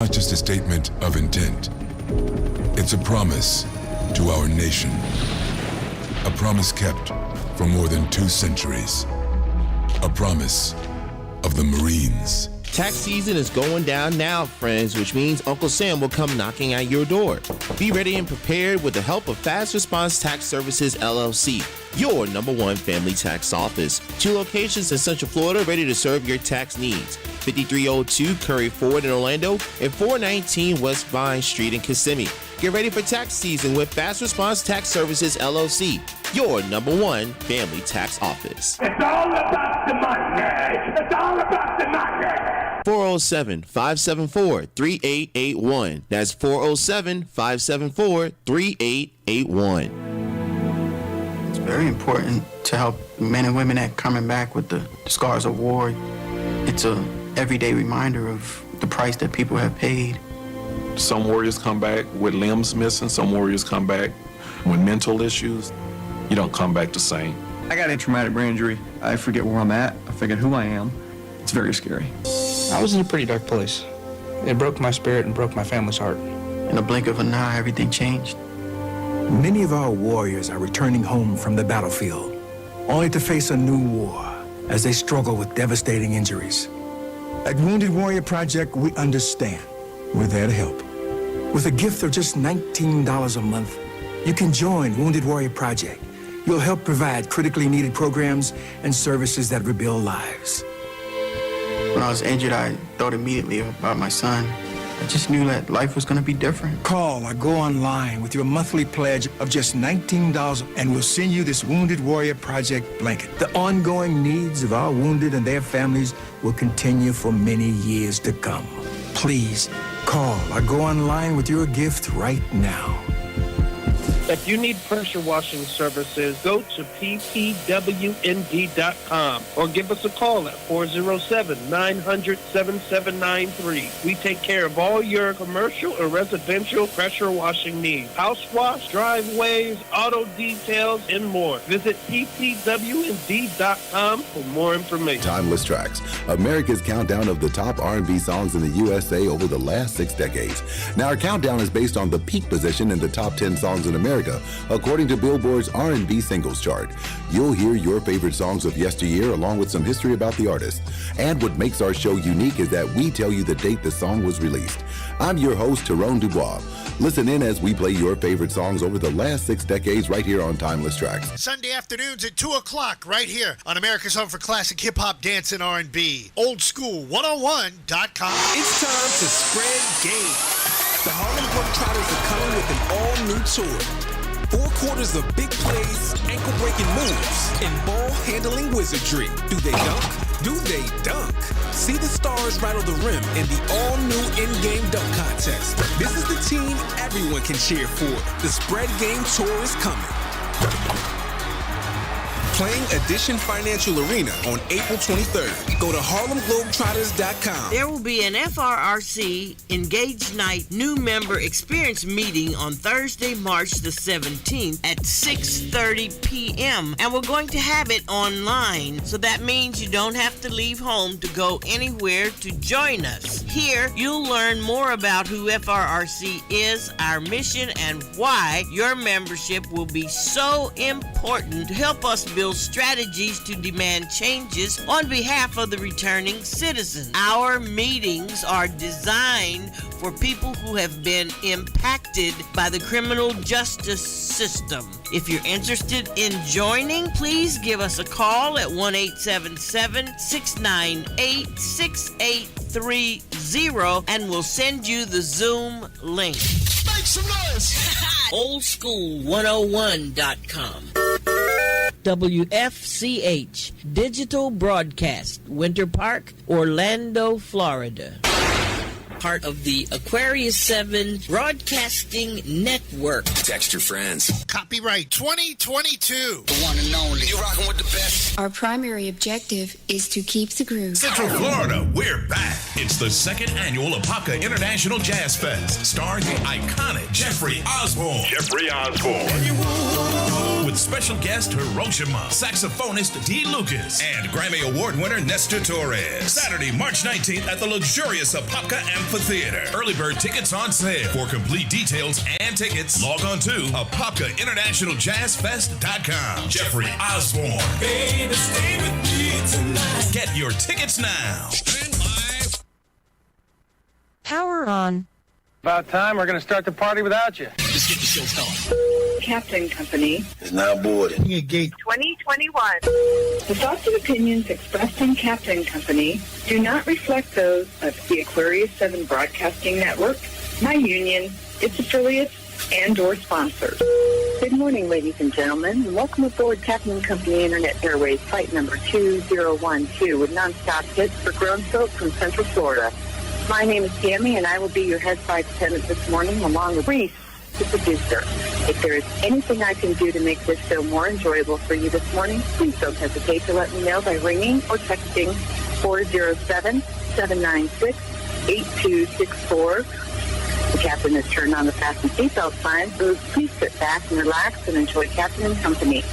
Not just a statement of intent. It's a promise to our nation. A promise kept for more than 2 centuries. A promise of the Marines. Tax season is going down now, friends, which means Uncle Sam will come knocking at your door. Be ready and prepared with the help of Fast Response Tax Services, LLC, your #1 family tax office. 2 locations in Central Florida ready to serve your tax needs. 5302 Curry Ford in Orlando and 419 West Vine Street in Kissimmee. Get ready for tax season with Fast Response Tax Services, LLC, your #1 family tax office. It's all about the money. It's all about the money. 407-574-3881. That's 407-574-3881. It's very important to help men and women that are coming back with the scars of war. It's a everyday reminder of the price that people have paid. Some warriors come back with limbs missing. Some warriors come back with mental issues. You don't come back the same. I got a traumatic brain injury. I forget where I'm at. I forget who I am. It's very scary. I was in a pretty dark place. It broke my spirit and broke my family's heart. In a blink of an eye, everything changed. Many of our warriors are returning home from the battlefield, only to face a new war as they struggle with devastating injuries. At Wounded Warrior Project, we understand. We're there to help. With a gift of just $19 a month, you can join Wounded Warrior Project. You'll help provide critically needed programs and services that rebuild lives. When I was injured, I thought immediately about my son. I just knew that life was going to be different. Call or go online with your monthly pledge of just $19 and we'll send you this Wounded Warrior Project blanket. The ongoing needs of our wounded and their families will continue for many years to come. Please call or go online with your gift right now. If you need pressure washing services, go to ppwnd.com or give us a call at 407-900-7793. We take care of all your commercial and residential pressure washing needs. House wash, driveways, auto details, and more. Visit ppwnd.com for more information. Timeless Tracks, America's countdown of the top R&B songs in the USA over the last 6 decades. Now, our countdown is based on the peak position in the top 10 songs in America, according to Billboard's R&B singles chart. You'll hear your favorite songs of yesteryear along with some history about the artist. And what makes our show unique is that we tell you the date the song was released. I'm your host, Tyrone Dubois. Listen in as we play your favorite songs over the last 6 decades right here on Timeless Tracks. Sunday afternoons at 2 o'clock right here on America's Home for Classic Hip-Hop, Dance, and R&B. Oldschool101.com. It's time to spread game. The Harlem Globetrotters are coming with an all-new tour. 4 quarters of big plays, ankle-breaking moves, and ball-handling wizardry. Do they dunk? Do they dunk? See the stars rattle the rim in the all-new in-game dunk contest. This is the team everyone can cheer for. The Spread Game Tour is coming. Playing Edition Financial Arena on April 23rd. Go to HarlemGlobetrotters.com. There will be an FRRC Engage Night new member experience meeting on Thursday, March the 17th at 6:30 p.m. And we're going to have it online. So that means you don't have to leave home to go anywhere to join us. Here, you'll learn more about who FRRC is, our mission, and why your membership will be so important to help us build strategies to demand changes on behalf of the returning citizens. Our meetings are designed for people who have been impacted by the criminal justice system. If you're interested in joining, please give us a call at 1-877-698-6830 and we'll send you the Zoom link. Make some noise! Oldschool101.com. WFCH Digital Broadcast, Winter Park, Orlando, Florida. Part of the Aquarius 7 Broadcasting Network. Text your friends. Copyright 2022. The one and only. You're rocking with the best. Our primary objective is to keep the groove. Central Florida, we're back. It's the 2nd annual Apopka International Jazz Fest, starring the iconic Jeffrey Osborne. With special guest Hiroshima, saxophonist D. Lucas, and Grammy Award winner Nestor Torres. Saturday, March 19th at the luxurious Apopka Amphitheater. Amphitheater. Early bird tickets on sale. For complete details and tickets, log on to ApopkaInternationalJazzFest.com. Jeffrey Osborne. Baby, stay with me tonight. Get your tickets now. Power on. About time. We're going to start the party without you. Let's get the show going. Captain Company is now boarding. Gate 2021. The thoughts and opinions expressed in Captain Company do not reflect those of the Aquarius 7 Broadcasting Network, my union, its affiliates, and/or sponsors. Good morning, ladies and gentlemen, and welcome aboard Captain Company Internet Airways flight number 2012 with nonstop hits for grown folk from Central Florida. My name is Tammy, and I will be your head flight attendant this morning, along with Reese, the producer. If there is anything I can do to make this show more enjoyable for you this morning, please don't hesitate to let me know by ringing or texting 407-796-8264. The captain has turned on the fasten seatbelt sign, so please sit back and relax and enjoy Captain & Company,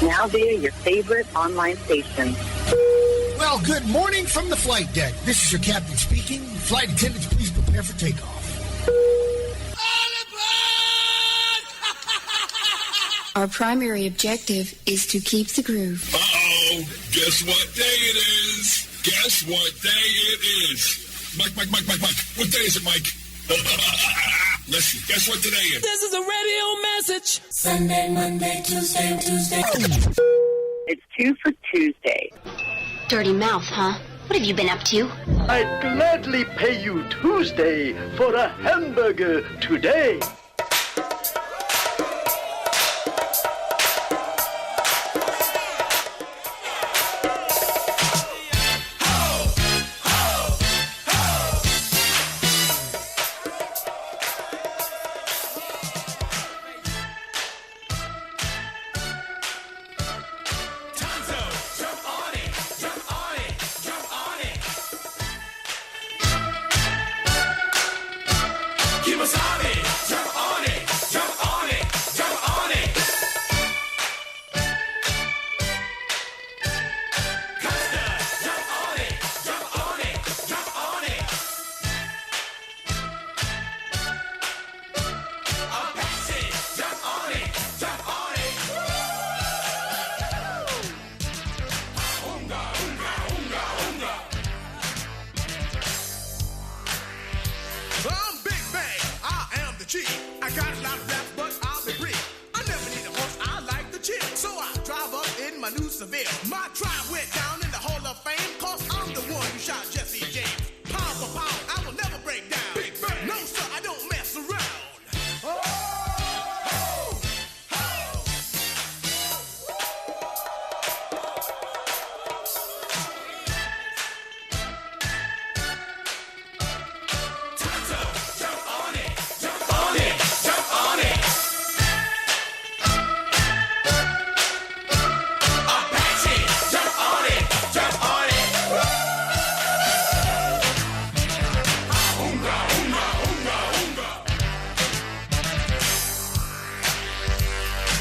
now via your favorite online station. Well, good morning from the flight deck. This is your captain speaking. Flight attendants, please prepare for takeoff. Our primary objective is to keep the groove. Uh-oh. Guess what day it is? Guess what day it is? Mike. What day is it, Mike? Listen, guess what today is? This is a radio message. Sunday, Monday, Tuesday. It's 2 for Tuesday. Dirty mouth, huh? What have you been up to? I'd gladly pay you Tuesday for a hamburger today.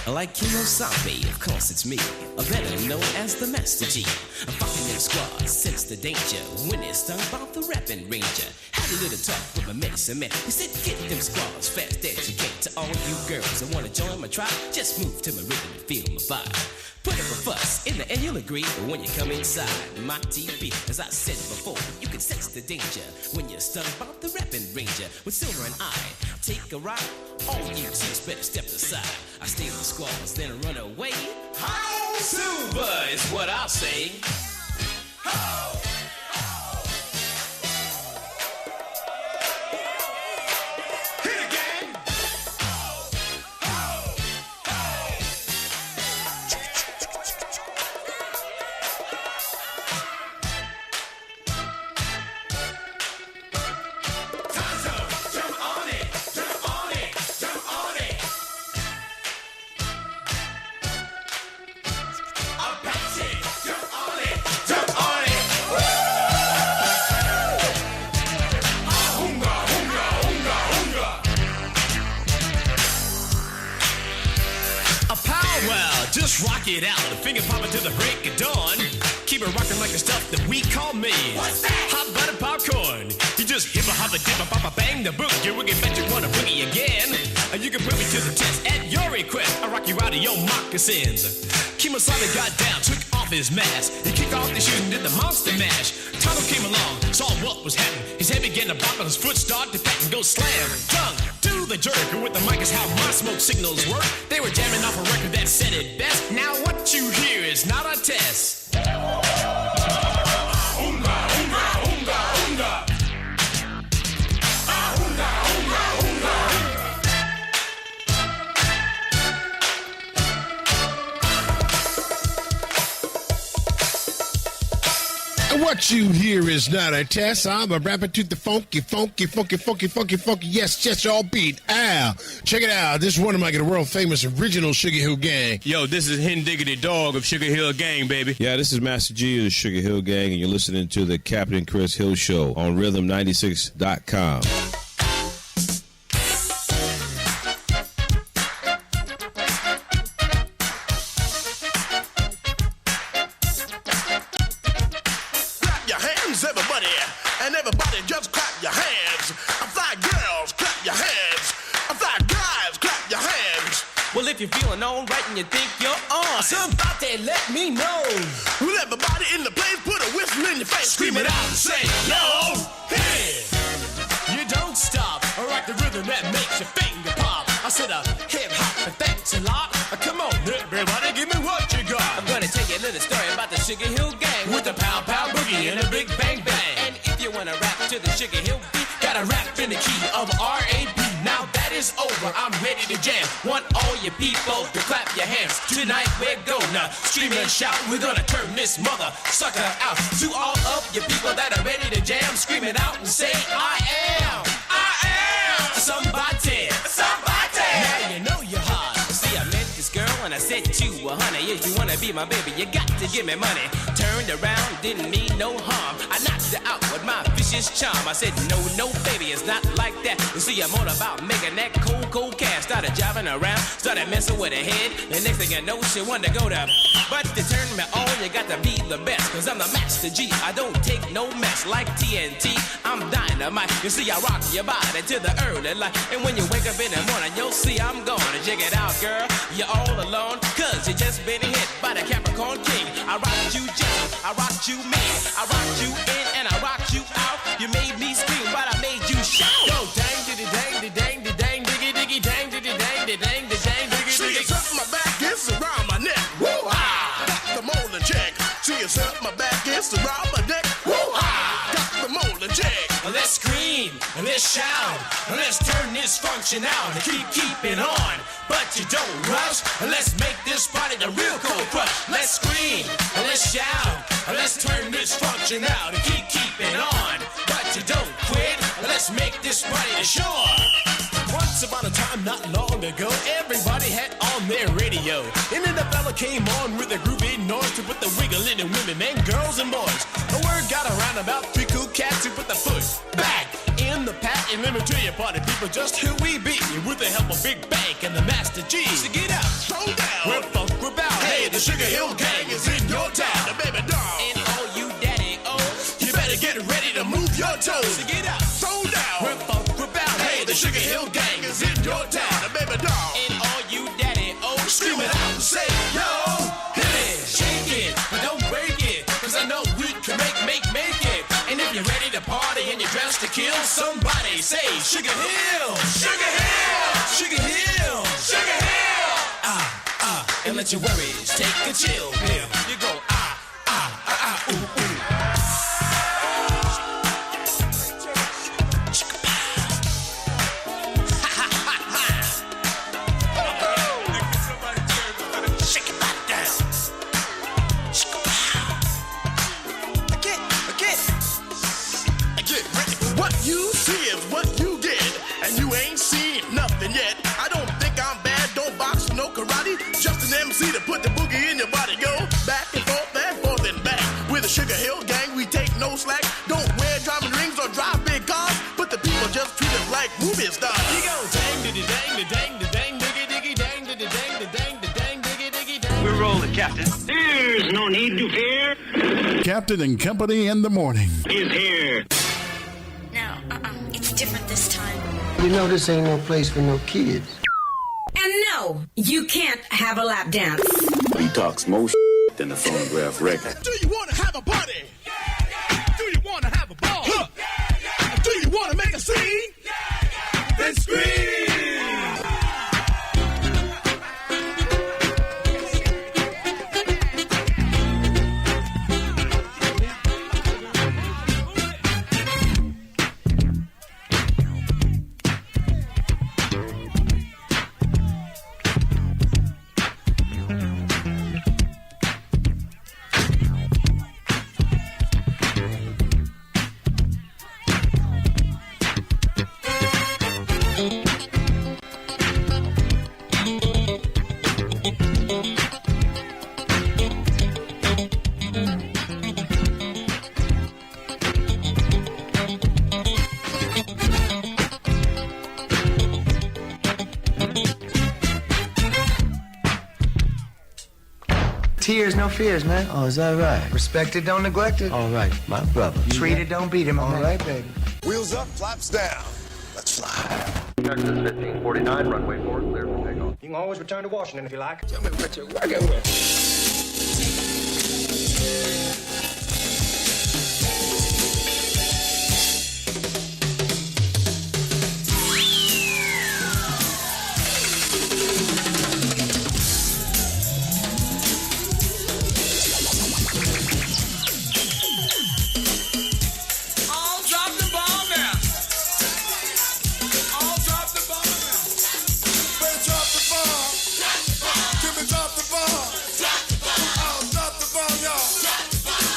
Like Kimosabe, of course it's me, better known as the Master G. I'm fucking them squads, sense the danger when it's stung by the rapping ranger. Had a little talk with my medicine man. He said, get them squads fast as you get. To all you girls that wanna join my tribe, just move to my rhythm and feel my vibe. Put up a fuss in the end, you'll agree. But when you come inside my TV, as I said before, you can sense the danger when you're stung by the rapping ranger. With Silver and I take a ride, all you chicks better step aside. I stay with the squads, then run away. How Silver is what I'll say. How? Rock it out, the finger popping till the break of dawn. Keep it rocking like the stuff that we call me. What's that? Hot butter popcorn. Did just hippa hoppa dippa papa bang the boogie woogie, bet you wanna boogie again. You can put me to the test at your request. I rock you out of your moccasins. Kemosabe got down, took off his mask. He kicked off the shoes and did the monster mash. Tonto came along, saw what was happening. His head began to bop and his foot started to pat and go slam. Tongue to the jerk, and with the mic is how my smoke signals work. They were jamming off a record that said it best. Now what you hear is not a test. Unga, unga, unga, unga. Unga, unga, unga. What you hear is not a test. I'm a rapper to the funky, yes, y'all beat Al. Check it out. This is one of my world famous original Sugar Hill Gang. Yo, this is Hen Diggity Dog of Sugar Hill Gang, baby. Yeah, this is Master G of the Sugar Hill Gang, and you're listening to the Captain Chris Hill Show on Rhythm96.com. If you're feeling alright and you think you're on, somebody let me know. Well, everybody in the place put a whistle in your face. Scream it out and say, yo, hey. You don't stop, I rock the rhythm that makes your finger pop. I said hip hop, and thanks a lot. Come on, everybody, give me what you got. I'm gonna tell you a little story about the Sugar Hill Gang with the pow pow boogie and a big bang bang. And if you wanna rap to the Sugar Hill beat, gotta rap in the key of R.A.P. Now that is over, I'm ready to jam. Want all you people to clap your hands. Tonight we're gonna scream and shout. We're gonna turn this mother sucker out. To all of you people that are ready to jam, scream it out and say, I am somebody. Now you know you're hot. See, I met this girl and I said to her, honey, if you wanna be my baby, you got to give me money. Turned around, didn't mean no harm. I knocked her out with my vicious charm. I said, no, baby, it's not like that. You see, I'm all about making that cold cash. Started driving around, started messing with her head. The next thing I know, she wanted to go to. But to turn me on, you got to be the best. Cause I'm the Master G, I don't take no mess. Like TNT, I'm dynamite. You see, I rock your body to the early light. And when you wake up in the morning, you'll see I'm gone. Check it out, girl, you're all alone. Cause you just been hit by the Capricorn King. I rocked you gentle, I rocked you mean, I rocked you in and I rocked you out. You made me scream, but I made you shout. Go dang diddy dang diddy dang diddy dang diggy diggy dang diddy dang diddy dang diddy dang diggy diggy. See, it's up my back, it's around my neck. Woo-ha! Got the molding check. See, it's up my back, it's around my neck. Woo-ha! Got the molding check. Let's scream, let's shout, let's turn this function out and keep it on. But you don't rush, let's make this party the real cold crush. Let's scream, let's shout, let's turn this function out and keep it on. But you don't quit, let's make this party the shore. Once upon a time, not long ago, everybody had on their radio. And then the fella came on with a groovy noise to put the wiggle in the women, men, girls, and boys. The word got around about three cool cats who put the foot back in the pat. And let me tell you, party people, just who we be. With the help of Big Bank and the Master G. So get out, throw down, we're funk, we're bound. Hey, the Sugar Hill Gang is in your town. The baby doll. And all you daddy-o-s, you better get ready to move your toes. So get out, throw down, we're funk, we're bound. Hey, the Sugar Hill Gang is in your town. The baby doll. And all you daddy-o-s, scream it out and say, yo, hit it, shake it, but don't break it. Cause I know we can make it. And if you're ready to party and you're dressed to kill, somebody say Sugar Hill, Sugar Hill, Sugar Hill, Sugar Hill. And let your worries take a chill pill. You go ooh, ooh. What you see is what you get, and you ain't seen nothing yet. I don't think I'm bad, don't box, no karate. Just an MC to put the boogie in your body. Go back and forth and back. With the Sugar Hill Gang, we take no slack. Don't wear diamond rings or drive big cars, but the people just treat us like movie stars. You go dang diddy dang diddy dang diddy dang diggy diggy dang diddy dang diddy dang diddy dang diggy diggy dang. We're rolling, Captain. There's no need to fear. Captain and Company in the morning is here. Now, different this time. You know this ain't no place for no kids. And no, you can't have a lap dance. He talks more than a phonograph record. Do you want to have a party? Do you want to have a ball? Do you want to make a scene? Then scream! Tears, no fears, man. Oh, is that right? Respected, don't neglect it. All right, my brother. Treated, don't beat him. All right, baby. Wheels up, flaps down. Let's fly. Texas 1549, runway 4, clear for takeoff. You can always return to Washington if you like. Tell me what you're working with. Drop the bomb, y'all.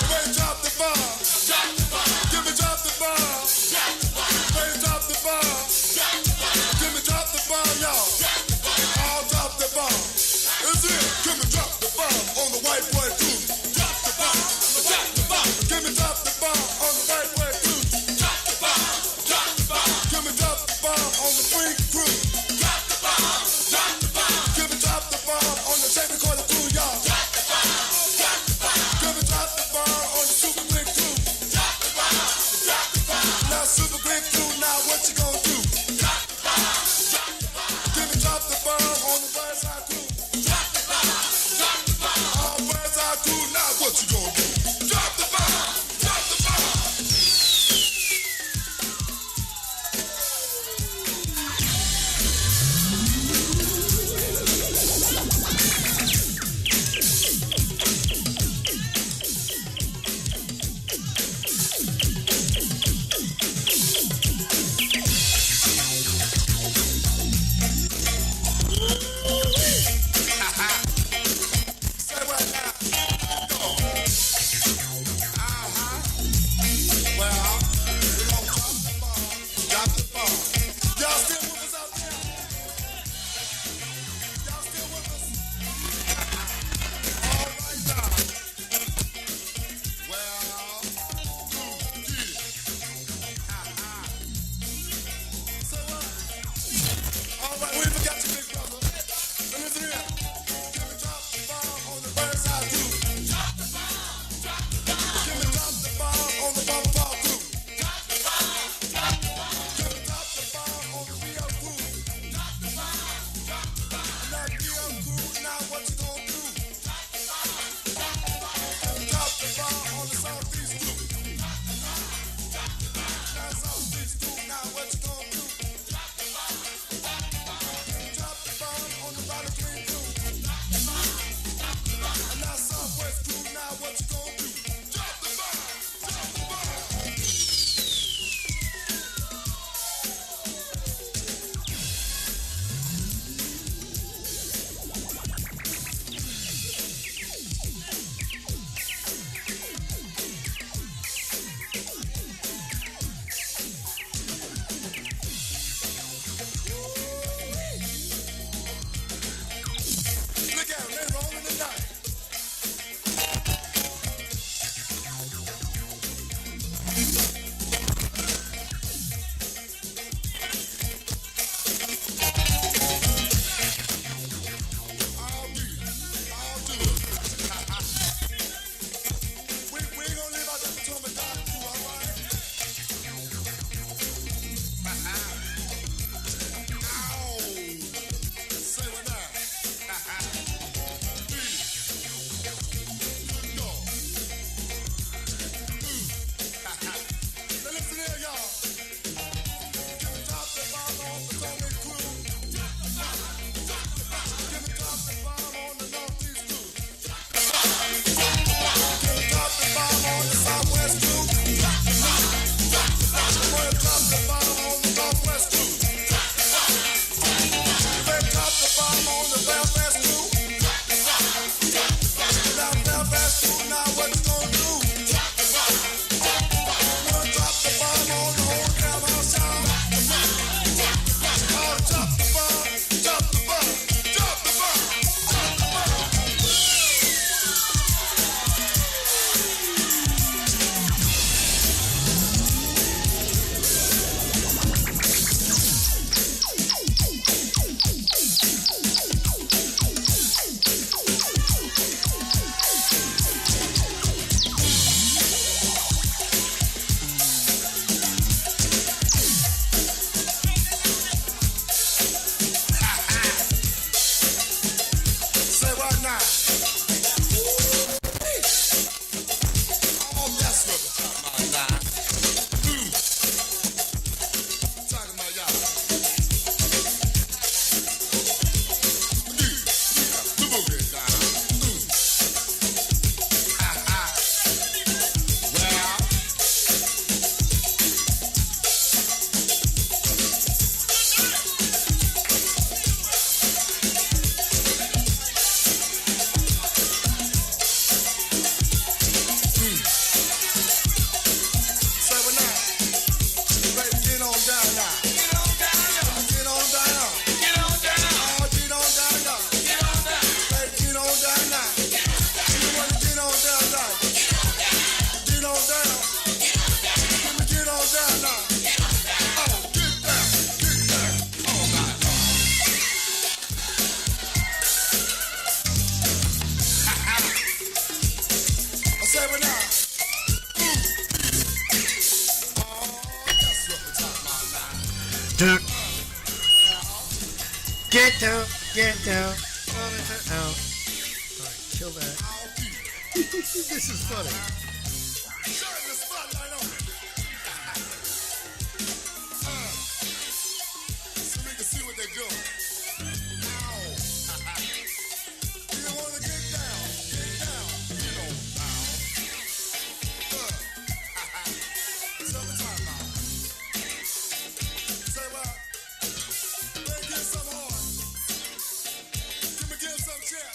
Get down, get down. Out. All right, kill that. This is funny. Shine the spotlight on it. So we can see what they're doing. Ow. You want to get down, you know, summertime now. Say what? They get some horn. Can we give some cheer?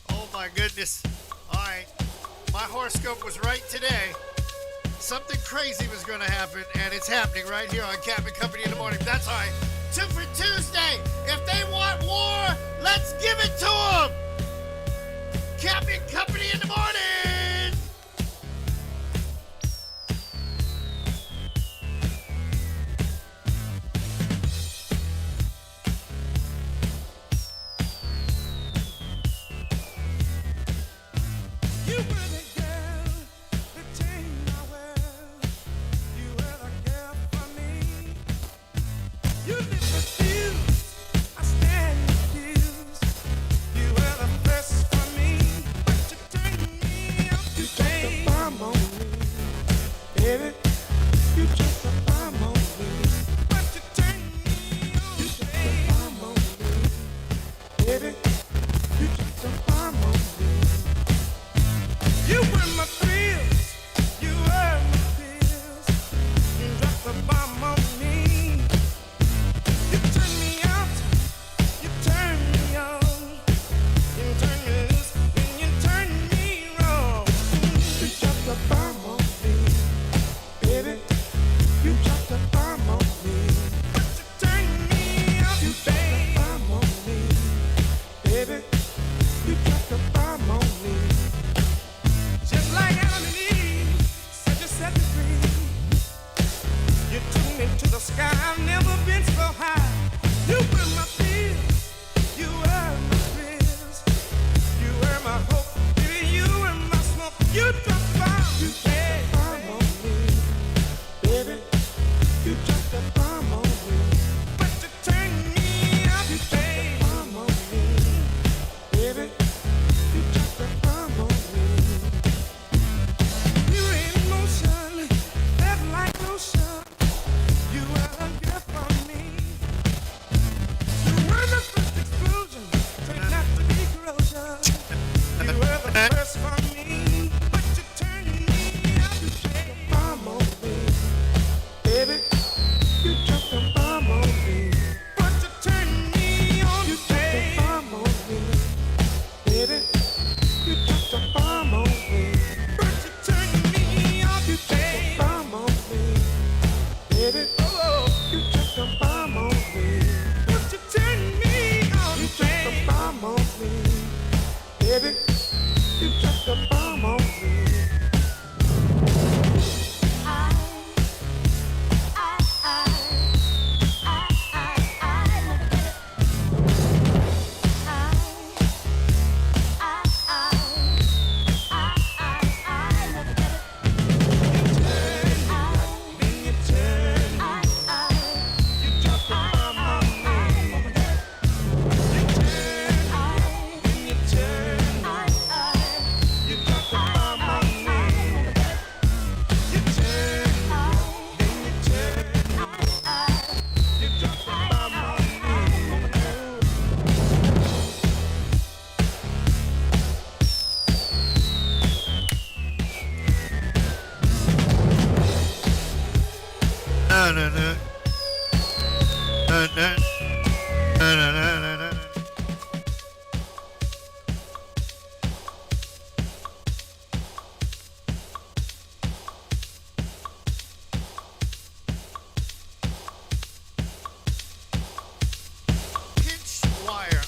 Oh my goodness. All right. My horoscope was right today. Something crazy was going to happen, and it's happening right here on Captain Company in the morning. That's all right. 2 for Tuesday. If they want war, let's give it to them. Captain Company in the morning.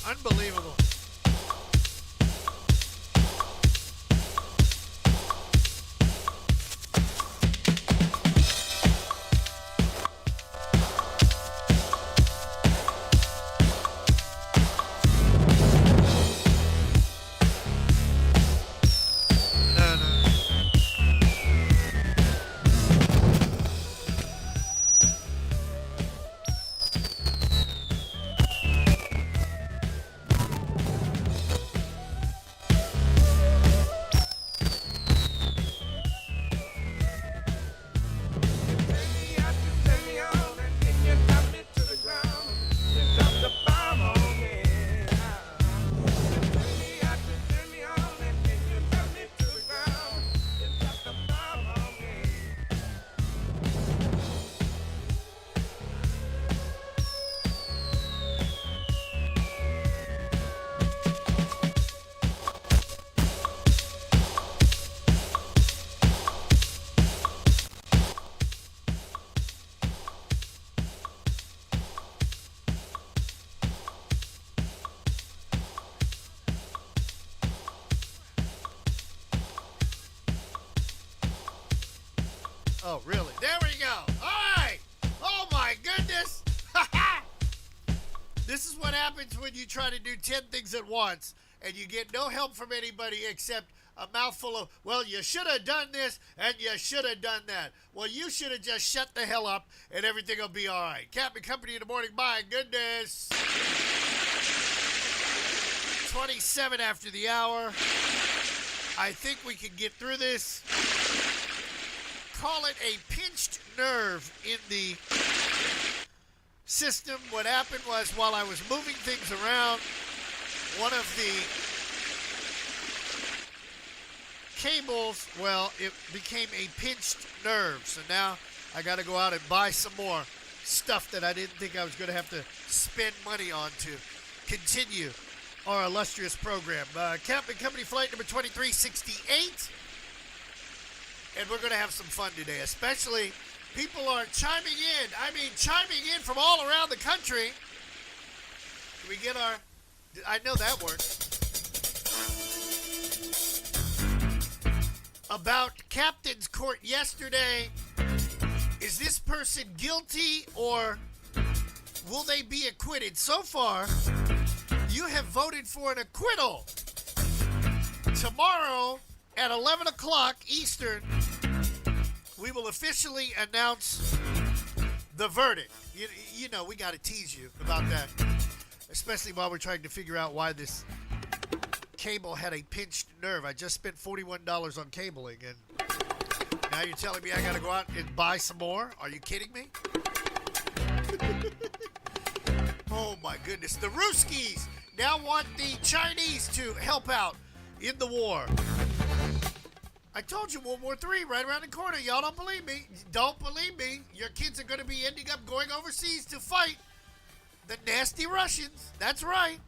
Unbelievable. Oh, really? There we go. All right. Oh, my goodness. This is what happens when you try to do 10 things at once and you get no help from anybody except a mouthful of, well, you should have done this and you should have done that. Well, you should have just shut the hell up and everything will be all right. Captain Company in the morning. My goodness. 27 after the hour. I think we can get through this. Call it a pinched nerve in the system. What happened was, while I was moving things around, one of the cables, well, it became a pinched nerve. So now I got to go out and buy some more stuff that I didn't think I was going to have to spend money on to continue our illustrious program. Captain Company flight number 2368. And we're going to have some fun today, especially people are chiming in. I mean, chiming in from all around the country. Can we get our... I know that works. About Captain's Court yesterday. Is this person guilty or will they be acquitted? So far, you have voted for an acquittal. Tomorrow at 11 o'clock Eastern, we will officially announce the verdict. You know, we got to tease you about that, especially while we're trying to figure out why this cable had a pinched nerve. I just spent $41 on cabling, and now you're telling me I got to go out and buy some more? Are you kidding me? Oh, my goodness. The Ruskies now want the Chinese to help out in the war. I told you World War III right around the corner. Y'all don't believe me. Don't believe me. Your kids are going to be ending up going overseas to fight the nasty Russians. That's right.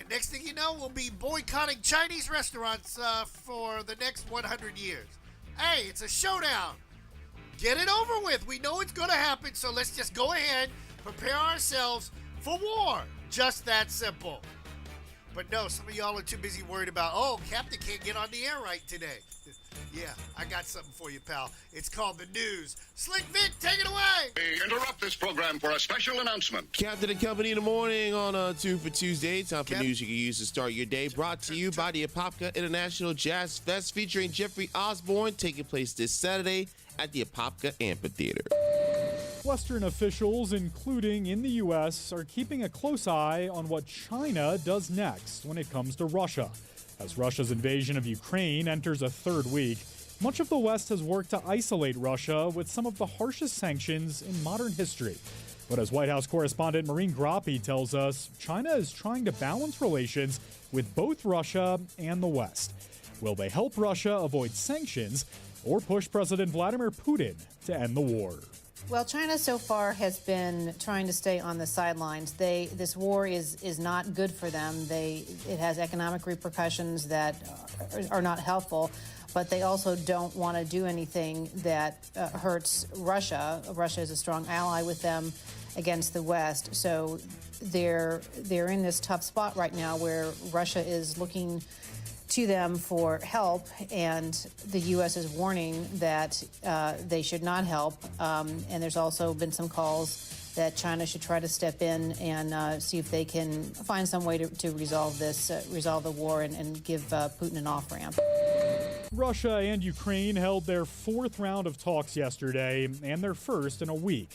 And next thing you know, we'll be boycotting Chinese restaurants for the next 100 years. Hey, it's a showdown. Get it over with. We know it's going to happen, so let's just go ahead, prepare ourselves for war. Just that simple. But no, some of y'all are too busy worried about, oh, Captain can't get on the air right today. Yeah, I got something for you, pal. It's called the news. Slick Vic, take it away. We interrupt this program for a special announcement. Captain and Company in the morning on 2 for Tuesday. Time for news you can use to start your day. Brought to you by the Apopka International Jazz Fest featuring Jeffrey Osborne, taking place this Saturday at the Apopka Amphitheater. Western officials, including in the U.S., are keeping a close eye on what China does next when it comes to Russia. As Russia's invasion of Ukraine enters a third week, much of the West has worked to isolate Russia with some of the harshest sanctions in modern history. But as White House correspondent Maureen Grappi tells us, China is trying to balance relations with both Russia and the West. Will they help Russia avoid sanctions or push President Vladimir Putin to end the war? Well, China so far has been trying to stay on the sidelines. This war is not good for them. It has economic repercussions that are not helpful, but they also don't want to do anything that hurts Russia. Russia is a strong ally with them against the West, so they're in this tough spot right now where Russia is looking to them for help, and the U.S. is warning that they should not help. And there's also been some calls that China should try to step in and see if they can find some way to resolve the war and give Putin an off-ramp. Russia and Ukraine held their fourth round of talks yesterday, and their first in a week.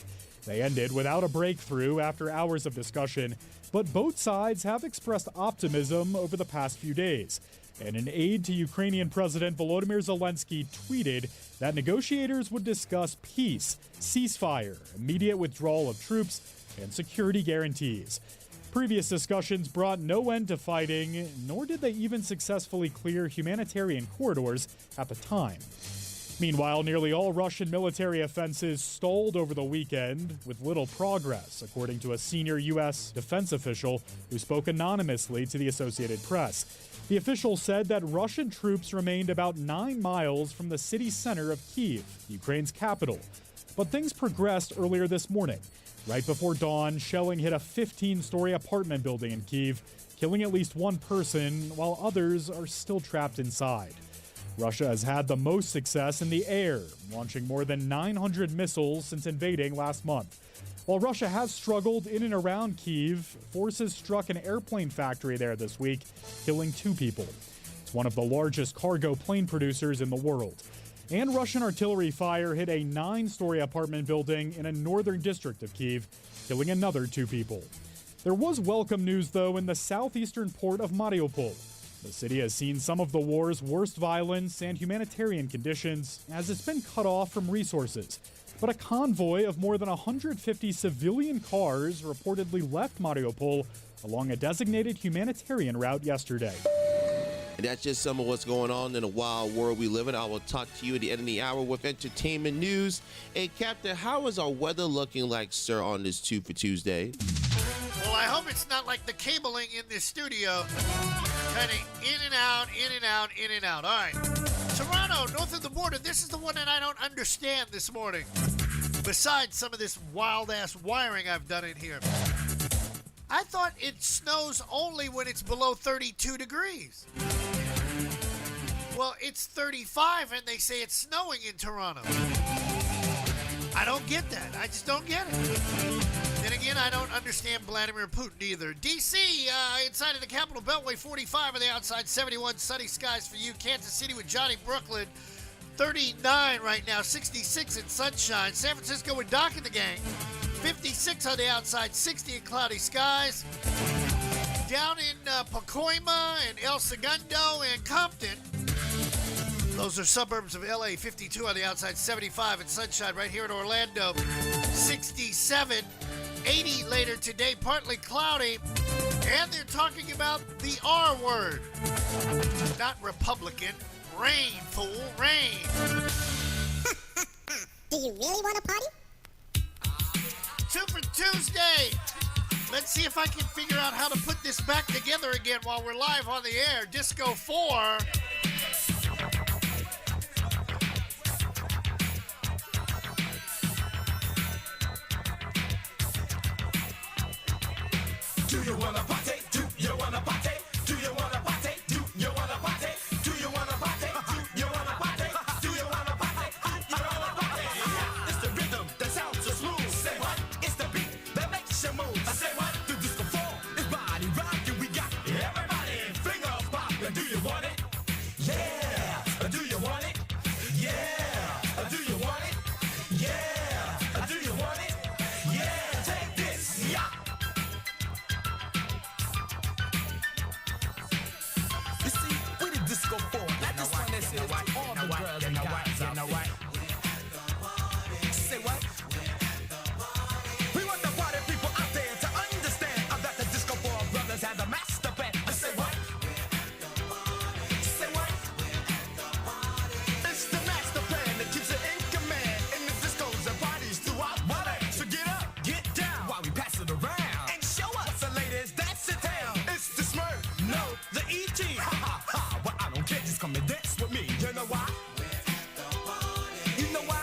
They ended without a breakthrough after hours of discussion, but both sides have expressed optimism over the past few days. And an aide to Ukrainian President Volodymyr Zelensky tweeted that negotiators would discuss peace, ceasefire, immediate withdrawal of troops, and security guarantees. Previous discussions brought no end to fighting, nor did they even successfully clear humanitarian corridors at the time. Meanwhile, nearly all Russian military offenses stalled over the weekend with little progress, according to a senior U.S. defense official who spoke anonymously to the Associated Press. The official said that Russian troops remained about 9 miles from the city center of Kyiv, Ukraine's capital. But things progressed earlier this morning. Right before dawn, shelling hit a 15-story apartment building in Kyiv, killing at least one person, while others are still trapped inside. Russia has had the most success in the air, launching more than 900 missiles since invading last month. While Russia has struggled in and around Kyiv, forces struck an airplane factory there this week, killing 2 people. It's one of the largest cargo plane producers in the world. And Russian artillery fire hit a 9-story apartment building in a northern district of Kyiv, killing another 2 people. There was welcome news, though, in the southeastern port of Mariupol. The city has seen some of the war's worst violence and humanitarian conditions as it's been cut off from resources. But a convoy of more than 150 civilian cars reportedly left Mariupol along a designated humanitarian route yesterday. And that's just some of what's going on in the wild world we live in. I will talk to you at the end of the hour with entertainment news. Hey, Captain, how is our weather looking like, sir, on this 2 for Tuesday? Well, I hope it's not like the cabling in this studio. Kind of in and out, in and out, in and out. All right. Toronto, north of the border. This is the one that I don't understand this morning. Besides some of this wild-ass wiring I've done in here. I thought it snows only when it's below 32 degrees. Well, it's 35 and they say it's snowing in Toronto. I don't get that. I just don't get it. Then again, I don't understand Vladimir Putin either. D.C., inside of the Capitol Beltway, 45 on the outside, 71 sunny skies for you. Kansas City with Johnny Brooklyn, 39 right now, 66 in sunshine. San Francisco with Doc and the gang, 56 on the outside, 60 in cloudy skies. Down in Pacoima and El Segundo and Compton, those are suburbs of LA, 52 on the outside, 75 in sunshine. Right here in Orlando, 67, 80 later today, partly cloudy. And they're talking about the R word. Not Republican. Rain, fool, rain. Do you really want to party? 2 for Tuesday. Let's see if I can figure out how to put this back together again while we're live on the air. Disco 4. Do you wanna party? Do you wanna party? Do you wanna party? Do you wanna party? Do you wanna party? Do you wanna party? Do you wanna party? Do you wanna party? It's the rhythm that sounds so smooth. Say what? It's the beat that makes you move. I say what? The disco fall is body rocking. We got everybody finger popping. Do you want it? Yeah. Do you want it? Yeah. Do you want it? Yeah. Do you want it? Yeah. Take this. Yeah. You see, we the disco for. Not this one that says all the girls and guys out there. Say what? We want the party people out there to understand that the disco ball brothers have the master plan. Say what? Say what? It's the master plan that keeps it in command in the discos and parties throughout the land. So get up, get down while we pass it around and show us the ladies that's in town. It's the Smurf, no, the E.T. Ha ha ha. Well, I don't care, just come and dance with me. You know why? You know why?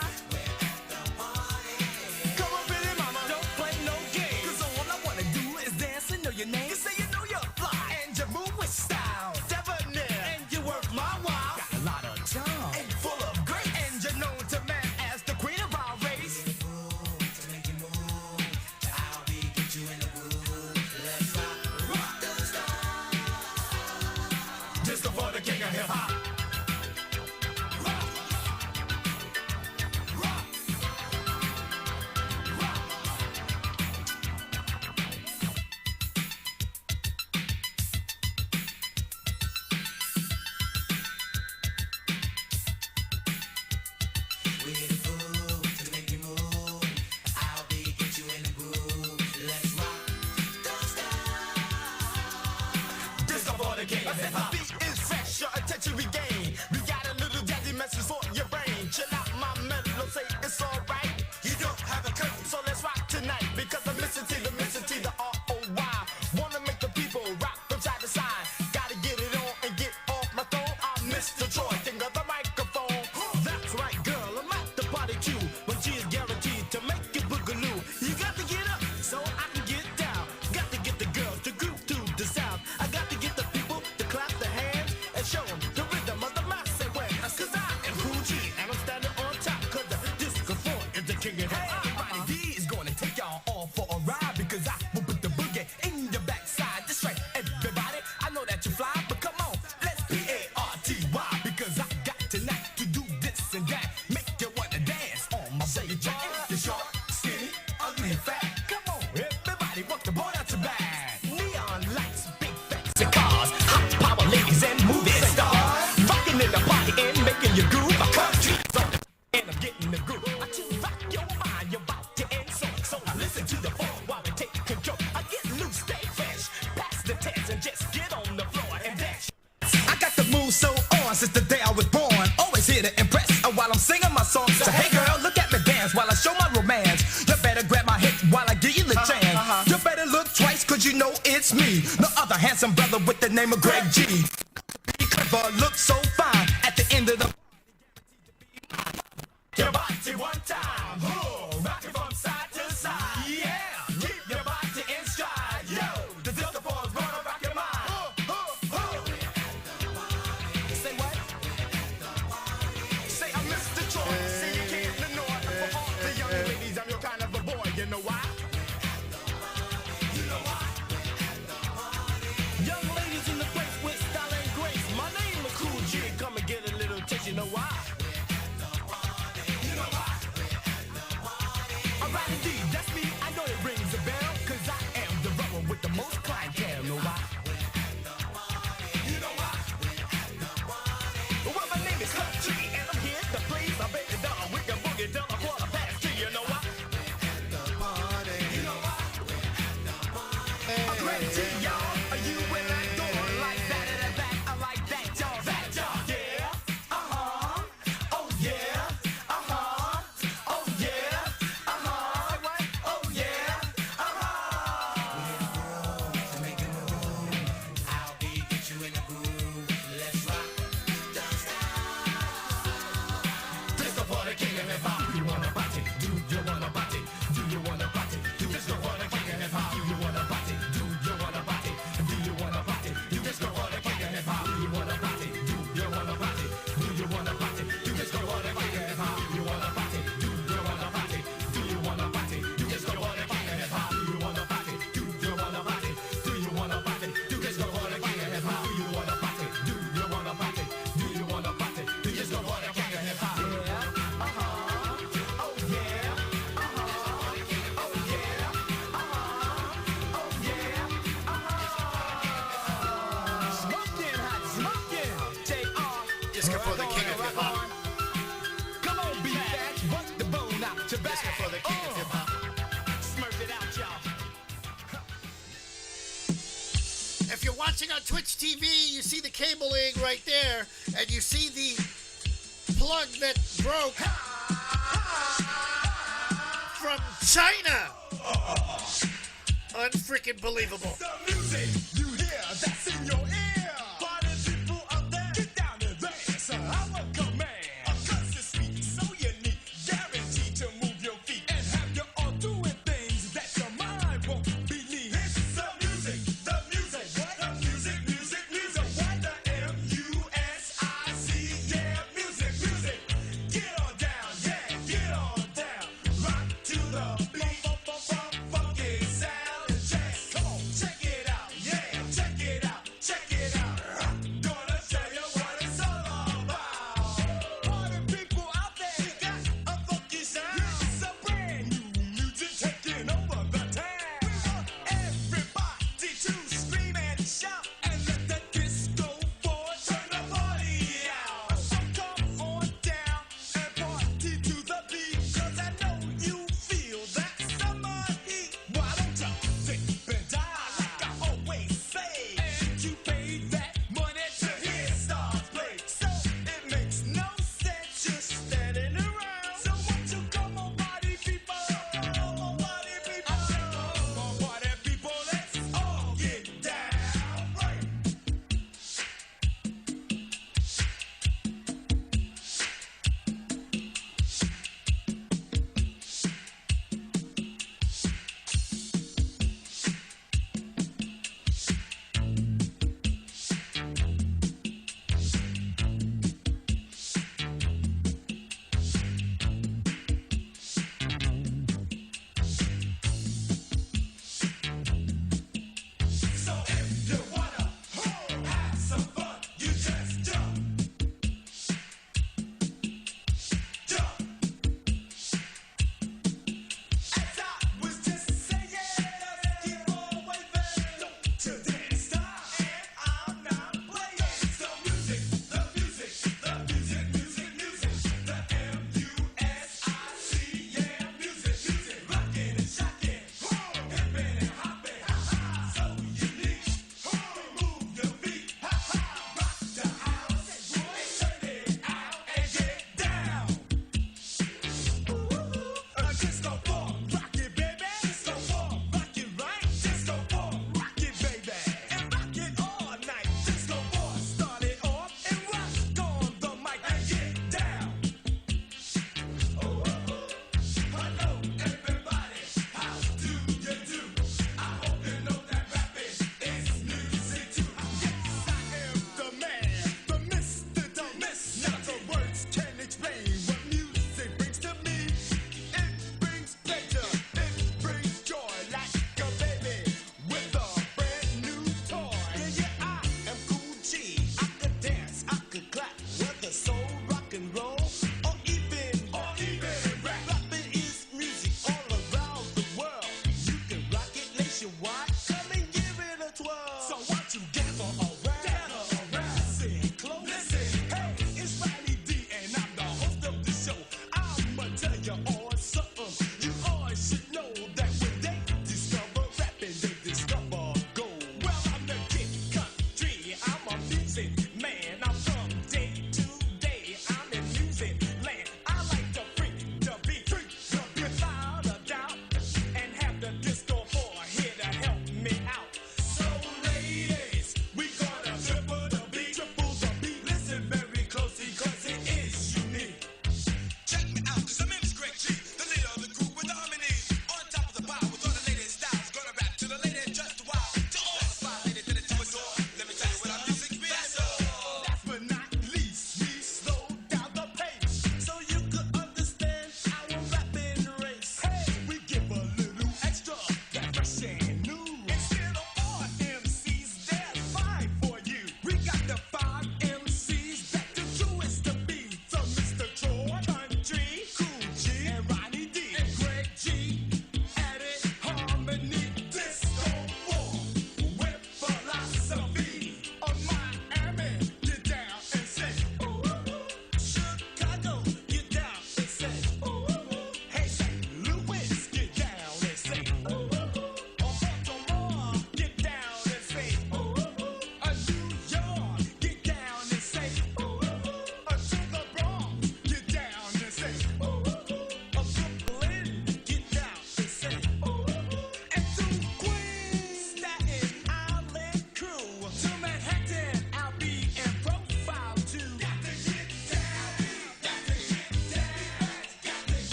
Come on, Billy Mama, don't play no games. 'Cause all I wanna do is dance and know your name. You say you know you're fly and you move with style, debonair, and you work my while. Got a lot of charm and full of grace, and you're known to man as the queen of our race. Disco for the king of hip hop. Disco for the king of hip hop. The beat is fresh, your attention regain. We got a little jazzy message for your brain. Chill out, my mellow, say it's alright. You don't have a curtain, so let's rock tonight. Because the Mr. T, the R-O-Y. Wanna make the people rock from side to side. Gotta get it on and get off my throne. I'm Mr. Troy, king of the microphone. That's right, girl, I'm at the party too. But she is guaranteed to make you boogaloo. You got to get up so I can get down. Got to get the girls to groove to the sound. I got to get the people to clap their Jack, make you wanna dance on my baby Jack. You're short, skinny, ugly, and fat. Come on, everybody, walk the boy out your bag. Neon lights, big fancy cars, hot power ladies and movie stars, rocking in the party and making you groove. I come streets on the and I'm getting the groove. I just rock your mind, you're about to end so listen to the phone while we take control. I get loose, stay fresh, pass the test and just get on the floor and dance. I got the move so on since the day I was born. Always here to impress while I'm singing my song. So hey girl, look at me dance while I show my romance. You better grab my hip while I give you the chance. You better look twice cause you know it's me. No other handsome brother with the name of Greg G. Be clever, look so fine. At the end of the your body one time, rock it from side to side. Yeah, keep your body in stride. Yo, the disco ball's gonna rock your mind. Say what? Say I'm Mr. Troy. Say you can't ignore. For all the young ladies, I'm your kind of a boy. You know why? You know why? Young ladies in the place with style and grace. My name is Cool G. Come and get a little taste. You know why? Alright, indeed, that's me. I know it rings a bell, cause I am the rubber with the most clientele. Know why? You know why? Well, my name is Hut G, and I'm here to please my baby doll. We can boogie till a quarter past 2. You know why? You know why? I'm ready to y'all. Are you in that door like that and that? I like that, y'all. That, y'all. Yeah. Oh yeah. Oh yeah. Disco for the king of hip hop. Come on, be back. Bust the bone out your back. Disco for the king of hip hop. Smurf it out, y'all. If you're watching on Twitch TV, you see the cabling right there, and you see the plug that broke from China. Unfreaking believable. The music you hear, that's in your ear. Party people out there, get down and dance. I'm a command. A cuss is sweet, so unique. Guaranteed to move your feet and have you all doing things that your mind won't believe. It's the music, the music, what? The music, music, music. What? The M-U-S-I-C, yeah, music, music. Get on down, yeah, get on down. Rock to the beat, funky sound and jazz. Come on, check it out, yeah.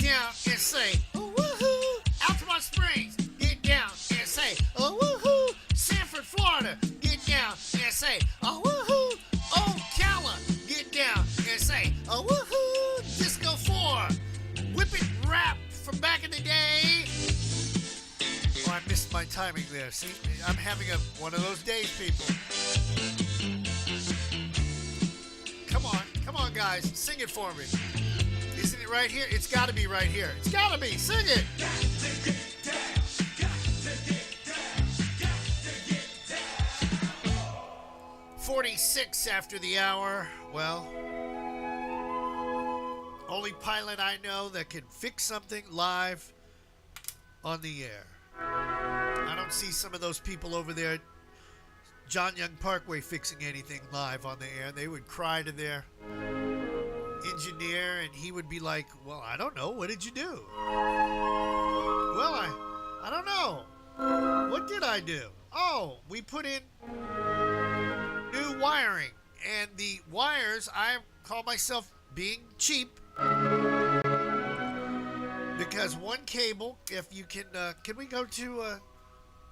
down and say, oh, woohoo. Altamont Springs, get down and say, oh, woohoo. Sanford, Florida, get down and say, oh, woohoo. Ocala, get down and say, oh, woohoo. Disco 4, Whip It Rap from back in the day. Oh, I missed my timing there. See, I'm having one of those days, people. Come on, guys, sing it for me. Isn't it right here? It's got to be right here. It's got to be. Sing it. 46 after the hour. Well, only pilot I know that can fix something live on the air. I don't see some of those people over there at John Young Parkway fixing anything live on the air. They would cry to their engineer and he would be like, well, I don't know. What did you do? Well, I don't know. What did I do? Oh, we put in new wiring. And the wires, I call myself being cheap. Because one cable, if you can we go to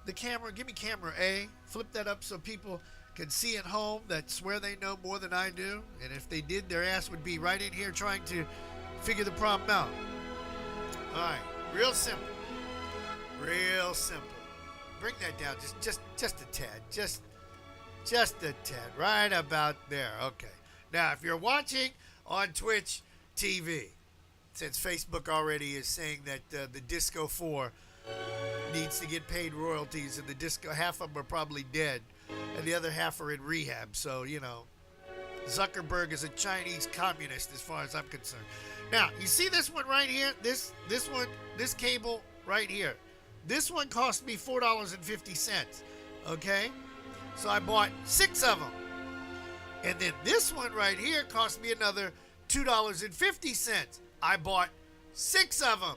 the camera? Give me camera A. Flip that up so people can see at home that swear they know more than I do. And if they did, their ass would be right in here trying to figure the problem out. All right, real simple. Real simple. Bring that down just a tad. Just a tad. Right about there. Okay. Now, if you're watching on Twitch TV, since Facebook already is saying that the Disco 4 needs to get paid royalties, and the disco, half of them are probably dead, and the other half are in rehab. So, you know, Zuckerberg is a Chinese communist as far as I'm concerned. Now, you see this one right here? This one, this cable right here. This one cost me $4.50. Okay? So I bought 6 of them. And then this one right here cost me another $2.50. I bought 6 of them.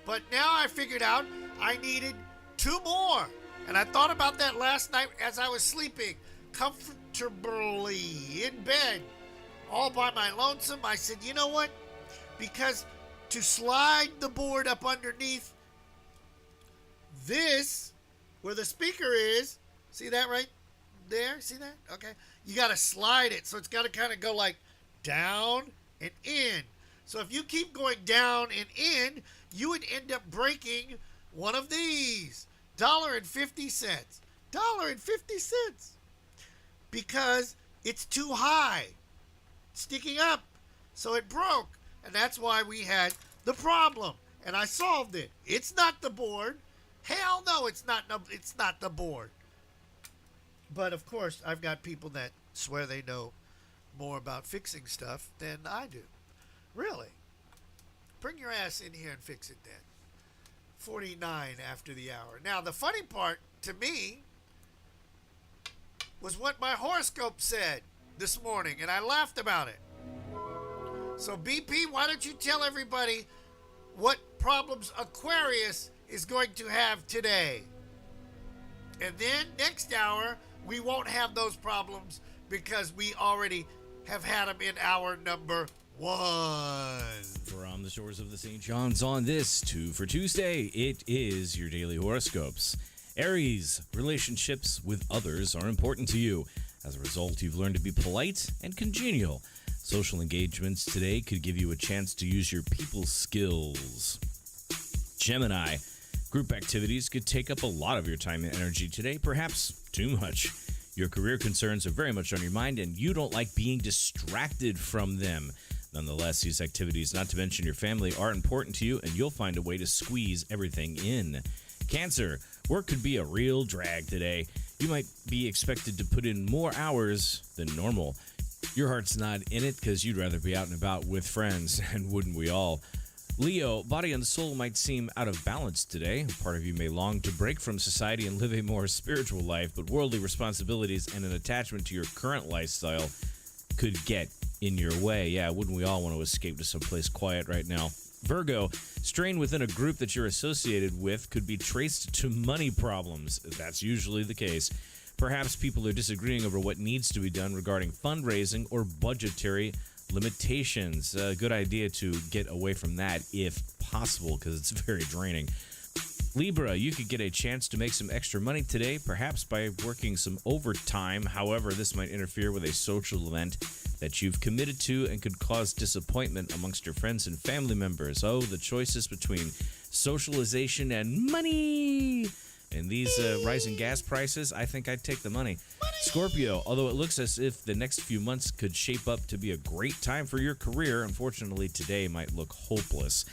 But now I figured out I needed 2 more. And I thought about that last night as I was sleeping comfortably in bed, all by my lonesome. I said, you know what? Because to slide the board up underneath this, where the speaker is, see that right there? See that? Okay. You got to slide it. So it's got to kind of go like down and in. So if you keep going down and in, you would end up breaking one of these. $1.50. $1.50. Because it's too high. Sticking up. So it broke. And that's why we had the problem. And I solved it. It's not the board. Hell no, it's not the board. But of course, I've got people that swear they know more about fixing stuff than I do. Really. Bring your ass in here and fix it then. 49 after the hour. Now, the funny part to me was what my horoscope said this morning, and I laughed about it. So, BP, why don't you tell everybody what problems Aquarius is going to have today? And then next hour, we won't have those problems because we already have had them in hour number 1. From the shores of the St. John's on this 2 for Tuesday, it is your daily horoscopes. Aries, relationships with others are important to you. As a result, you've learned to be polite and congenial. Social engagements today could give you a chance to use your people skills. Gemini, group activities could take up a lot of your time and energy today, perhaps too much. Your career concerns are very much on your mind, and you don't like being distracted from them. Nonetheless, these activities, not to mention your family, are important to you, and you'll find a way to squeeze everything in. Cancer, work could be a real drag today. You might be expected to put in more hours than normal. Your heart's not in it because you'd rather be out and about with friends, and wouldn't we all? Leo, body and soul might seem out of balance today. Part of you may long to break from society and live a more spiritual life, but worldly responsibilities and an attachment to your current lifestyle could get in your way. Yeah, wouldn't we all want to escape to someplace quiet right now? Virgo, strain within a group that you're associated with could be traced to money problems. That's usually the case. Perhaps people are disagreeing over what needs to be done regarding fundraising or budgetary limitations. A good idea to get away from that if possible, because it's very draining. Libra, you could get a chance to make some extra money today, perhaps by working some overtime. However, this might interfere with a social event that you've committed to and could cause disappointment amongst your friends and family members. Oh, the choices between socialization and money. And these rising gas prices, I think I'd take the money. Scorpio, although it looks as if the next few months could shape up to be a great time for your career, unfortunately today might look hopeless.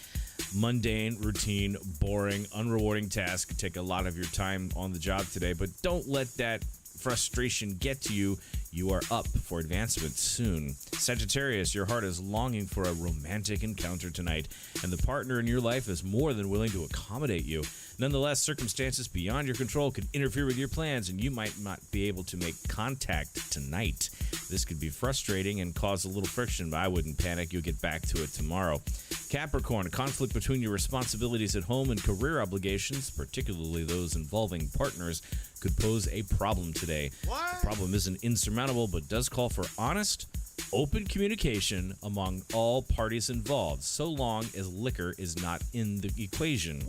Mundane, routine, boring, unrewarding tasks take a lot of your time on the job today, but don't let that frustration get to you. You are up for advancement soon. Sagittarius, your heart is longing for a romantic encounter tonight, and the partner in your life is more than willing to accommodate you. Nonetheless, circumstances beyond your control could interfere with your plans, and you might not be able to make contact tonight. This could be frustrating and cause a little friction, but I wouldn't panic. You'll get back to it tomorrow. Capricorn, conflict between your responsibilities at home and career obligations, particularly those involving partners, could pose a problem today. The problem isn't insurmountable, but does call for honest, open communication among all parties involved, so long as liquor is not in the equation.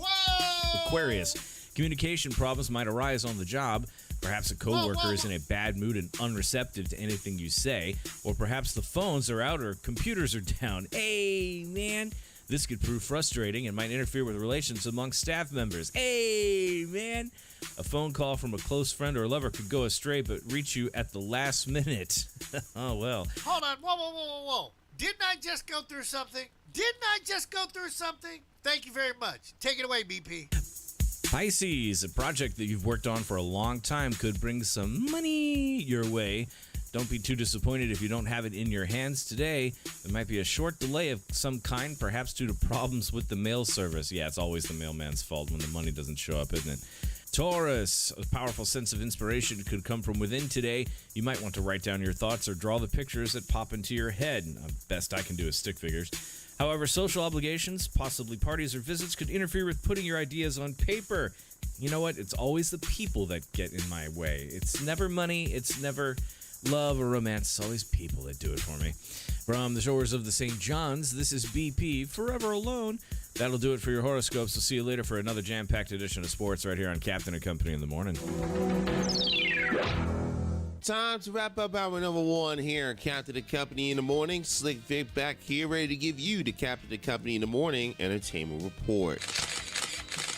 Aquarius, communication problems might arise on the job. Perhaps a coworker is in a bad mood and unreceptive to anything you say, or perhaps the phones are out or computers are down. Hey, man. This could prove frustrating and might interfere with relations among staff members. Hey, man. A phone call from a close friend or lover could go astray but reach you at the last minute. Oh, well. Hold on. Whoa. Didn't I just go through something? Thank you very much. Take it away, BP. Pisces, a project that you've worked on for a long time could bring some money your way. Don't be too disappointed if you don't have it in your hands today. There might be a short delay of some kind, perhaps due to problems with the mail service. Yeah, it's always the mailman's fault when the money doesn't show up, isn't it? Taurus, a powerful sense of inspiration could come from within today. You might want to write down your thoughts or draw the pictures that pop into your head. Best I can do is stick figures. However, social obligations, possibly parties or visits, could interfere with putting your ideas on paper. You know what? It's always the people that get in my way. It's never money. It's never love or romance. It's always people that do it for me. From the shores of the St. John's, this is BP, Forever Alone. That'll do it for your horoscopes. We'll see you later for another jam-packed edition of sports right here on Captain and Company in the Morning. Time to wrap up hour number one here on Captain and Company in the Morning. Slick Vic back here, ready to give you the Captain and Company in the Morning entertainment report.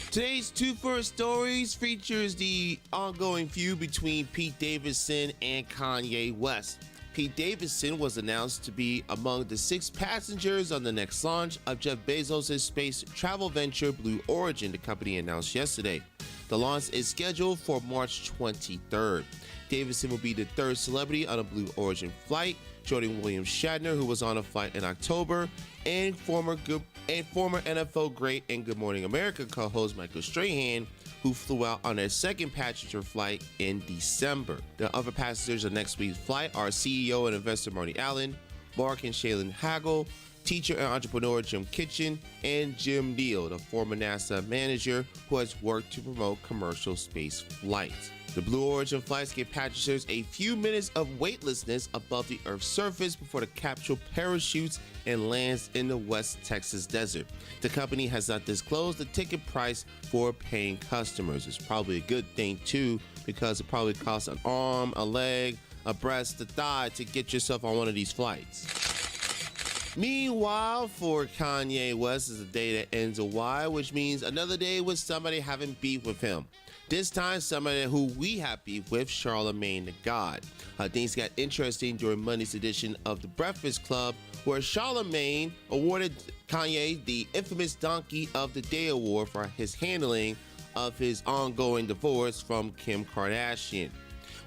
Today's two first stories features the ongoing feud between Pete Davidson and Kanye West. Pete Davidson was announced to be among the 6 passengers on the next launch of Jeff Bezos' space travel venture Blue Origin, the company announced yesterday. The launch is scheduled for March 23rd. Davidson will be the 3rd celebrity on a Blue Origin flight, joining William Shatner, who was on a flight in October, and former NFL great and Good Morning America co-host Michael Strahan, who flew out on their 2nd passenger flight in December. The other passengers on next week's flight are CEO and investor Marty Allen, Mark and Shaylin Hagel, teacher and entrepreneur Jim Kitchen, and Jim Neal, the former NASA manager who has worked to promote commercial space flights. The Blue Origin flights give passengers a few minutes of weightlessness above the Earth's surface before the capsule parachutes and lands in the West Texas desert. The company has not disclosed the ticket price for paying customers. It's probably a good thing too, because it probably costs an arm, a leg, a breast, a thigh to get yourself on one of these flights. Meanwhile, for Kanye West is a day that ends a Y, which means another day with somebody having beef with him. This time, somebody who we have beef with, Charlamagne the God. Things got interesting during Monday's edition of The Breakfast Club, where Charlamagne awarded Kanye the infamous Donkey of the Day award for his handling of his ongoing divorce from Kim Kardashian.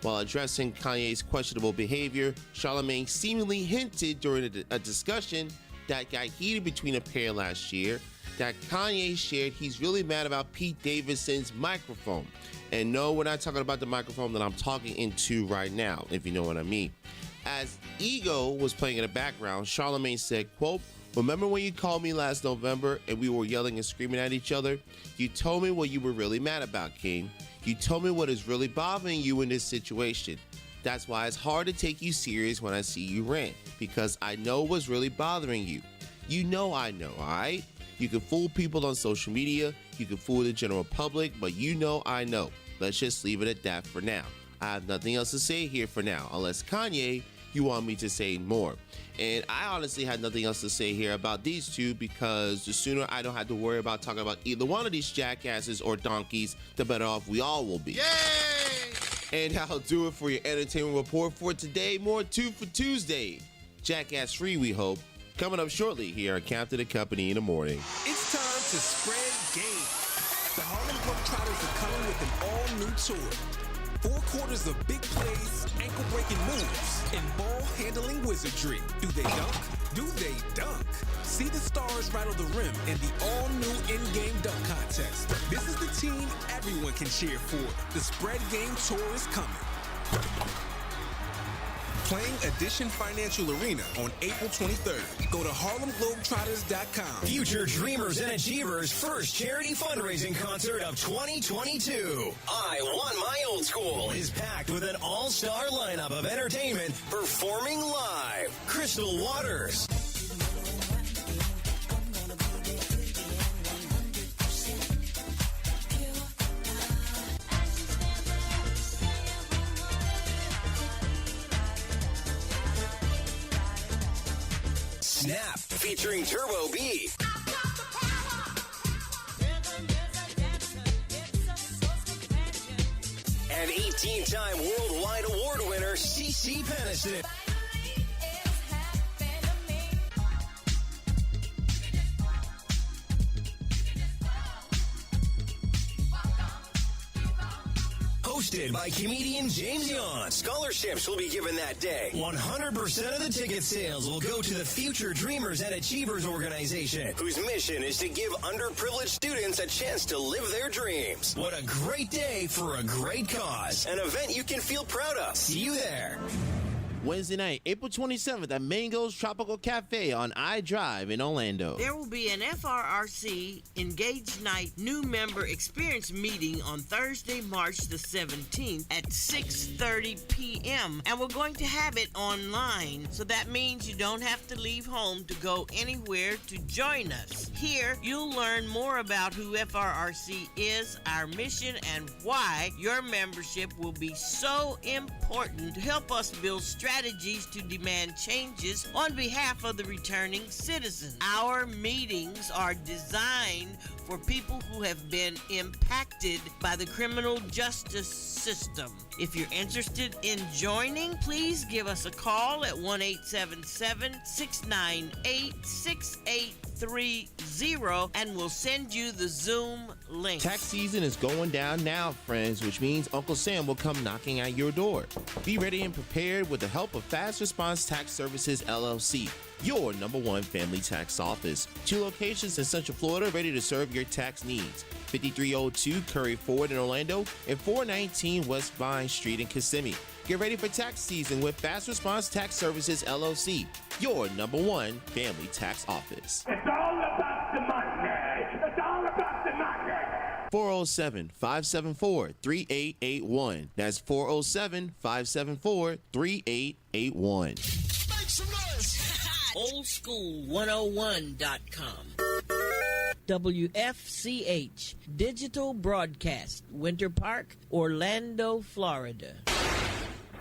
While addressing Kanye's questionable behavior, Charlamagne seemingly hinted during a discussion that got heated between a pair last year that Kanye shared he's really mad about Pete Davidson's microphone. And no, we're not talking about the microphone that I'm talking into right now, if you know what I mean. As Ego was playing in the background, Charlamagne said, quote, "Remember when you called me last November and we were yelling and screaming at each other? You told me what you were really mad about, King. You told me what is really bothering you in this situation. That's why it's hard to take you serious when I see you rant, because I know what's really bothering you. You know I know, alright? You can fool people on social media, you can fool the general public, but you know I know. Let's just leave it at that for now. I have nothing else to say here for now, unless Kanye, you want me to say more. And I honestly had nothing else to say here about these two, because the sooner I don't have to worry about talking about either one of these jackasses or donkeys, the better off we all will be. Yay! And that'll do it for your entertainment report for today. More 2 for Tuesday. Jackass free, we hope. Coming up shortly here on Captain and Company in the Morning. It's time to spread game. The Harlem Globetrotters are coming with an all-new tour. 4 quarters of big plays, ankle-breaking moves, and ball-handling wizardry. Do they dunk? Do they dunk? See the stars rattle the rim in the all-new in-game dunk contest. This is the team everyone can cheer for. The Spread Game Tour is coming. Playing Edition Financial Arena on April 23rd. Go to HarlemGlobetrotters.com. Future Dreamers and Achievers' first charity fundraising concert of 2022. I Want My Old School is packed with an all-star lineup of entertainment performing live. Crystal Waters, Snap, featuring Turbo B. And 18-time worldwide award winner, CeCe Peniston. Hosted by comedian James Yon. Scholarships will be given that day. 100% of the ticket sales will go to the Future Dreamers and Achievers organization, whose mission is to give underprivileged students a chance to live their dreams. What a great day for a great cause. An event you can feel proud of. See you there. Wednesday night, April 27th at Mango's Tropical Cafe on I-Drive in Orlando. There will be an FRRC Engage Night new member experience meeting on Thursday, March the 17th at 6:30 p.m. And we're going to have it online. So that means you don't have to leave home to go anywhere to join us. Here, you'll learn more about who FRRC is, our mission, and why your membership will be so important to help us build strategies to demand changes on behalf of the returning citizens. Our meetings are designed for people who have been impacted by the criminal justice system. If you're interested in joining, please give us a call at 1-877-698-6830 and we'll send you the Zoom link. Tax season is going down now, friends, which means Uncle Sam will come knocking at your door. Be ready and prepared with the help of Fast Response Tax Services, LLC, your #1 family tax office. 2 locations in Central Florida ready to serve your tax needs. 5302 Curry Ford in Orlando and 419 West Vine Street in Kissimmee. Get ready for tax season with Fast Response Tax Services, LLC, your #1 family tax office. It's all about the money. It's all about the money. 407-574-3881. That's 407-574-3881. Oldschool101.com. WFCH Digital Broadcast, Winter Park, Orlando, Florida.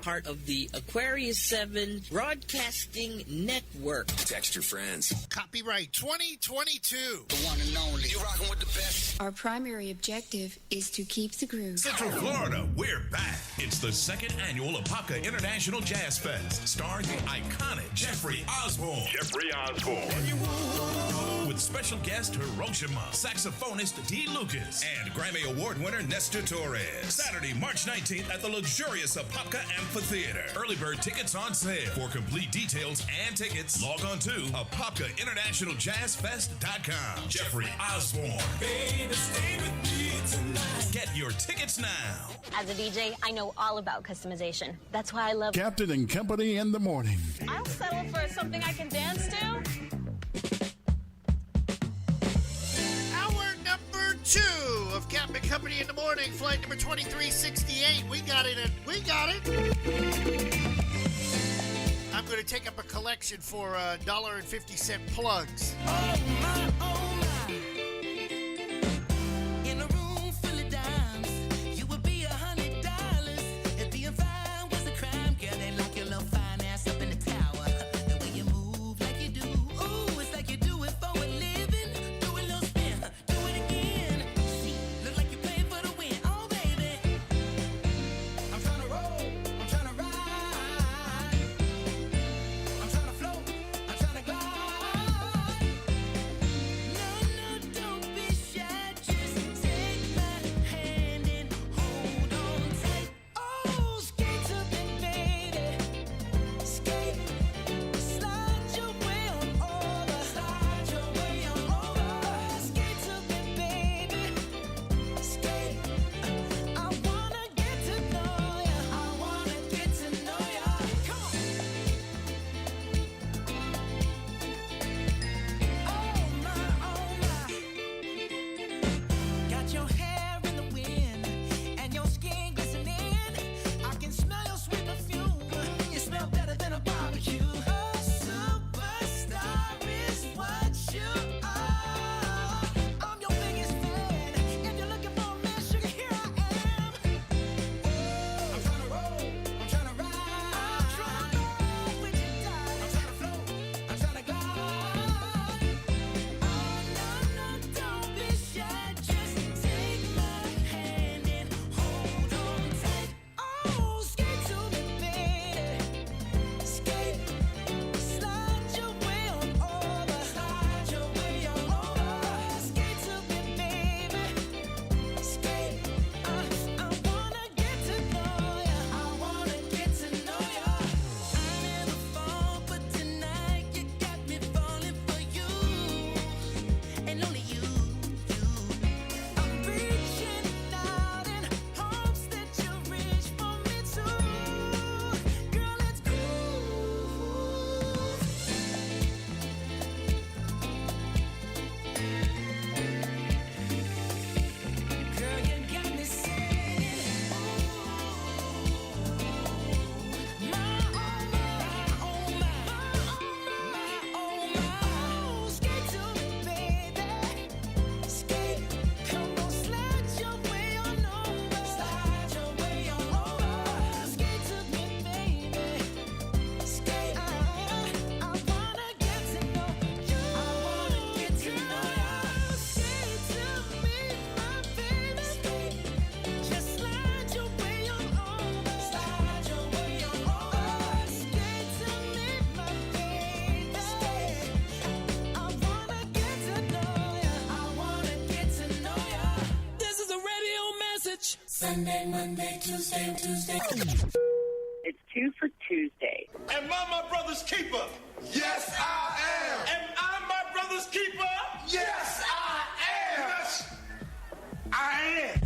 Part of the Aquarius 7 Broadcasting Network. Text your friends. Copyright 2022. The one and only. You rocking with the best. Our primary objective is to keep the groove. Central Florida, we're back. It's the 2nd annual Apopka International Jazz Fest, starring the iconic Jeffrey Osborne. With special guest Hiroshima, saxophonist D. Lucas, and Grammy Award winner Nestor Torres. Saturday, March 19th at the luxurious Apopka Amphitheater. Early bird tickets on sale. For complete details and tickets, log on to ApopkaInternationalJazzFest.com. Jeffrey Osborne. Baby, stay with me tonight. Get your tickets now. As a DJ, I know all about customization. That's why I love Captain and Company in the morning. I'll settle for something I can dance to. Hour number 2 of Captain Company in the morning, flight number 2368. We got got it and we got it. I'm going to take up a collection for $1.50 plugs. Oh my, oh my. In a room full of dimes, you would be $100 if being fine was a crime. Girl, they lock your little fine ass up in the tower. The way you move like you do, ooh, it's like you do it for a living. Do a little spin, do it again. See, look like you pay for the win. Oh baby, I'm trying to roll, I'm trying to ride, I'm trying to float, I'm trying to glide. No, no, don't be shy, just take my hand and hold on tight. Oh, skate to me, baby, skate, slide your way on over, slide your way on over. Skate to me, baby, skate. I wanna get to know ya, I wanna get to know ya. Come on. Oh my, got your hair in the wind and your skin glistening. I can smell your sweet perfume. You smell better than a barbecue. A superstar is what you are. I'm your biggest fan. If you're looking for a man, sugar, here I am. I'm trying to roll, I'm trying to ride, I'm trying to go with you, darling. I'm trying to float, I'm trying to glide. Oh no, no, don't be shy, just take my hand and hold on tight. Oh, skate to me, baby, skate, slide your way on over, slide your way on over. Skate to me, baby, skate. I wanna get to know ya, I wanna get to know ya. I never fall, but tonight you got me falling for you, and only you. I'm reaching out in hopes that you reach for me too. Girl, let's groove. Girl, you got me saying, skate to me, baby, skate. Come on, slide your way on over, slide your way on over. Skate to me, baby, skate. I wanna get to know you, I wanna get to know ya. Skate to me, my baby, skate. Just slide your way on over, slide your way on over. Skate to me, my baby, skate. I wanna get to know ya, I wanna get to know ya. This is a radio message. Sunday, Monday, Tuesday, Tuesday. It's 2 for Tuesday. Am I my brother's keeper? Yes, I am. Am I my brother's keeper? Yes, I am. Yes, I am.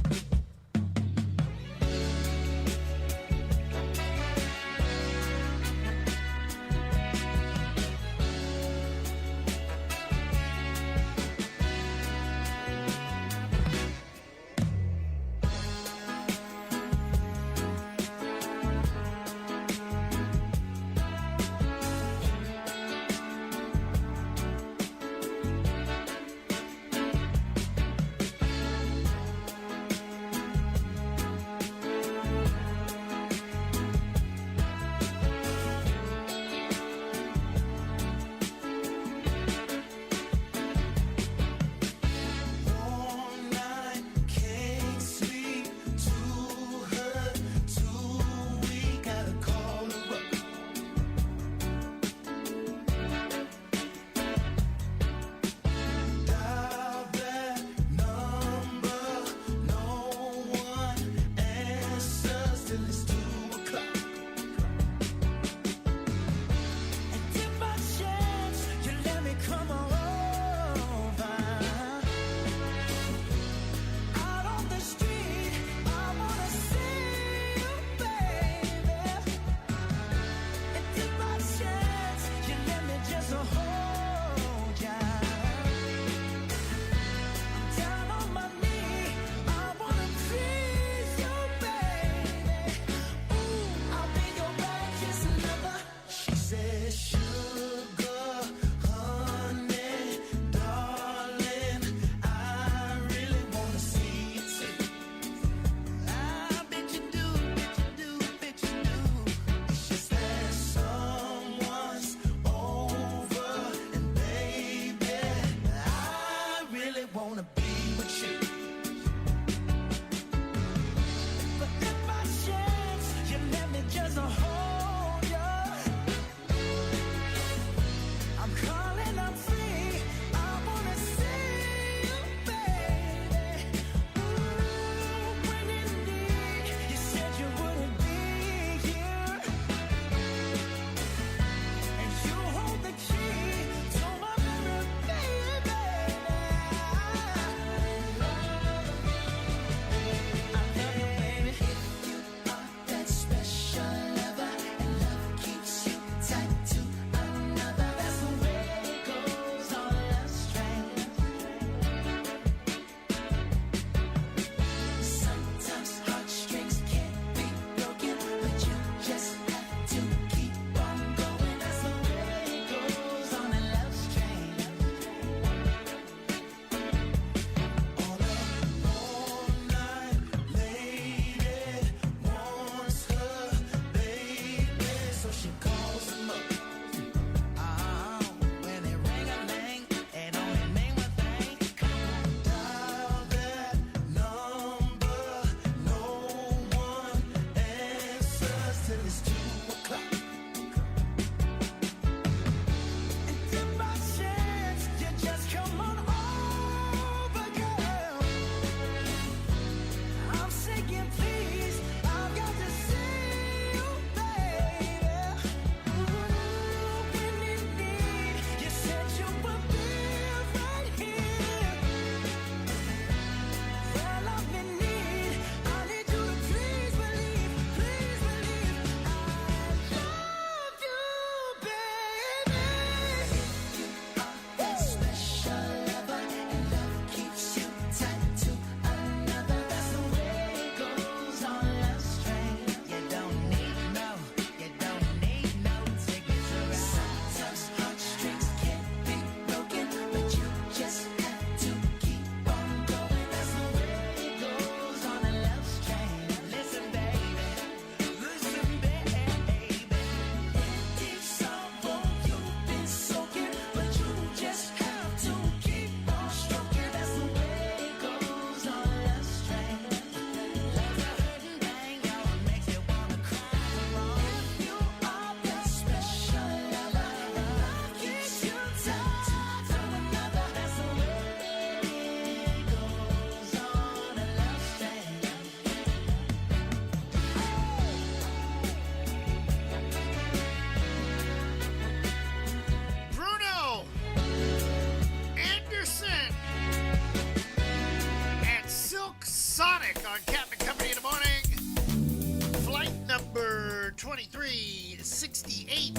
68.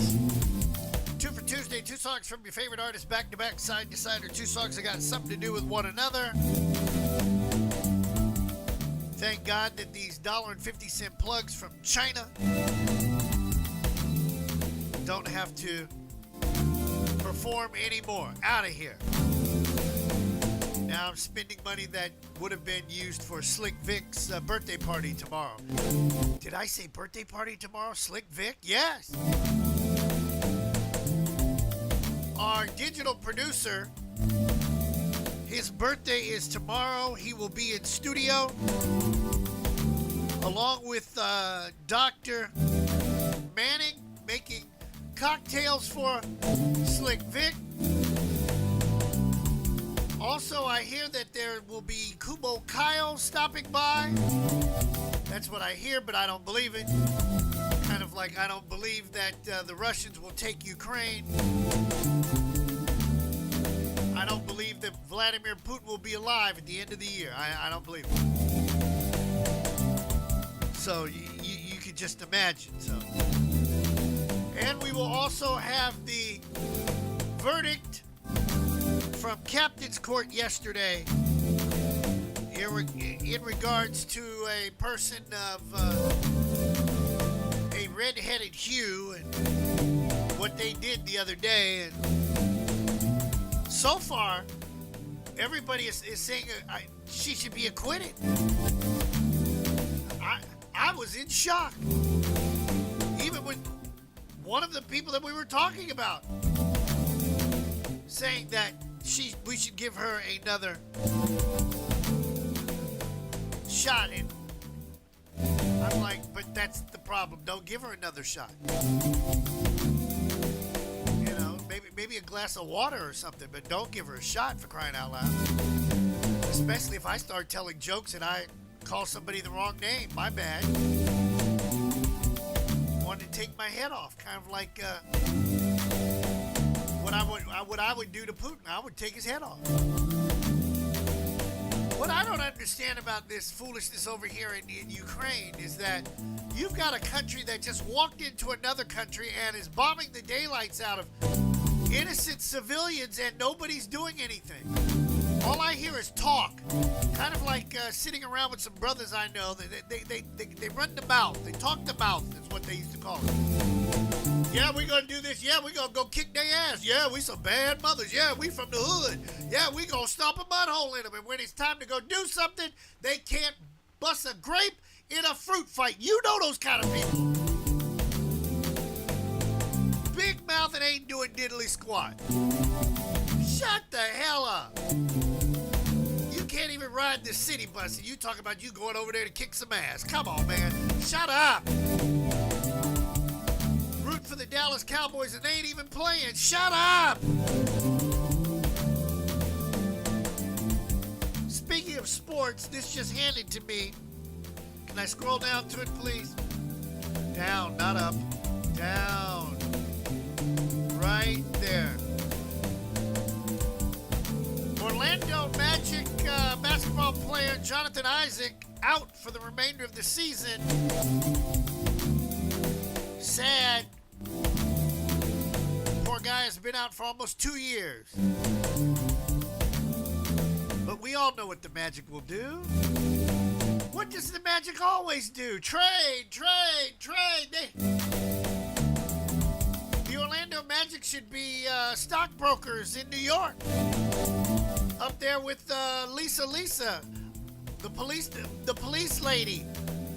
2 for Tuesday, 2 songs from your favorite artist, back-to-back, side-to-side, or 2 songs that got something to do with one another. Thank God that these $1.50 plugs from China don't have to perform anymore. Out of here. Now I'm spending money that would have been used for Slick Vic's birthday party tomorrow. Did I say birthday party tomorrow? Slick Vic? Yes. Our digital producer, his birthday is tomorrow. He will be in studio along with Dr. Manning making cocktails for Slick Vic. Also, I hear that there will be Kubo Kyle stopping by. That's what I hear, but I don't believe it. Kind of like I don't believe that the Russians will take Ukraine. I don't believe that Vladimir Putin will be alive at the end of the year. I don't believe it. So you could just imagine. So, and we will also have the verdict from Captain's Court yesterday in regards to a person of a red-headed hue and what they did the other day. And so far, everybody is saying she should be acquitted. I was in shock. Even with one of the people that we were talking about saying that we should give her another shot. And I'm like, but that's the problem. Don't give her another shot. You know, maybe a glass of water or something, but don't give her a shot, for crying out loud. Especially if I start telling jokes and I call somebody the wrong name. My bad. Wanted to take my head off, kind of like what I would do to Putin. I would take his head off. What I don't understand about this foolishness over here in Ukraine is that you've got a country that just walked into another country and is bombing the daylights out of innocent civilians, and nobody's doing anything. All I hear is talk. Kind of like sitting around with some brothers I know. They run the mouth. They talk the mouth is what they used to call it. Yeah, we gonna do this. Yeah, we gonna go kick their ass. Yeah, we some bad mothers. Yeah, we from the hood. Yeah, we gonna stomp a mud hole in them. And when it's time to go do something, they can't bust a grape in a fruit fight. You know those kind of people. Big mouth and ain't doing diddly squat. Shut the hell up. You can't even ride the city bus and you talk about you going over there to kick some ass. Come on, man. Shut up. Root for the Dallas Cowboys and they ain't even playing. Shut up. Speaking of sports, this just handed to me. Can I scroll down to it, please? Down, not up. Down. Right there. Orlando Magic basketball player Jonathan Isaac out for the remainder of the season. Sad. Poor guy has been out for almost 2 years. But we all know what the Magic will do. What does the Magic always do? Trade. The Orlando Magic should be stockbrokers in New York. Up there with Lisa, the police lady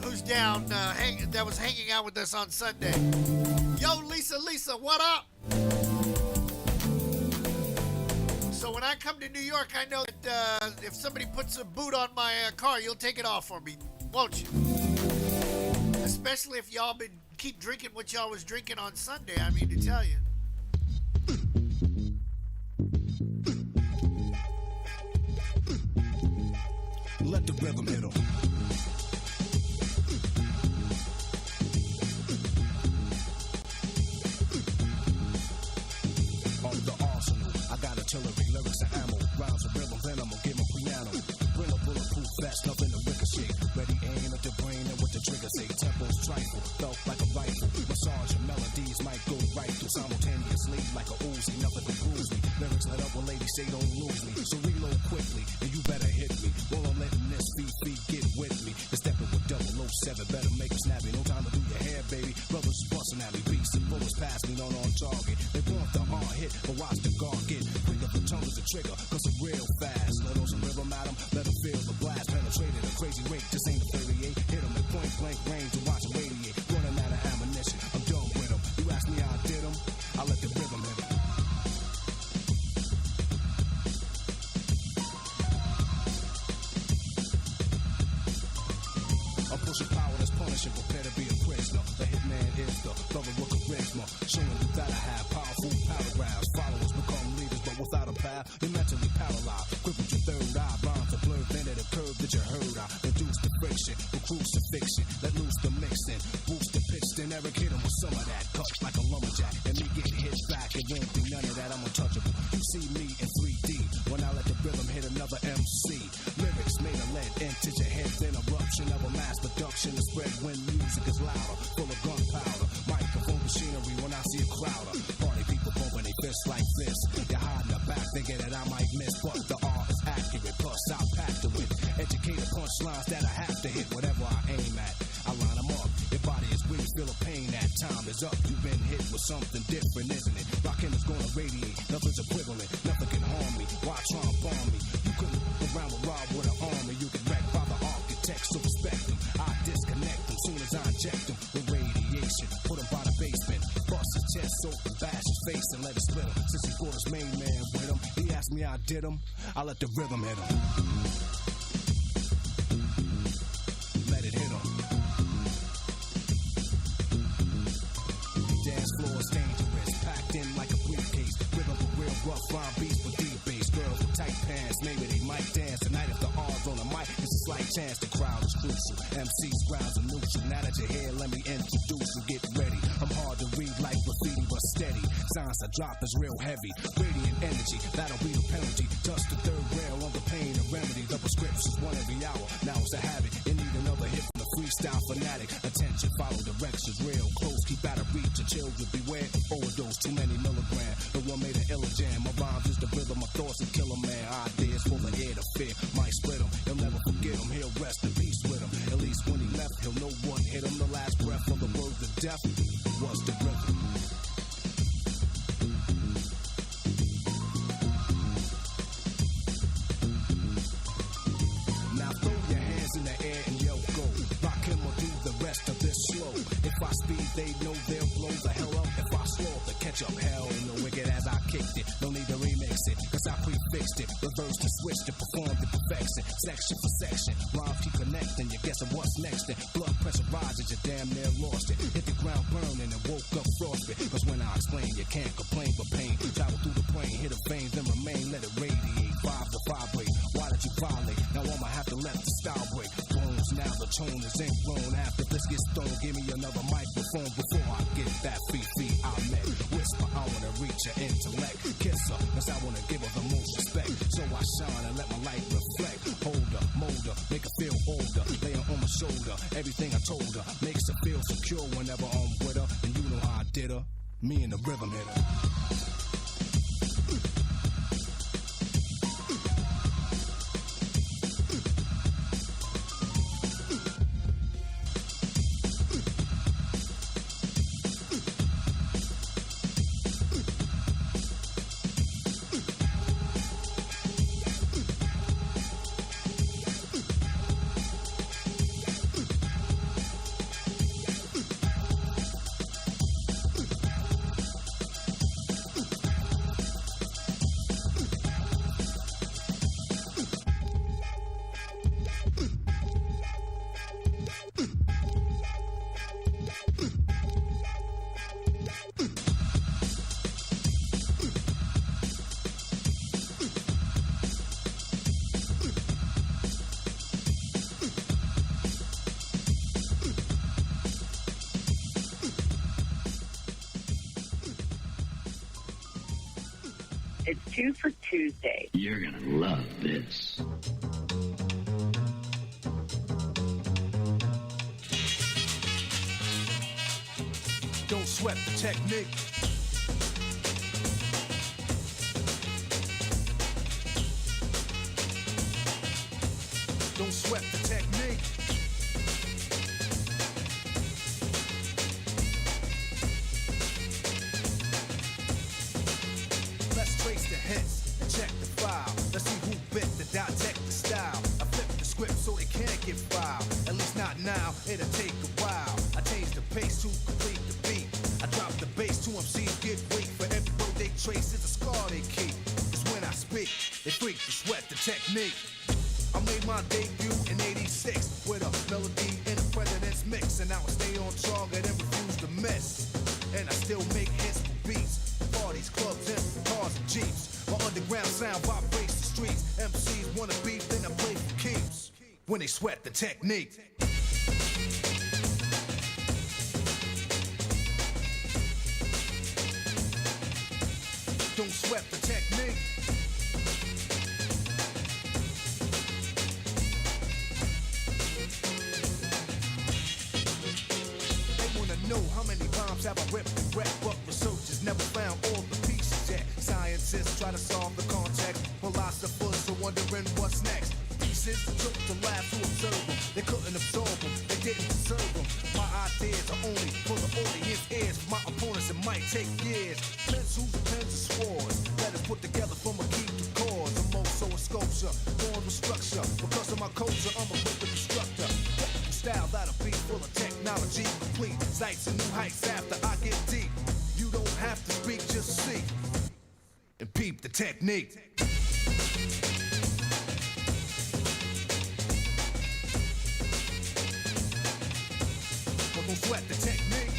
who's down, that was hanging out with us on Sunday. Yo, Lisa, what up? So when I come to New York, I know that if somebody puts a boot on my car, you'll take it off for me, won't you? Especially if y'all keep drinking what y'all was drinking on Sunday, I mean to tell you. Let the rhythm hit 'em. On the arsenal, I got artillery, lyrics and ammo, rhymes and rhythm, then I'ma give 'em piano. Bring a bulletproof vest, nothing to ricochet. Ready aim at the brain and with the trigger say tempos trifle, felt like a rifle. Massage and melody. melodies might go right through simultaneously like a Uzi, nothing to bruise me. Lyrics let up when ladies say don't lose me. So reload quickly, and you better hit me. While I'm letting this feet get with me. And stepping with 007, better make it snappy. No time to do your hair, baby. Brothers busting at me, beats and bullets pass me, not on target. They want the hard hit, but watch the guard get quicker. The tongue is the trigger, cause I'm real fast. Let on some rhythm at 'em, let 'em feel the blast. Penetrated a crazy rate, this ain't a 38. Hit 'em at point blank range and watch 'em radiate. Running out of ammunition, I'm done with 'em. You ask me how I did 'em, I let the rhythm hit 'em. I'm pushing power that's punishing, prepare to be a prisoner. The hitman is the brother with charisma, showing you that I have powerful paragraphs. Followers become leaders, but without a path, you're mentally paralyzed. Crippled your third eye, rhymes are blurred, bend at a curve that you heard. I reduce the friction, with crucifixion, let loose the mixing, boost the pitch, then Eric hit him with some of that, cut like a lumberjack, and me get hit back, it won't be none of that, I'm untouchable. You see me in 3D, when I let the rhythm hit another MC. Lyrics made of lead, into your head, then eruption of a mass production to spread when music is louder, full of gunpowder, microphone machinery when I see a crowder. Party people bumping their fists like this. You're hiding the back thinking that I might miss, but the art is accurate. Plus I packed it with educated punchlines that I have to hit. Whatever I aim at, I line them up. Your body is weak, feel a pain. That time is up. You've been hit with something different, isn't it? Rockin' is gonna radiate. Nothing's equivalent. Nothing can harm me. Why try and bomb me? You couldn't go around with Rob with an army. You get wrecked by the architects, so respect them. I disconnect them soon as I inject them with radiation. Put him by the basement. Bust his chest, soak and bash his face and let it split him. Since he brought his main man with him, he asked me how I did him. I let the rhythm hit him. Let it hit him. Dance floor is dangerous, packed in like a briefcase. Rhythm for real rough rhyme beats with deep bass. Girls with tight pants, maybe they might dance tonight if the R's on the mic. It's a slight chance the crowd is crucial. MC's grounds are neutral. Now that you're here, let me introduce you. Get ready. I'm hard to read like graffiti, but steady. Signs I drop is real heavy. Radiant energy, that'll be the penalty. Just the third rail on the pain and remedy. The prescription's one every hour. Now it's a habit. You need another hit from the freestyle fanatic. Attention, follow directions real close. Keep out of reach. Your children beware of overdose. Too many milligrams. The one made an illa jam. My rhymes is the rhythm. My thoughts and kill a man. Ideas full of air to fear. Might split him. He'll never forget him. He'll rest in peace with him. At least when he left, he'll know what hit him. The last breath of the words of death was the rhythm. Now throw your hands in the air and yo go. Rock him or do the rest of this slow. If I speed, they know they'll blow the hell up. If I slow up, the catch up. Hell no wicked as I kicked it. No need to remix it, cause I prefixed it. Reversed and switched it, performed the perfection. Section for section, rhymes keep connecting. You're guessing what's next. Then blood pressure rises, you damn near lost it. Hit the ground burning and woke up frostbit. Cause when I explain, you can't complain but pain. Travel through the brain, hit a vein, then remain. Let it radiate, vibe to vibrate. Why did you violate? Now I'ma have to let the style break. Bones, now the tone is ingrown. After this gets thrown, give me another microphone before I get that feet I met. Whisper, I wanna reach her intellect. Kiss her, cause I wanna give her the most respect. So I shine and let my light reflect. Hold her, mold her, make her feel older. Lay her on my shoulder, everything I told her makes her feel secure whenever I'm with her. And you know how I did her, me and the rhythm hitter. It's 2 for Tuesday. You're gonna love this. Don't sweat the technique. Don't sweat the technique. Let's trace the hits and check the file. Let's see who bit the dissect the style. I flip the script so it can't get filed. At least not now, it'll take a while. I change the pace to complete the beat. I drop the bass to MCs get weak. For every road they trace is a scar they keep. Cause when I speak, they freak to sweat the technique. I made my debut in '86 with a melody in a president's mix, and now I stay on target and refuse to miss. And I still make hits for beats, parties, clubs, and cars and jeeps. My underground sound vibrates the streets. MCs wanna beef, then I play for keeps. When they sweat the technique. Don't sweat the technique. Know how many bombs have I ripped and wrecked, but researchers never found all the pieces yet. Scientists try to solve the context, philosophers are wondering what's next. Pieces took the lab to observe them, they couldn't absorb them, they didn't deserve them. My ideas are only for the audience ears, for my opponents it might take years. Pencils, pens, and swords, let us put together from a key to cause. I'm also a sculpture, born with structure. Because of my culture, I'm a wicked instructor. Style that'll be full of technology, complete sights and new heights after I get deep. You don't have to speak, just see and peep the technique. But don't sweat the technique.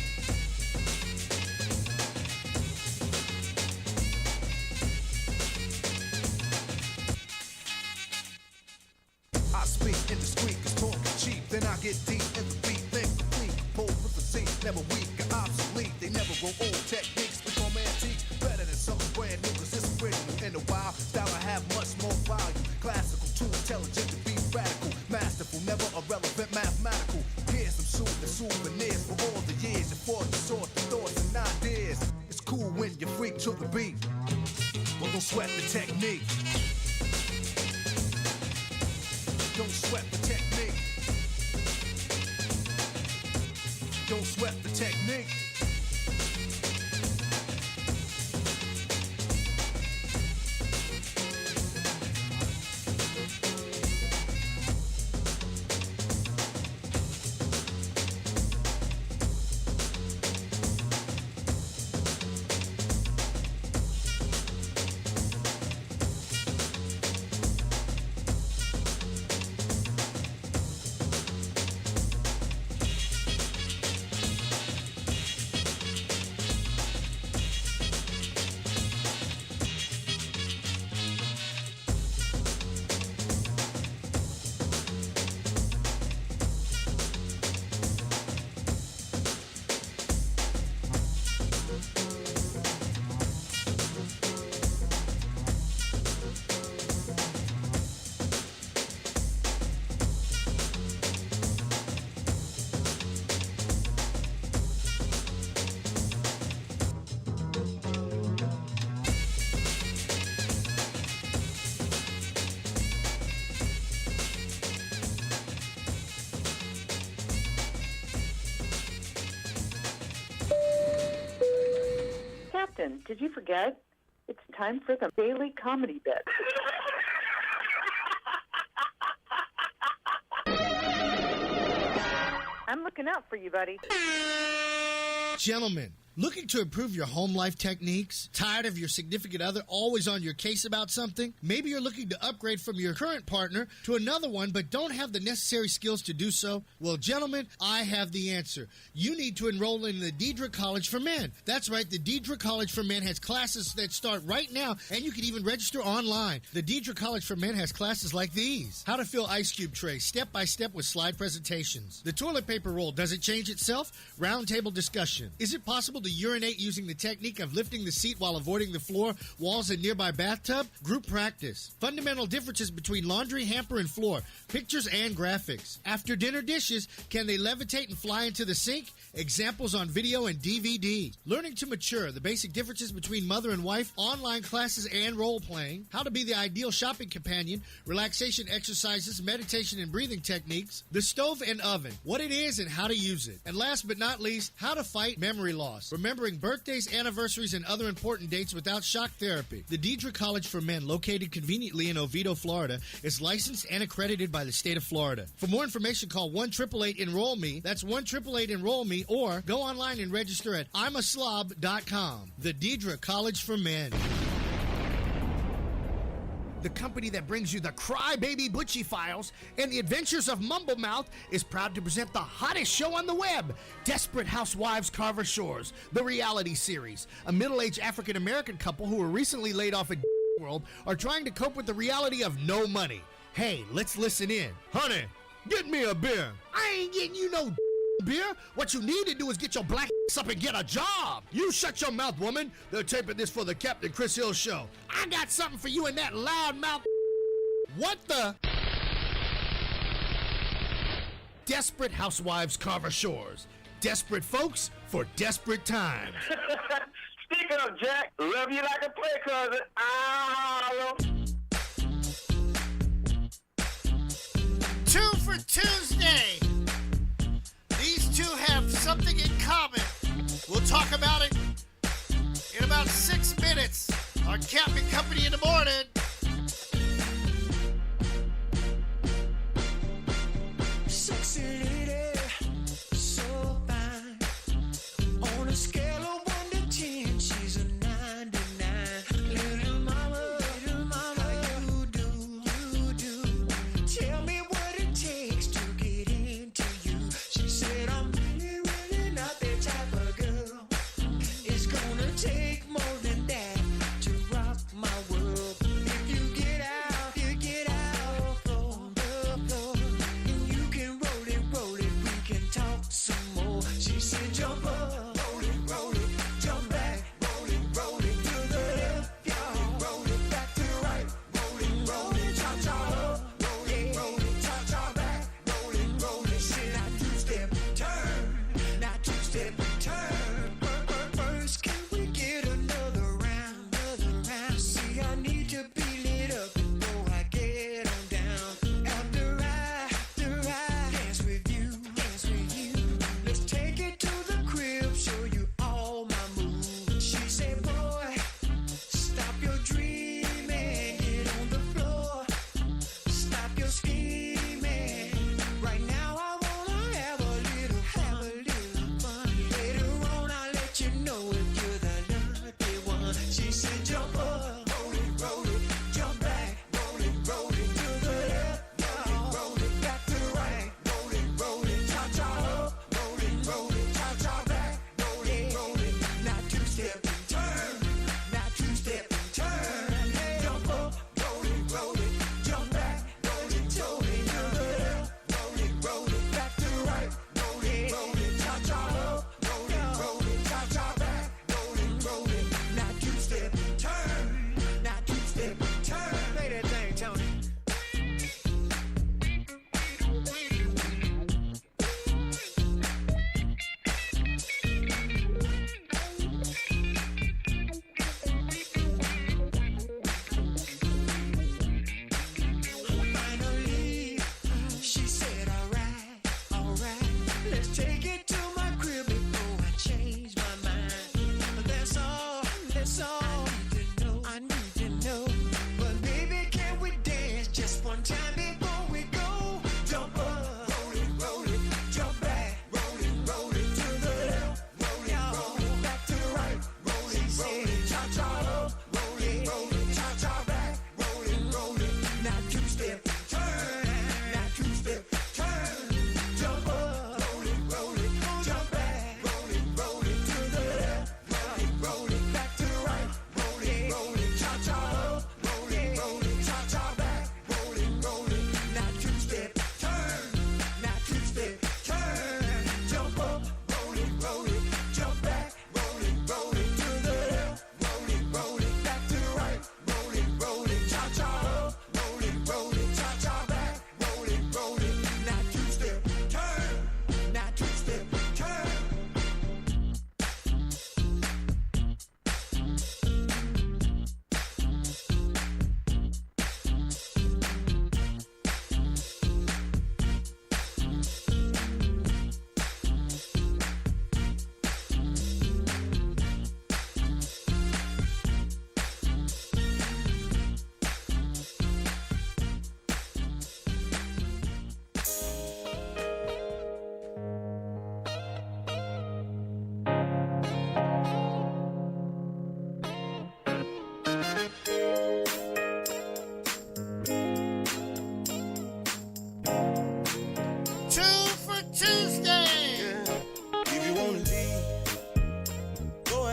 I speak indiscreet, cause talking cheap. Then I get deep in the beat, think complete. Pole with the Z, never weak or obsolete. They never grow old, techniques become antique. Better than something brand new, cause it's original. In a while, style I have much more value. Classical, too intelligent to be radical. Masterful, never irrelevant, mathematical. Here's some souvenirs for all the years. And for the sort of thoughts and ideas. It's cool when you freak to the beat, but don't sweat the technique. Don't sweat the technique. Don't sweat the technique. Captain, did you forget? It's time for the daily comedy bit. I'm looking out for you, buddy. Gentlemen, looking to improve your home life techniques? Tired of your significant other always on your case about something? Maybe you're looking to upgrade from your current partner to another one but don't have the necessary skills to do so? Well, gentlemen, I have the answer. You need to enroll in the Deidre College for Men. That's right, the Deidre College for Men has classes that start right now, and you can even register online. The Deidre College for Men has classes like these. How to fill ice cube trays, step by step with slide presentations. The toilet paper roll, does it change itself? Round table discussion. Is it possible to to urinate using the technique of lifting the seat while avoiding the floor, walls, and nearby bathtub? Group practice. Fundamental differences between laundry, hamper, and floor. Pictures and graphics. After dinner dishes, can they levitate and fly into the sink? Examples on video and DVD. Learning to mature. The basic differences between mother and wife. Online classes and role-playing. How to be the ideal shopping companion. Relaxation exercises, meditation, and breathing techniques. The stove and oven. What it is and how to use it. And last but not least, how to fight memory loss. Remembering birthdays, anniversaries, and other important dates without shock therapy. The Deidre College for Men, located conveniently in Oviedo, Florida, is licensed and accredited by the state of Florida. For more information, call 1-888-ENROLL-ME. That's 1-888-ENROLL-ME, or go online and register at imaslob.com. The Deidre College for Men. The company that brings you the Crybaby Butchie Files and the Adventures of Mumblemouth is proud to present the hottest show on the web, Desperate Housewives Carver Shores, the reality series. A middle-aged African-American couple who were recently laid off at World are trying to cope with the reality of no money. Hey, let's listen in. Honey, get me a beer. I ain't getting you no beer. What you need to do is get your black up and get a job. You shut your mouth, woman. They're taping this for the Captain Chris Hill show. I got something for you in that loud mouth. What the? Desperate Housewives Carver Shores. Desperate folks for desperate times. Speak up, Jack. Love you like a play cousin. Two for Tuesday. These two have something in common. We'll talk about it in about 6 minutes on Captain Company in the morning. Sexy lady, so fine. On a scale of 1 to 10, she's a 99. Little mama, how you do? Tell me what it takes to get into you. She said, I'm really not that type of girl. It's gonna take more than that to rock my world. If you get out on the floor, and you can roll it, we can talk some more. She said, jump up, roll it,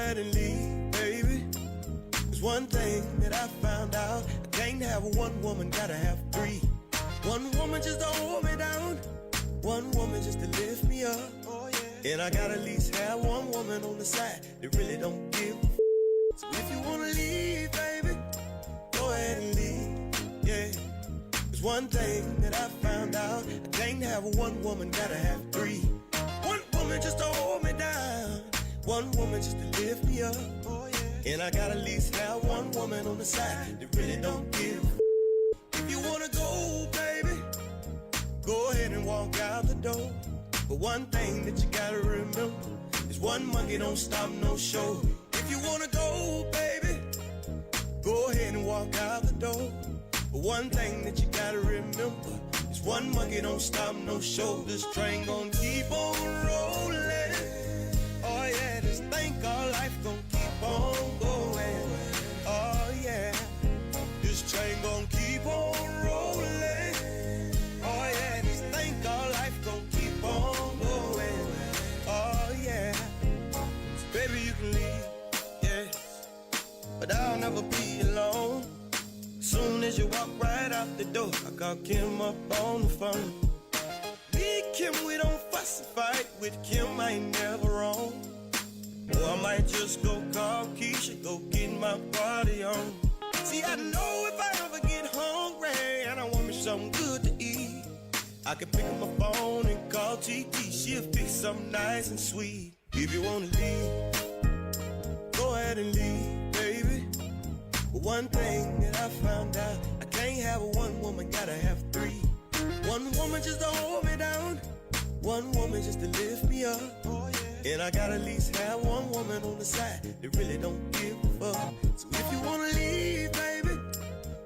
ahead and leave, baby. There's one thing that I found out. I can't have one woman, gotta have three. One woman just to hold me down. One woman just to lift me up. Oh, yeah. And I gotta at least have one woman on the side that really don't give a f. So if you wanna leave, baby, go ahead and leave, yeah. There's one thing that I found out. I can't have one woman, gotta have three. One woman just to hold me down. One woman just to lift me up. Oh, yeah. And I gotta at least have one woman on the side that really don't give a f. If you wanna go, baby, go ahead and walk out the door. But one thing that you gotta remember is one monkey don't stop no show. If you wanna go, baby, go ahead and walk out the door. But one thing that you gotta remember is one monkey don't stop no show. This train gon' keep on rolling. Oh yeah, this thing called life gon' keep on going. Oh yeah, this train gon' keep on rolling. Oh yeah, this thing called life gon' keep on going. Oh yeah, so baby you can leave, yeah, but I'll never be alone. Soon as you walk right out the door, I call Kim up on the phone. Me and Kim, we don't fuss and fight. With Kim, I ain't never wrong. Or I might just go call Keisha, go get my party on. See, I know if I ever get hungry and I want me something good to eat, I can pick up my phone and call TT. She'll fix something nice and sweet. If you wanna leave, go ahead and leave, baby. But one thing that I found out, I can't have one woman, gotta have three. One woman just to hold me down. One woman just to lift me up. Oh, yeah. And I gotta at least have one woman on the side that really don't give a fuck. So if you wanna leave, baby,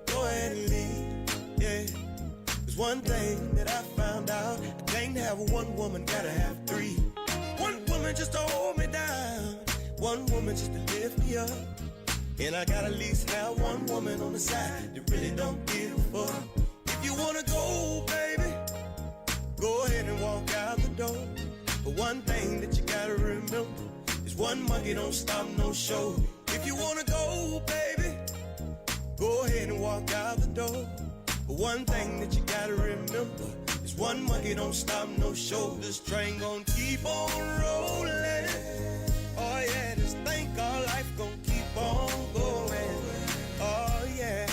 go ahead and leave, yeah. There's one thing that I found out. I can't have one woman, gotta have three. One woman just to hold me down. One woman just to lift me up. And I gotta at least have one woman on the side that really don't give a fuck. If you wanna go, baby, go ahead and walk out the door. But one thing that you gotta remember is one monkey don't stop no show. If you wanna go, baby, go ahead and walk out the door. But one thing that you gotta remember is one monkey don't stop no show. This train gon' keep on rolling. Oh yeah, this thing called life gon' keep on going. Oh yeah,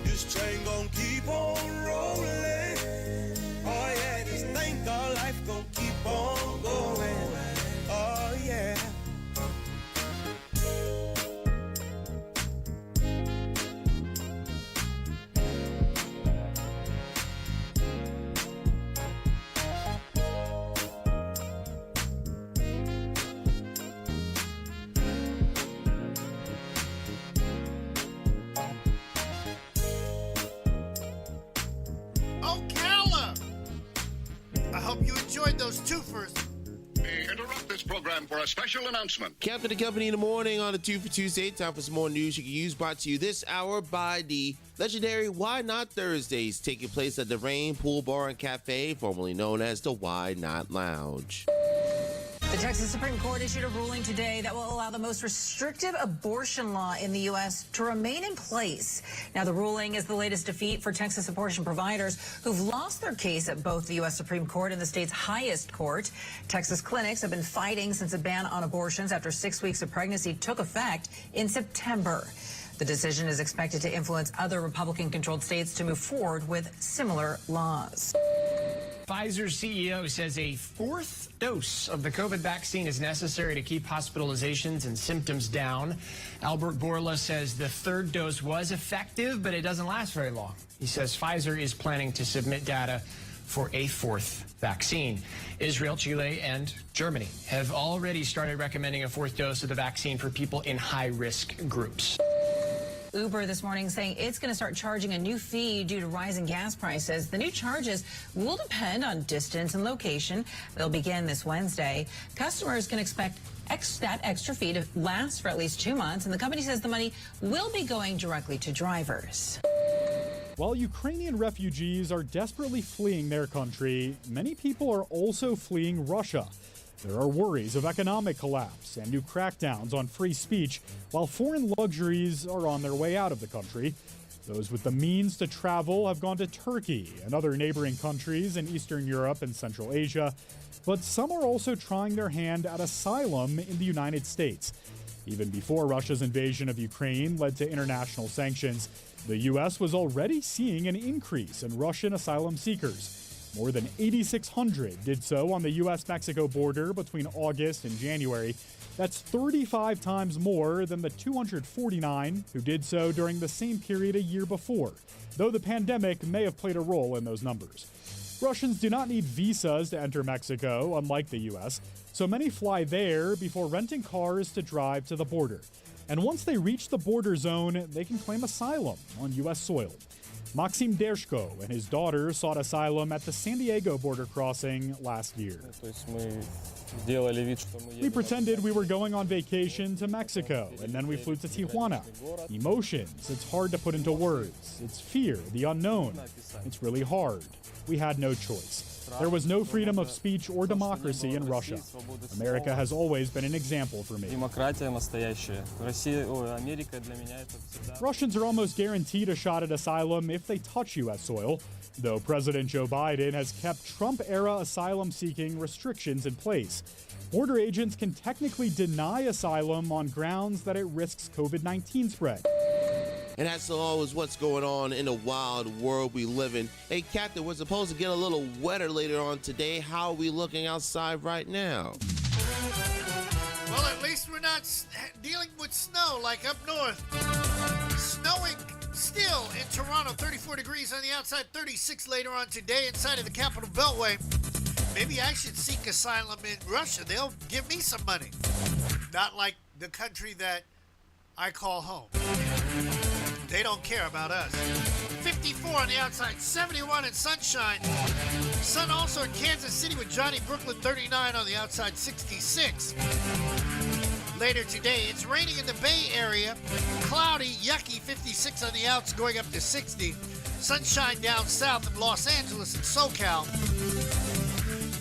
this train gon' keep on rolling. Oh yeah, this thing called life gon' keep on going. Oh yeah. I hope you enjoyed those twofers. We interrupt this program for a special announcement. Captain and Company in the morning on a 2 for Tuesday. Time for some more news you can use. Brought to you this hour by the legendary Why Not Thursdays, taking place at the Rain Pool Bar and Cafe, formerly known as the Why Not Lounge. The Texas Supreme Court issued a ruling today that will allow the most restrictive abortion law in the U.S. to remain in place. Now, the ruling is the latest defeat for Texas abortion providers who've lost their case at both the U.S. Supreme Court and the state's highest court. Texas clinics have been fighting since a ban on abortions after 6 weeks of pregnancy took effect in September. The decision is expected to influence other Republican-controlled states to move forward with similar laws. Pfizer's CEO says a fourth dose of the COVID vaccine is necessary to keep hospitalizations and symptoms down. Albert Bourla says the third dose was effective, but it doesn't last very long. He says Pfizer is planning to submit data for a fourth vaccine. Israel, Chile, and Germany have already started recommending a fourth dose of the vaccine for people in high-risk groups. Uber this morning saying it's going to start charging a new fee due to rising gas prices. The new charges will depend on distance and location. They'll begin this Wednesday. Customers can expect that extra fee to last for at least 2 months, and the company says the money will be going directly to drivers. While Ukrainian refugees are desperately fleeing their country, many people are also fleeing Russia. There are worries of economic collapse and new crackdowns on free speech, while foreign luxuries are on their way out of the country. Those with the means to travel have gone to Turkey and other neighboring countries in Eastern Europe and Central Asia, but some are also trying their hand at asylum in the United States. Even before Russia's invasion of Ukraine led to international sanctions, the U.S. was already seeing an increase in Russian asylum seekers. More than 8,600 did so on the U.S.-Mexico border between August and January. That's 35 times more than the 249 who did so during the same period a year before, though the pandemic may have played a role in those numbers. Russians do not need visas to enter Mexico, unlike the U.S., so many fly there before renting cars to drive to the border. And once they reach the border zone, they can claim asylum on U.S. soil. Maxim Dershko and his daughter sought asylum at the San Diego border crossing last year. We pretended we were going on vacation to Mexico, and then we flew to Tijuana. Emotions, it's hard to put into words. It's fear, the unknown. It's really hard. We had no choice. There was no freedom of speech or democracy in Russia. America has always been an example for me. Russians are almost guaranteed a shot at asylum if they touch U.S. soil, though President Joe Biden has kept Trump-era asylum-seeking restrictions in place. Border agents can technically deny asylum on grounds that it risks COVID-19 spread. And that's always what's going on in the wild world we live in. Hey, Captain, we're supposed to get a little wetter later on today. How are we looking outside right now? Well, at least we're not dealing with snow like up north. Snowing still in Toronto, 34 degrees on the outside, 36 later on today inside of the Capital Beltway. Maybe I should seek asylum in Russia. They'll give me some money. Not like the country that I call home. They don't care about us. 54 on the outside, 71 in sunshine. Sun also in Kansas City with Johnny Brooklyn, 39 on the outside, 66. Later today, it's raining in the Bay Area. Cloudy, yucky, 56 on the outs, going up to 60. Sunshine down south of Los Angeles and SoCal.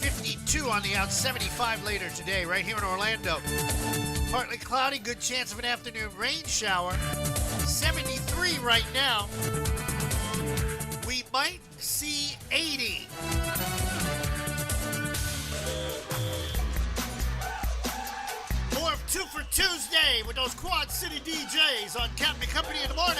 52 on the outs, 75 later today, right here in Orlando. Partly cloudy, good chance of an afternoon rain shower. 73 right now. We might see 80. More of 2 for Tuesday with those Quad City DJs on Captain Company in the morning.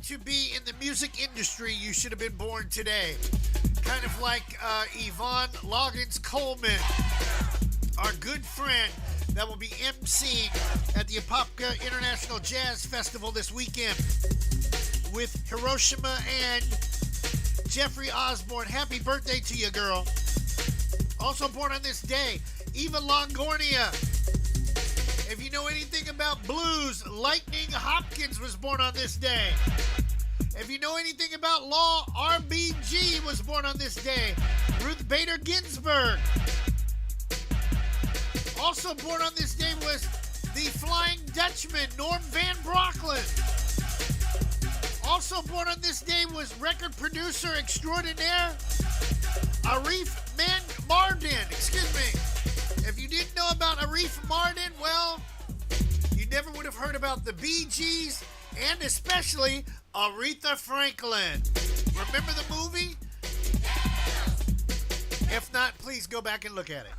to be in the music industry, you should have been born today. Kind of like Yvonne Loggins Coleman, our good friend that will be emceeing at the Apopka International Jazz Festival this weekend with Hiroshima and Jeffrey Osborne. Happy birthday to you, girl. Also born on this day, Eva Longoria. If you know anything about blues, Lightning Hopkins was born on this day. If you know anything about law, RBG was born on this day. Ruth Bader Ginsburg. Also born on this day was the Flying Dutchman, Norm Van Brocklin. Also born on this day was record producer extraordinaire, Arif Mardin. Excuse me. If you didn't know about Arif Mardin, well, you never would have heard about the Bee Gees and especially Aretha Franklin. Remember the movie? If not, please go back and look at it.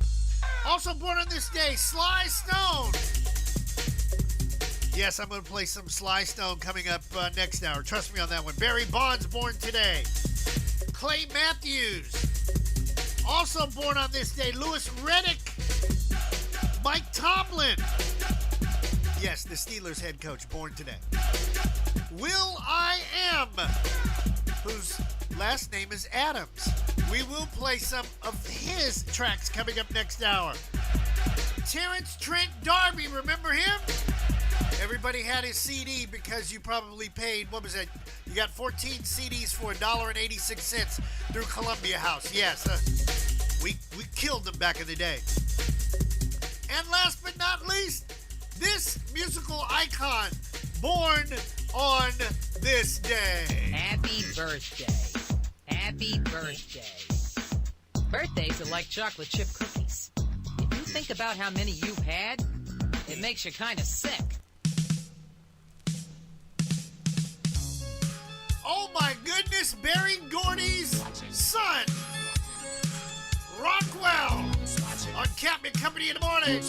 Also born on this day, Sly Stone. Yes, I'm going to play some Sly Stone coming up next hour. Trust me on that one. Barry Bonds born today. Clay Matthews. Also born on this day, Louis Riddick. Mike Tomlin. Yes, the Steelers head coach born today. Will I Am, whose last name is Adams. We will play some of his tracks coming up next hour. Terrence Trent D'Arby, remember him? Everybody had his CD because you probably paid, what was it? You got 14 CDs for $1.86 through Columbia House. Yes, we killed them back in the day. And last but not least, this musical icon born on this day. Happy birthday. Happy birthday. Birthdays are like chocolate chip cookies. If you think about how many you've had, it makes you kind of sick. Oh my goodness, Barry Gordy's son, Rockwell, on Captain Company in the morning.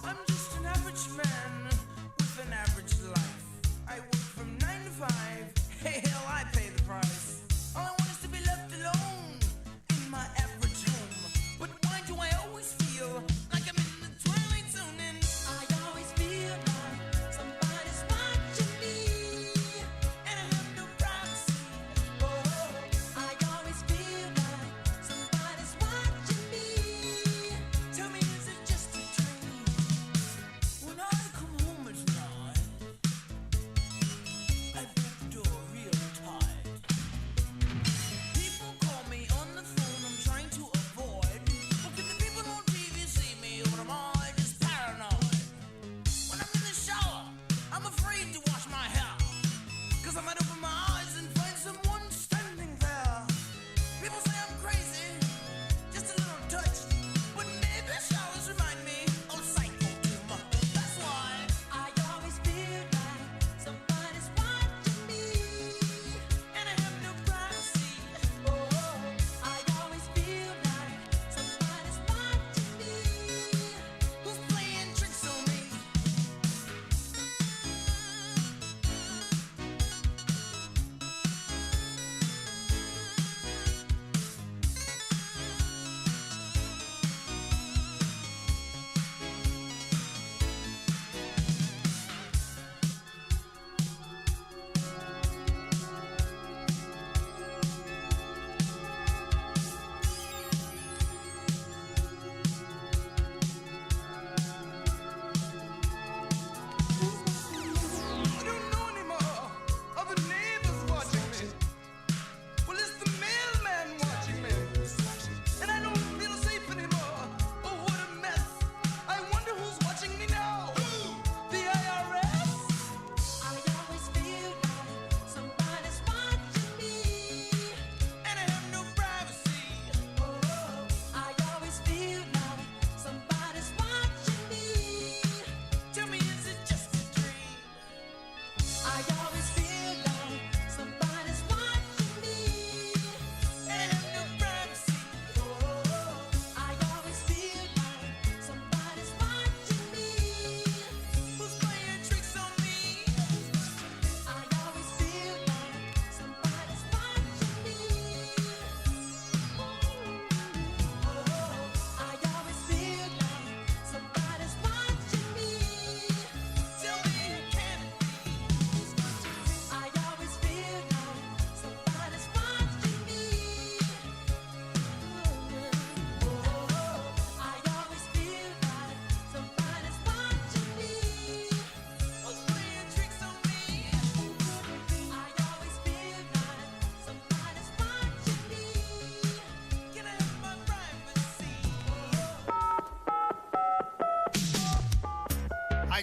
I'm just an average man with an average life. I work from 9 to 5. Hey, hell, I pay the price. All I want is to be left alone.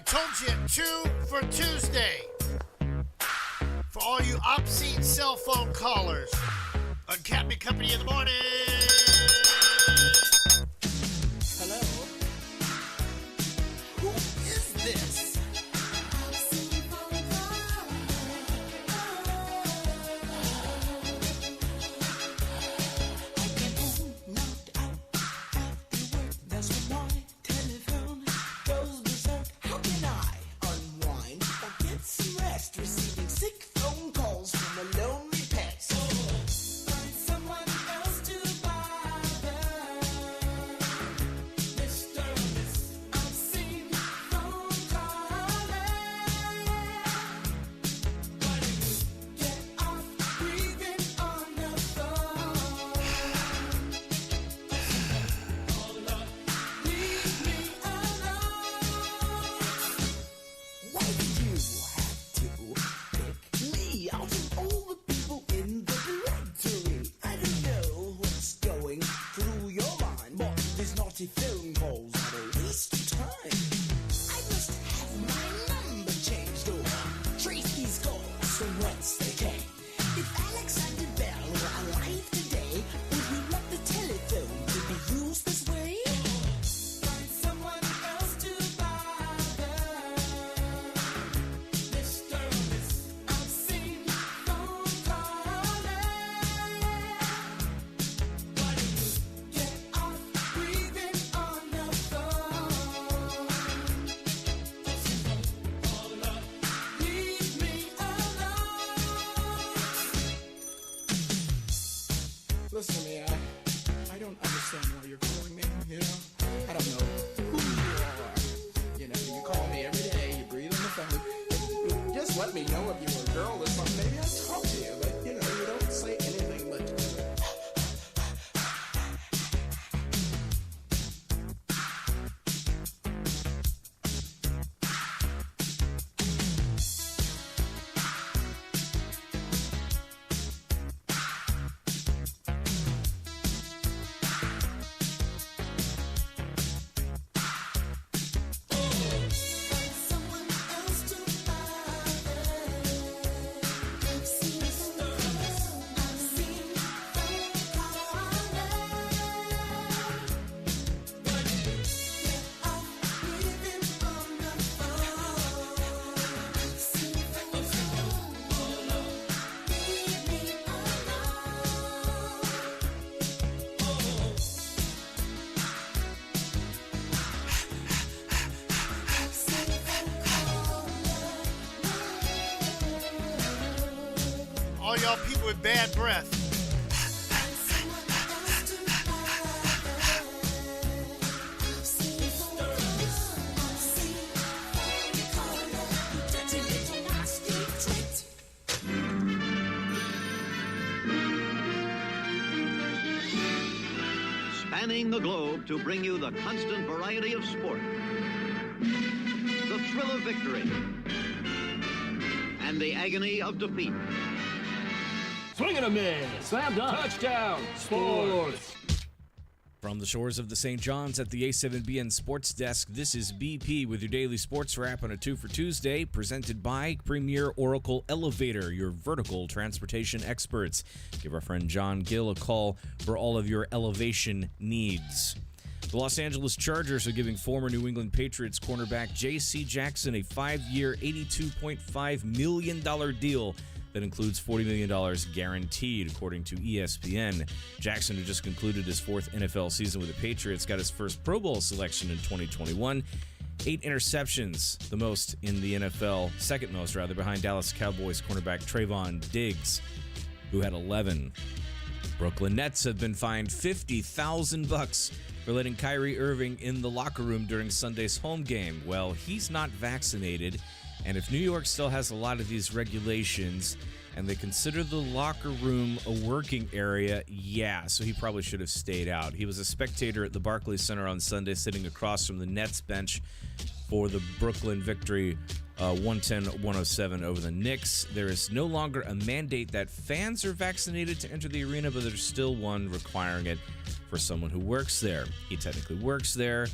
told you, 2 for Tuesday. For all you obscene cell phone callers on Captain Company in the morning. Hello? Who is this? That's when my telephone goes berserk. How can I unwind or get some rest? Receiving sick phone calls from a lonely pet. Find someone else to bother. Mr. and Miss Obscene phone caller. Why don't you get off breathing on the phone? Leave me alone. Why did you have to pick me out of all the people in the directory? I don't know what's going through your mind, but these naughty phone calls are a waste of time. I must have my number changed or trace these calls from whence they came. If Alexander Bell were alive today, would he let the telephone to be used this way? Find someone else to bother. Mr. and Miss Obscene phone caller. Why don't you get off breathing on the phone? Leave me alone. Listen to me, I don't understand why you're calling me, you know? I don't know who you are. You know, you call me every day, you breathe on the phone. Just let me know if you were a girl or something. Maybe I'll talk to you, but, you know, you don't say anything but... All y'all people with bad breath. Spanning the globe to bring you the constant variety of sport, the thrill of victory, and the agony of defeat. Swing and a miss. Slam dunk. Touchdown. Sports. From the shores of the St. John's at the A7BN Sports Desk, this is BP with your daily sports wrap on a 2 for Tuesday, presented by Premier Oracle Elevator, your vertical transportation experts. Give our friend John Gill a call for all of your elevation needs. The Los Angeles Chargers are giving former New England Patriots cornerback J.C. Jackson a 5-year, $82.5 million deal that includes $40 million guaranteed, according to ESPN. Jackson, who just concluded his 4th NFL season with the Patriots, got his first Pro Bowl selection in 2021. 8 interceptions, the most in the NFL, second most, rather, behind Dallas Cowboys cornerback Trayvon Diggs, who had 11. Brooklyn Nets have been fined $50,000 for letting Kyrie Irving in the locker room during Sunday's home game. Well, he's not vaccinated, and if New York still has a lot of these regulations and they consider the locker room a working area, so he probably should have stayed out. He was a spectator at the Barclays Center on Sunday, sitting across from the Nets bench for the Brooklyn victory 110-107 over the Knicks. There is no longer a mandate that fans are vaccinated to enter the arena, but there's still one requiring it for someone who works there. He technically works there.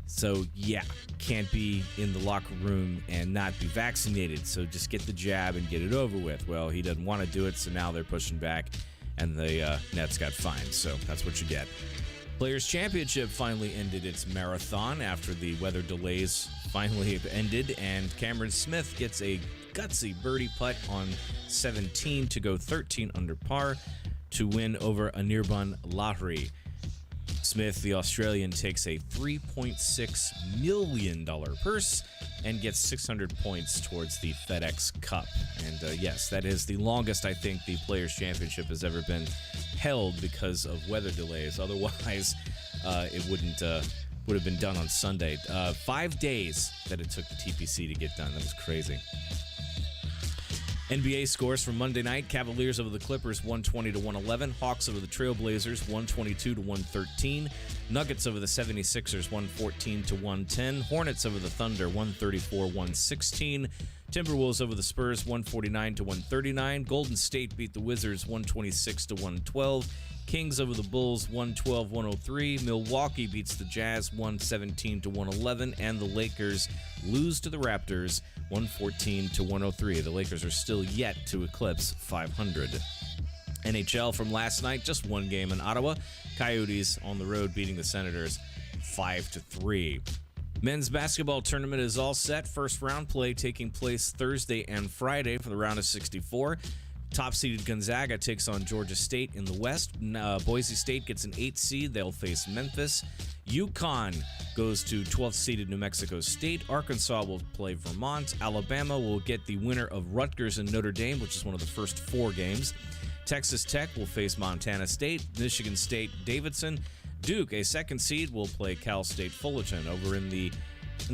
So, yeah, can't be in the locker room and not be vaccinated. So just get the jab and get it over with. Well, he doesn't want to do it, so now they're pushing back, and the Nets got fined. So that's what you get. Players' Championship finally ended its marathon after the weather delays finally ended, and Cameron Smith gets a gutsy birdie putt on 17 to go 13 under par to win over Anirban Lahiri. Smith, the Australian, takes a $3.6 million purse and gets 600 points towards the FedEx Cup. And yes, that is the longest I think the Players' Championship has ever been held because of weather delays. Otherwise, it would have been done on Sunday. 5 days that it took the TPC to get done. That was crazy. NBA scores from Monday night: Cavaliers over the Clippers 120-111, Hawks over the Trailblazers 122-113, Nuggets over the 76ers 114-110, Hornets over the Thunder 134-116, Timberwolves over the Spurs 149-139, Golden State beat the Wizards 126-112, Kings over the Bulls 112-103, Milwaukee beats the Jazz 117-111, and the Lakers lose to the Raptors 114-103. The Lakers are still yet to eclipse 500. NHL from last night, just one game in Ottawa. Coyotes on the road beating the Senators 5-3. Men's basketball tournament is all set. First round play taking place Thursday and Friday for the round of 64. Top-seeded Gonzaga takes on Georgia State in the West. Boise State gets an 8 seed. They'll face Memphis. UConn goes to 12th-seeded New Mexico State. Arkansas will play Vermont. Alabama will get the winner of Rutgers and Notre Dame, which is one of the first 4 games. Texas Tech will face Montana State. Michigan State, Davidson. Duke, a 2nd seed, will play Cal State Fullerton. Over in the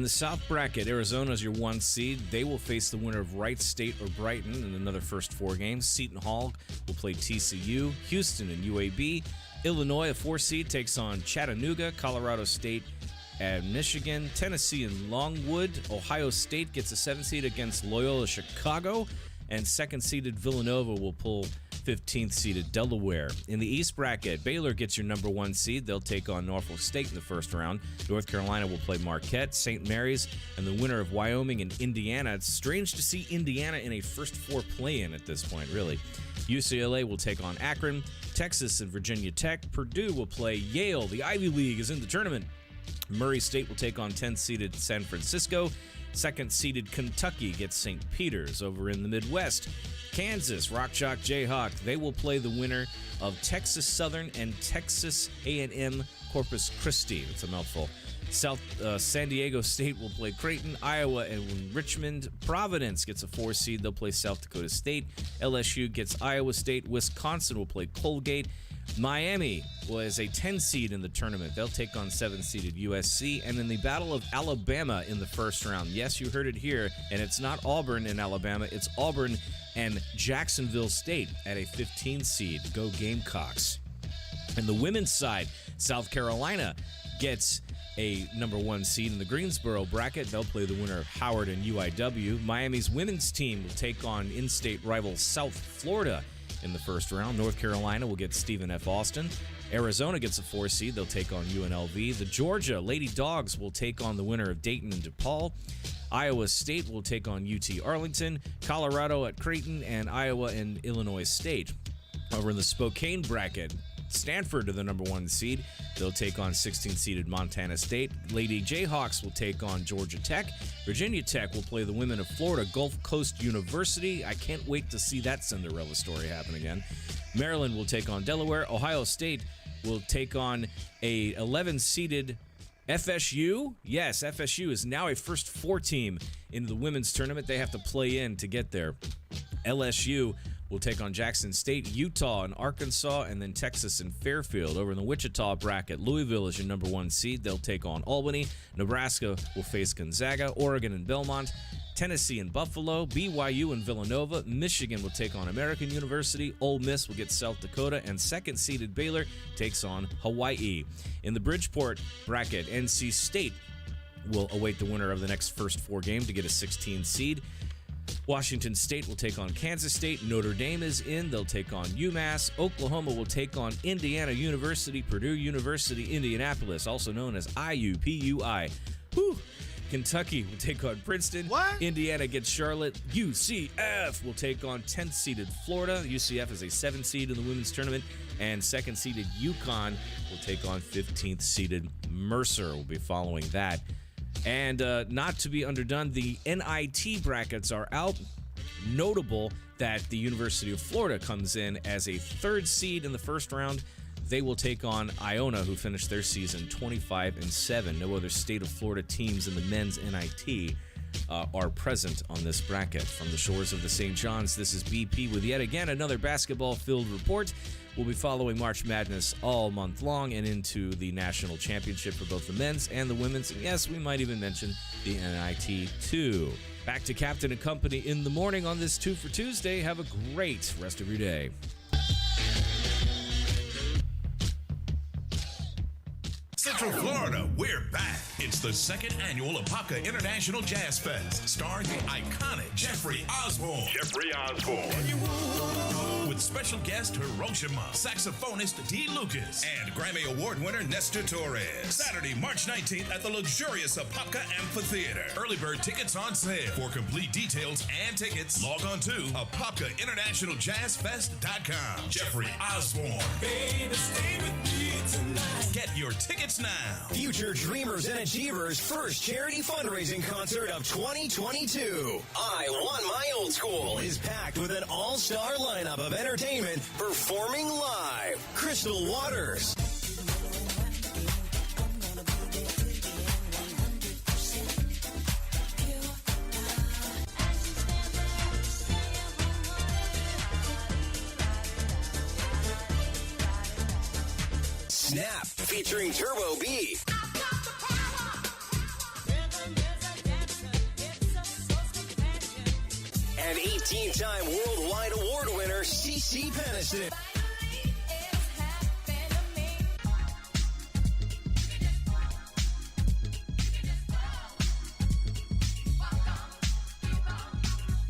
South bracket, Arizona's your 1 seed. They will face the winner of Wright State or Brighton in another first 4 games. Seton Hall will play TCU. Houston and UAB. Illinois, a 4 seed, takes on Chattanooga. Colorado State and Michigan. Tennessee and Longwood. Ohio State gets a 7 seed against Loyola Chicago. And 2nd-seeded Villanova will pull 15th-seeded Delaware. In the East bracket, Baylor gets your number 1 seed. They'll take on Norfolk State in the first round. North Carolina will play Marquette, St. Mary's, and the winner of Wyoming and Indiana. It's strange to see Indiana in a first 4 play-in at this point, really. UCLA will take on Akron. Texas and Virginia Tech. Purdue will play Yale. The Ivy League is in the tournament. Murray State will take on 10th-seeded San Francisco. 2nd-seeded Kentucky gets St. Peter's. Over in the Midwest, Kansas, Rock Chalk Jayhawk, they will play the winner of Texas Southern and Texas A&M Corpus Christi. It's a mouthful. San Diego State will play Creighton. Iowa and Richmond. Providence gets a 4 seed. They'll play South Dakota State. LSU gets Iowa State. Wisconsin will play Colgate. Miami was a 10 seed in the tournament. They'll take on 7-seeded USC. And in the Battle of Alabama in the first round, yes, you heard it here, and it's not Auburn in Alabama, it's Auburn and Jacksonville State at a 15 seed. Go Gamecocks. And the women's side, South Carolina gets a number 1 seed in the Greensboro bracket. They'll play the winner of Howard and UIW. Miami's women's team will take on in-state rival South Florida in the first round. North Carolina will get Stephen F. Austin. Arizona gets a 4 seed. They'll take on UNLV. The Georgia Lady Dogs will take on the winner of Dayton and DePaul. Iowa State will take on UT Arlington. Colorado at Creighton, and Iowa and Illinois State. Over in the Spokane bracket, Stanford are the number 1 seed. They'll take on 16-seeded Montana State. Lady Jayhawks will take on Georgia Tech. Virginia Tech will play the women of Florida Gulf Coast University. I can't wait to see that Cinderella story happen again. Maryland will take on Delaware. Ohio State will take on a 11-seeded FSU. Yes, FSU is now a first 4 team in the women's tournament. They have to play in to get there. LSU will take on Jackson State, Utah, and Arkansas, and then Texas and Fairfield. Over in the Wichita bracket, Louisville is your number 1 seed. They'll take on Albany. Nebraska will face Gonzaga, Oregon and Belmont, Tennessee and Buffalo, BYU and Villanova. Michigan will take on American University. Ole Miss will get South Dakota, and 2nd-seeded Baylor takes on Hawaii. In the Bridgeport bracket, NC State will await the winner of the next first 4 game to get a 16 seed. Washington State will take on Kansas State. Notre Dame is in. They'll take on UMass. Oklahoma will take on Indiana University. Purdue University, Indianapolis, also known as IUPUI. Whew. Kentucky will take on Princeton. What? Indiana gets Charlotte. UCF will take on 10th-seeded Florida. UCF is a 7th seed in the women's tournament. And 2nd-seeded UConn will take on 15th-seeded Mercer. We'll be following that. And not to be underdone, the NIT brackets are out. Notable that the University of Florida comes in as a 3rd seed in the first round. They will take on Iona, who finished their season 25-7. No other state of Florida teams in the men's NIT are present on this bracket. From the shores of the St. John's, this is BP with yet again another basketball-filled report. We'll be following March Madness all month long and into the national championship for both the men's and the women's. And yes, we might even mention the NIT too. Back to Captain and Company in the morning on this 2 for Tuesday. Have a great rest of your day. Central Florida, we're back. It's the 2nd annual Apopka International Jazz Fest, starring the iconic Jeffrey Osborne. With special guest Hiroshima, saxophonist D. Lucas, and Grammy Award winner Nestor Torres. Saturday, March 19th at the luxurious Apopka Amphitheater. Early bird tickets on sale. For complete details and tickets, log on to ApopkaInternationalJazzFest.com. Jeffrey Osborne. Baby, stay with me tonight. Get your tickets now. Future Dreamers and Achievers' first charity fundraising concert of 2022. I Want My Old School is packed with an all-star lineup of entertainment performing live. Crystal Waters, Snap featuring Turbo B, and 18-time worldwide award winner CeCe Peniston.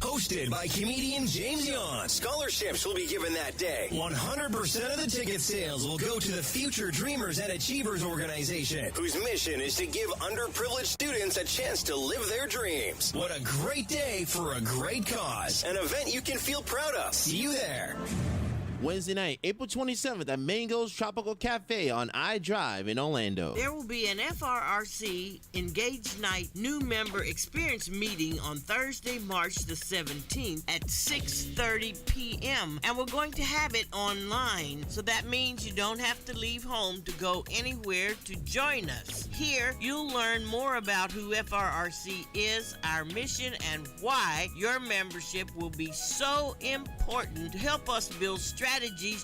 Hosted by comedian James Yon. Scholarships will be given that day. 100% of the ticket sales will go to the Future Dreamers and Achievers organization, whose mission is to give underprivileged students a chance to live their dreams. What a great day for a great cause. An event you can feel proud of. See you there. Wednesday night, April 27th at Mango's Tropical Cafe on I-Drive in Orlando. There will be an FRRC Engage Night new member experience meeting on Thursday, March the 17th at 6:30 p.m. And we're going to have it online. So that means you don't have to leave home to go anywhere to join us. Here, you'll learn more about who FRRC is, our mission, and why your membership will be so important to help us build strategies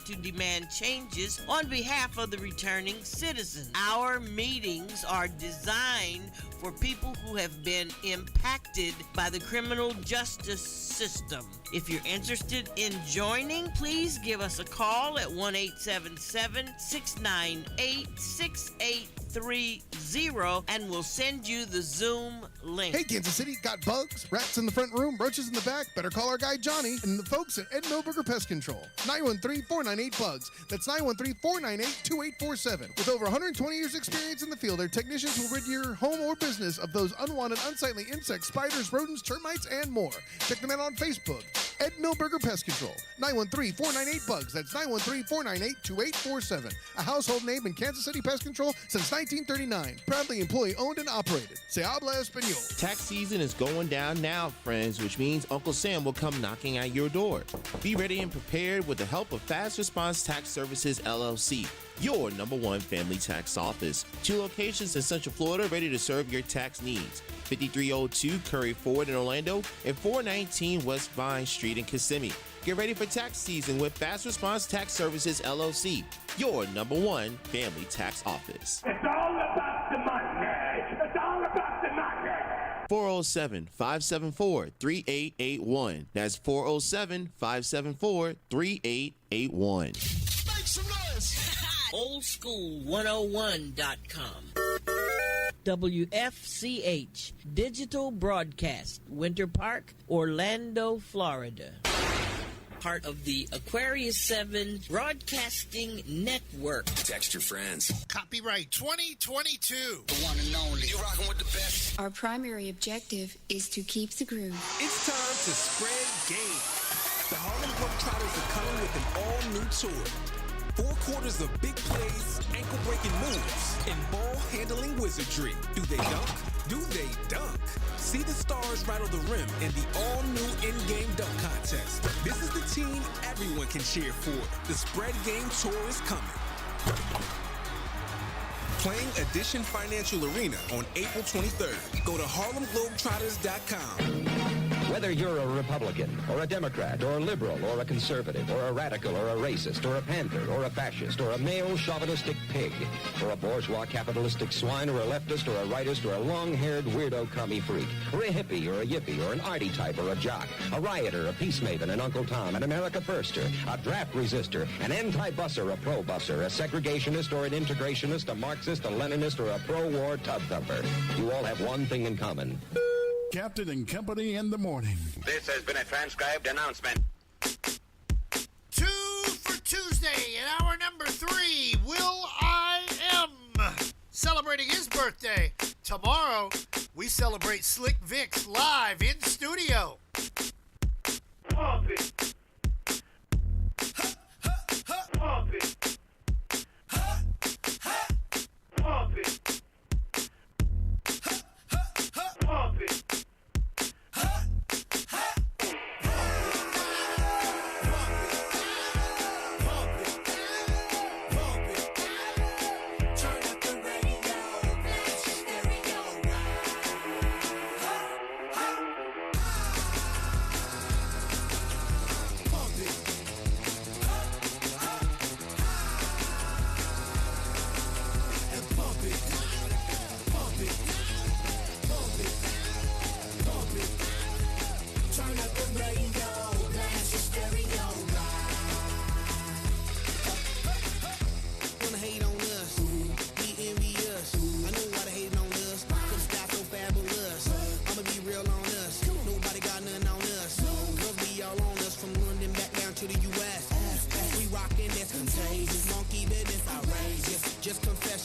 to demand changes on behalf of the returning citizens. Our meetings are designed for people who have been impacted by the criminal justice system. If you're interested in joining, please give us a call at 1-877-698-6830 and we'll send you the Zoom link. Hey, Kansas City, got bugs, rats in the front room, roaches in the back? Better call our guy Johnny and the folks at Ed Milberger Pest Control. 913-498-BUGS. That's 913-498-2847. With over 120 years experience in the field, their technicians will rid your home or business of those unwanted, unsightly insects, spiders, rodents, termites, and more. Check them out on Facebook. Ed Milberger Pest Control. 913-498-BUGS. That's 913-498-2847. A household name in Kansas City Pest Control since 1939. Proudly employee-owned and operated. Se habla español. Tax season is going down now, friends, which means Uncle Sam will come knocking at your door. Be ready and prepared with the help of Fast Response Tax Services, LLC, your #1 family tax office. 2 locations in Central Florida ready to serve your tax needs. 5302 Curry Ford in Orlando and 419 West Vine Street in Kissimmee. Get ready for tax season with Fast Response Tax Services, LLC, your #1 family tax office. It's all about the money. It's all about the money. 407-574-3881. That's 407-574-3881. Make some noise. Oldschool101.com. WFCH Digital Broadcast, Winter Park, Orlando, Florida. Part of the Aquarius 7 Broadcasting Network. Text your friends. Copyright 2022. The one and only. You rocking with the best. Our primary objective is to keep the groove. It's time to spread game. The Harlem Globetrotters are coming with an all-new tour. 4 quarters of big plays, ankle-breaking moves, and ball-handling wizardry. Do they dunk? Do they dunk? See the stars rattle the rim in the all-new in-game dunk contest. This is the team everyone can cheer for. The Spread Game Tour is coming. Playing Edition Financial Arena on April 23rd. Go to HarlemGlobetrotters.com. Whether you're a Republican, or a Democrat, or a liberal, or a conservative, or a radical, or a racist, or a panther, or a fascist, or a male chauvinistic pig, or a bourgeois capitalistic swine, or a leftist, or a rightist, or a long-haired weirdo commie freak, or a hippie, or a yippie, or an arty type, or a jock, a rioter, a peace maven, an Uncle Tom, an America firster, a draft resistor, an anti-busser, a pro-busser, a segregationist, or an integrationist, a Marxist, a Leninist, or a pro-war tub thumper. You all have one thing in common. Captain and Company in the morning. This has been a transcribed announcement. 2 for Tuesday, and hour number 3, will.i.am celebrating his birthday. Tomorrow, we celebrate Slick Vic's live in studio. Pump it. Pump it. Pump it. Pump it.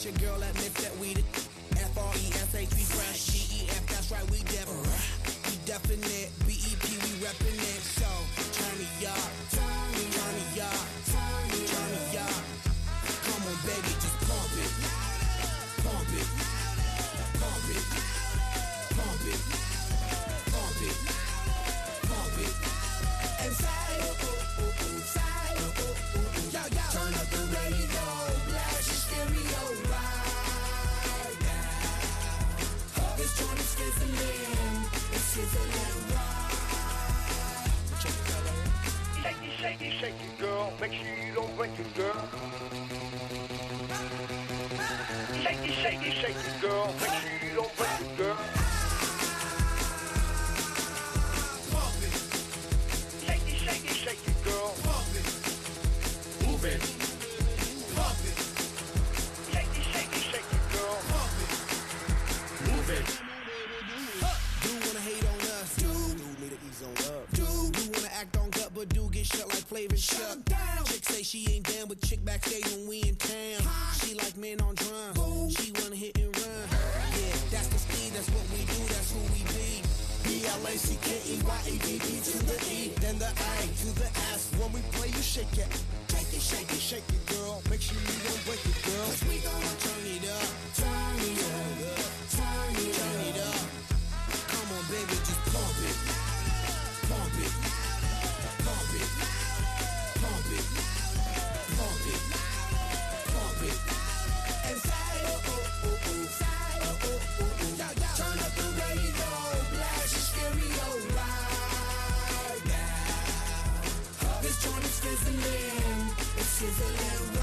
Your girl admits that we the F-R-E-S-H, we fresh. G-E-F, that's right, we definite. B-E-P, we reppin' it. So, turn me up, turn me up, turn me up. Come on, baby, just pump it. Pump it. Pump it. Pump it. Pump it. Pump it. And say, turn up the radio, blast your stereo. Shake it, girl. Make sure you don't break it, girl. Shake it, girl. Make sure you don't break it, girl. Pump it. Shake it, girl. Pump it. Move it. Pump it. Shake it, girl. Pump it. Move it. Do wanna hate on us? Do need to ease on up? Do wanna act on gut, but do get shut like Flavor Shut down. Chick say she ain't down, but chick backstage when we in town. She like men on drum. She wanna hit and run. Yeah, that's the speed. That's what we do. That's who we be. B-L-A-C-K-E-Y-A-D-D to the E, then the A to the S. When we play, you shake it. Shake it, girl. Make sure you don't break it, girl. 'Cause we gonna turn it up. Turn it up. Come on, baby, just pump it. Pump it. Pump it. Pump it. Pump it. Pump it. And say, turn up the radio, blast your stereo right now. This joint is sizzling, it's sizzling right.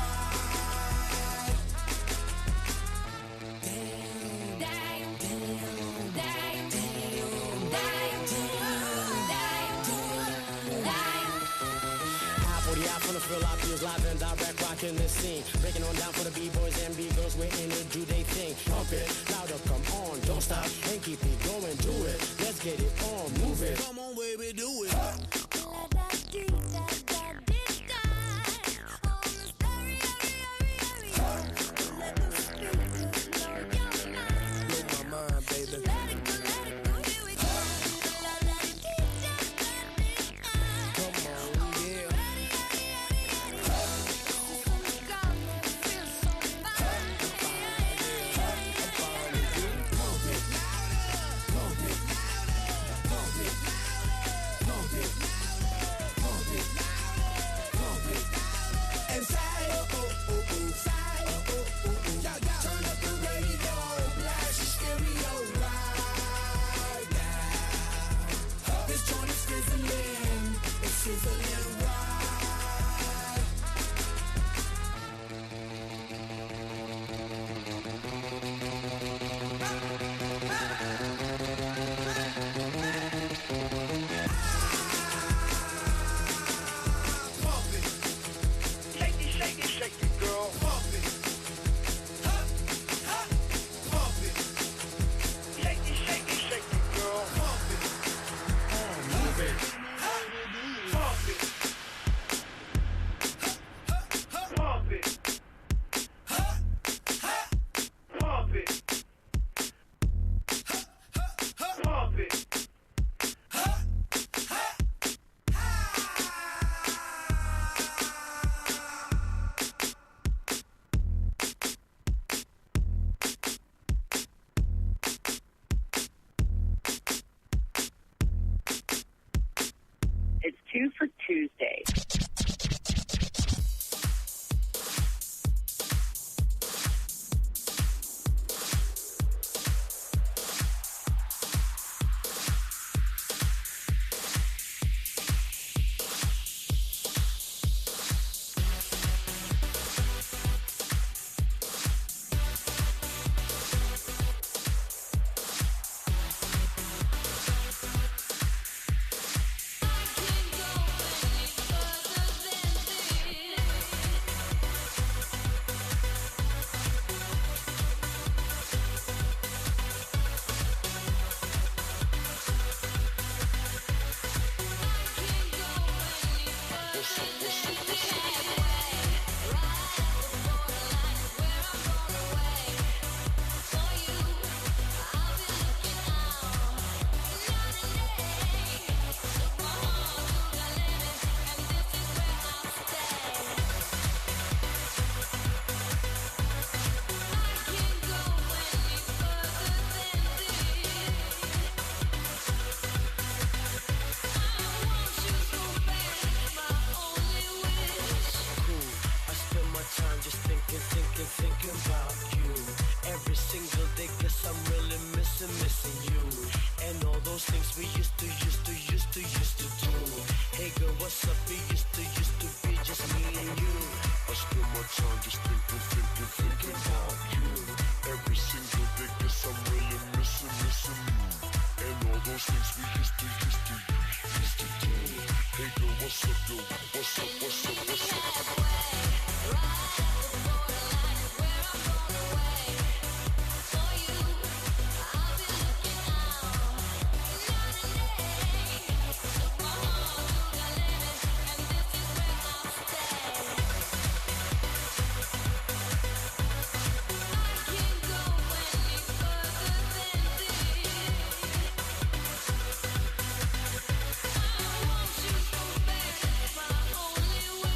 out from the thrill, I feel live and direct, rocking this scene. Breaking on down for the B-boys and B-girls, we're in to do they thing. Pump it, louder, come on, don't stop, and keep it going, do it. Let's get it on, move it. Come on, baby, do it. Blow my mind, baby. It's 2 for Tuesday. Thinking about you every single day, 'cause I'm really missing you. And all those things we used to do. Hey girl, what's up? It used to be just me and you. I spend my time just thinking about you every single day, 'cause I'm really missing you. And all those things we used to do. Hey girl, what's up, girl? What's up? Only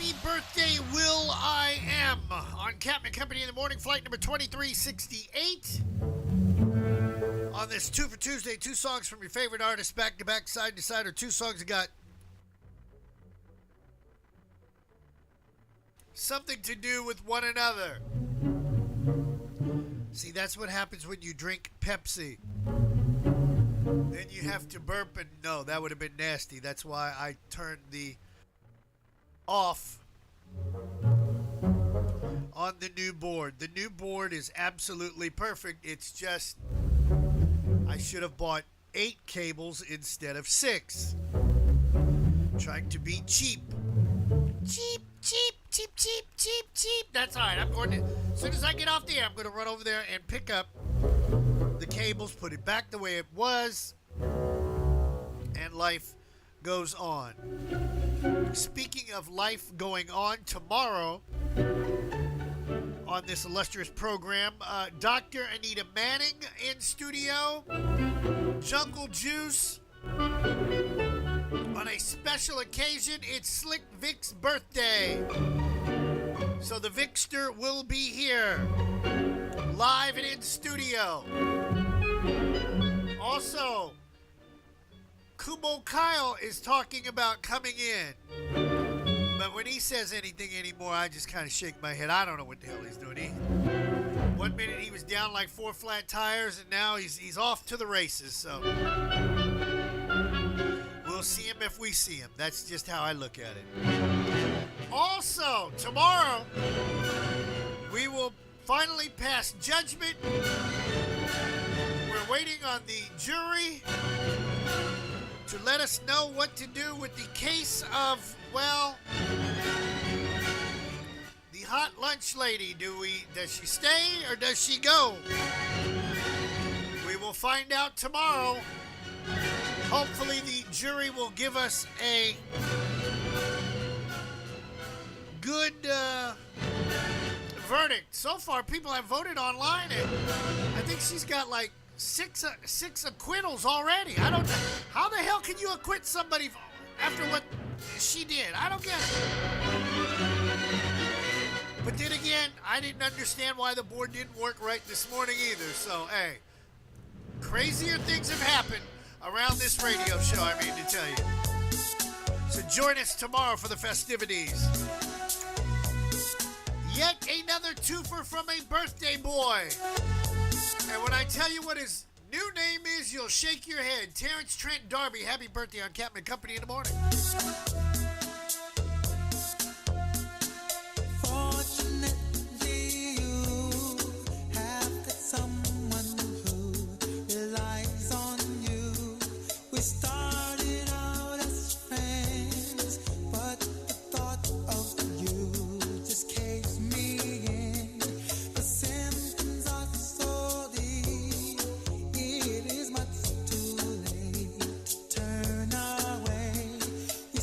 Happy birthday, Will I Am, on Captain Company in the Morning, flight number 2368. On this 2 for Tuesday, 2 songs from your favorite artist, back to back, side to side, or 2 songs that got something to do with one another. See, that's what happens when you drink Pepsi. Then you have to burp, and no, that would have been nasty. That's why I turned the off on the new board. The new board is absolutely perfect. It's just I should have bought 8 cables instead of 6. Trying to be cheap. Cheap. That's all right. I'm going to, as soon as I get off the air, I'm going to run over there and pick up the cables, put it back the way it was, and life goes on. Speaking of life going on, tomorrow on this illustrious program, Dr. Anita Manning in studio, Jungle Juice. On a special occasion, it's Slick Vic's birthday. So the Vicster will be here, live and in studio. Also, Kumo Kyle is talking about coming in. But when he says anything anymore, I just kind of shake my head. I don't know what the hell he's doing. One minute he was down like 4 flat tires, and now he's off to the races. So we'll see him if we see him. That's just how I look at it. Also, tomorrow, we will finally pass judgment. We're waiting on the jury to let us know what to do with the case of, well, the hot lunch lady. Does she stay or does she go? We will find out tomorrow. Hopefully the jury will give us a good verdict. So far, people have voted online, and I think she's got like six acquittals already. I don't know. How the hell can you acquit somebody after what she did? I don't get it. But then again, I didn't understand why the board didn't work right this morning either. So, hey, crazier things have happened around this radio show, I mean to tell you. So join us tomorrow for the festivities. Yet another twofer from a birthday boy. And when I tell you what his new name is, you'll shake your head. Terrence Trent D'Arby, happy birthday on Captain Company in the Morning. Fortunately, you have got someone who relies on you. We started out as friends, but the thought of you just caves me in. The symptoms are so deep, it is much too late to turn away. We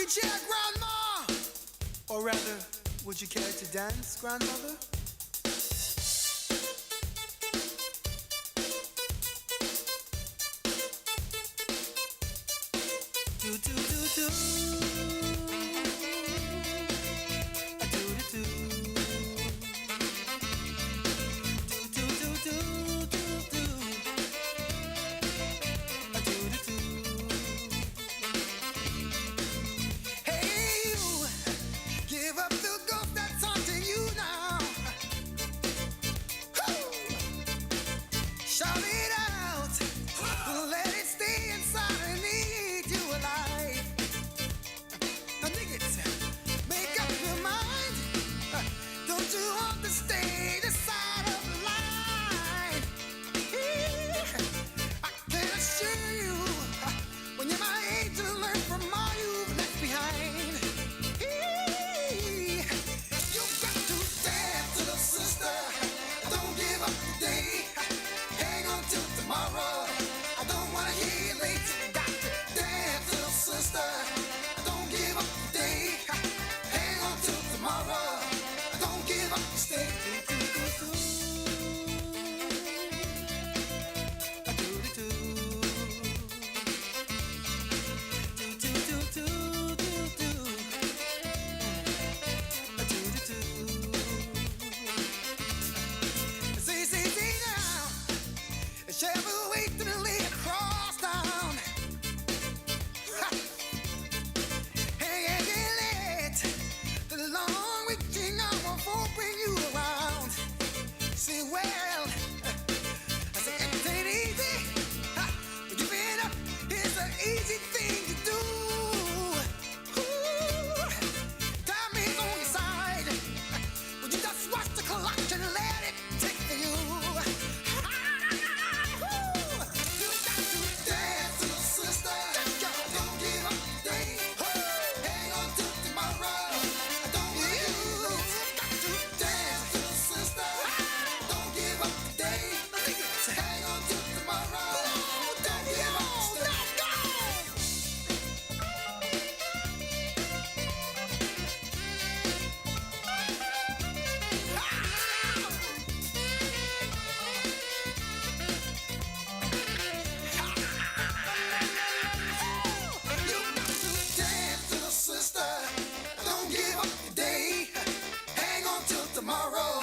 chair, Grandma? Or rather, would you care to dance, Grandmother? Do do do do. A do do do. Do do do do do do. A do do do. Hey you, give up the ghost that's haunting you now. Shout it out, let it stay inside and eat you alive. Now dig it, make up your mind. Don't you understand the side of the line? I can assure you, when you're my age, you'll learn from all you've left behind. You've got to dance, little sister. Don't give up today. Hang on till tomorrow. I don't wanna hear you late. Got to dance, little sister. Don't give up today. Hang on till tomorrow. Don't give up, stay. See now. Shall we wait till the lay across town? Hey, let the long reaching arm won't bring you around. See, well, I say it ain't easy. But giving up is an easy thing to do. Time is on your side. Would you just watch the clock and let it take you? You got to dance, little sister. Don't give up today. Hang on till tomorrow. Don't let you lose. Got to dance, little sister. Don't give up today. Hang on till tomorrow. Don't give up, stay. You got to dance, little sister. Don't give up today. Hang on till tomorrow.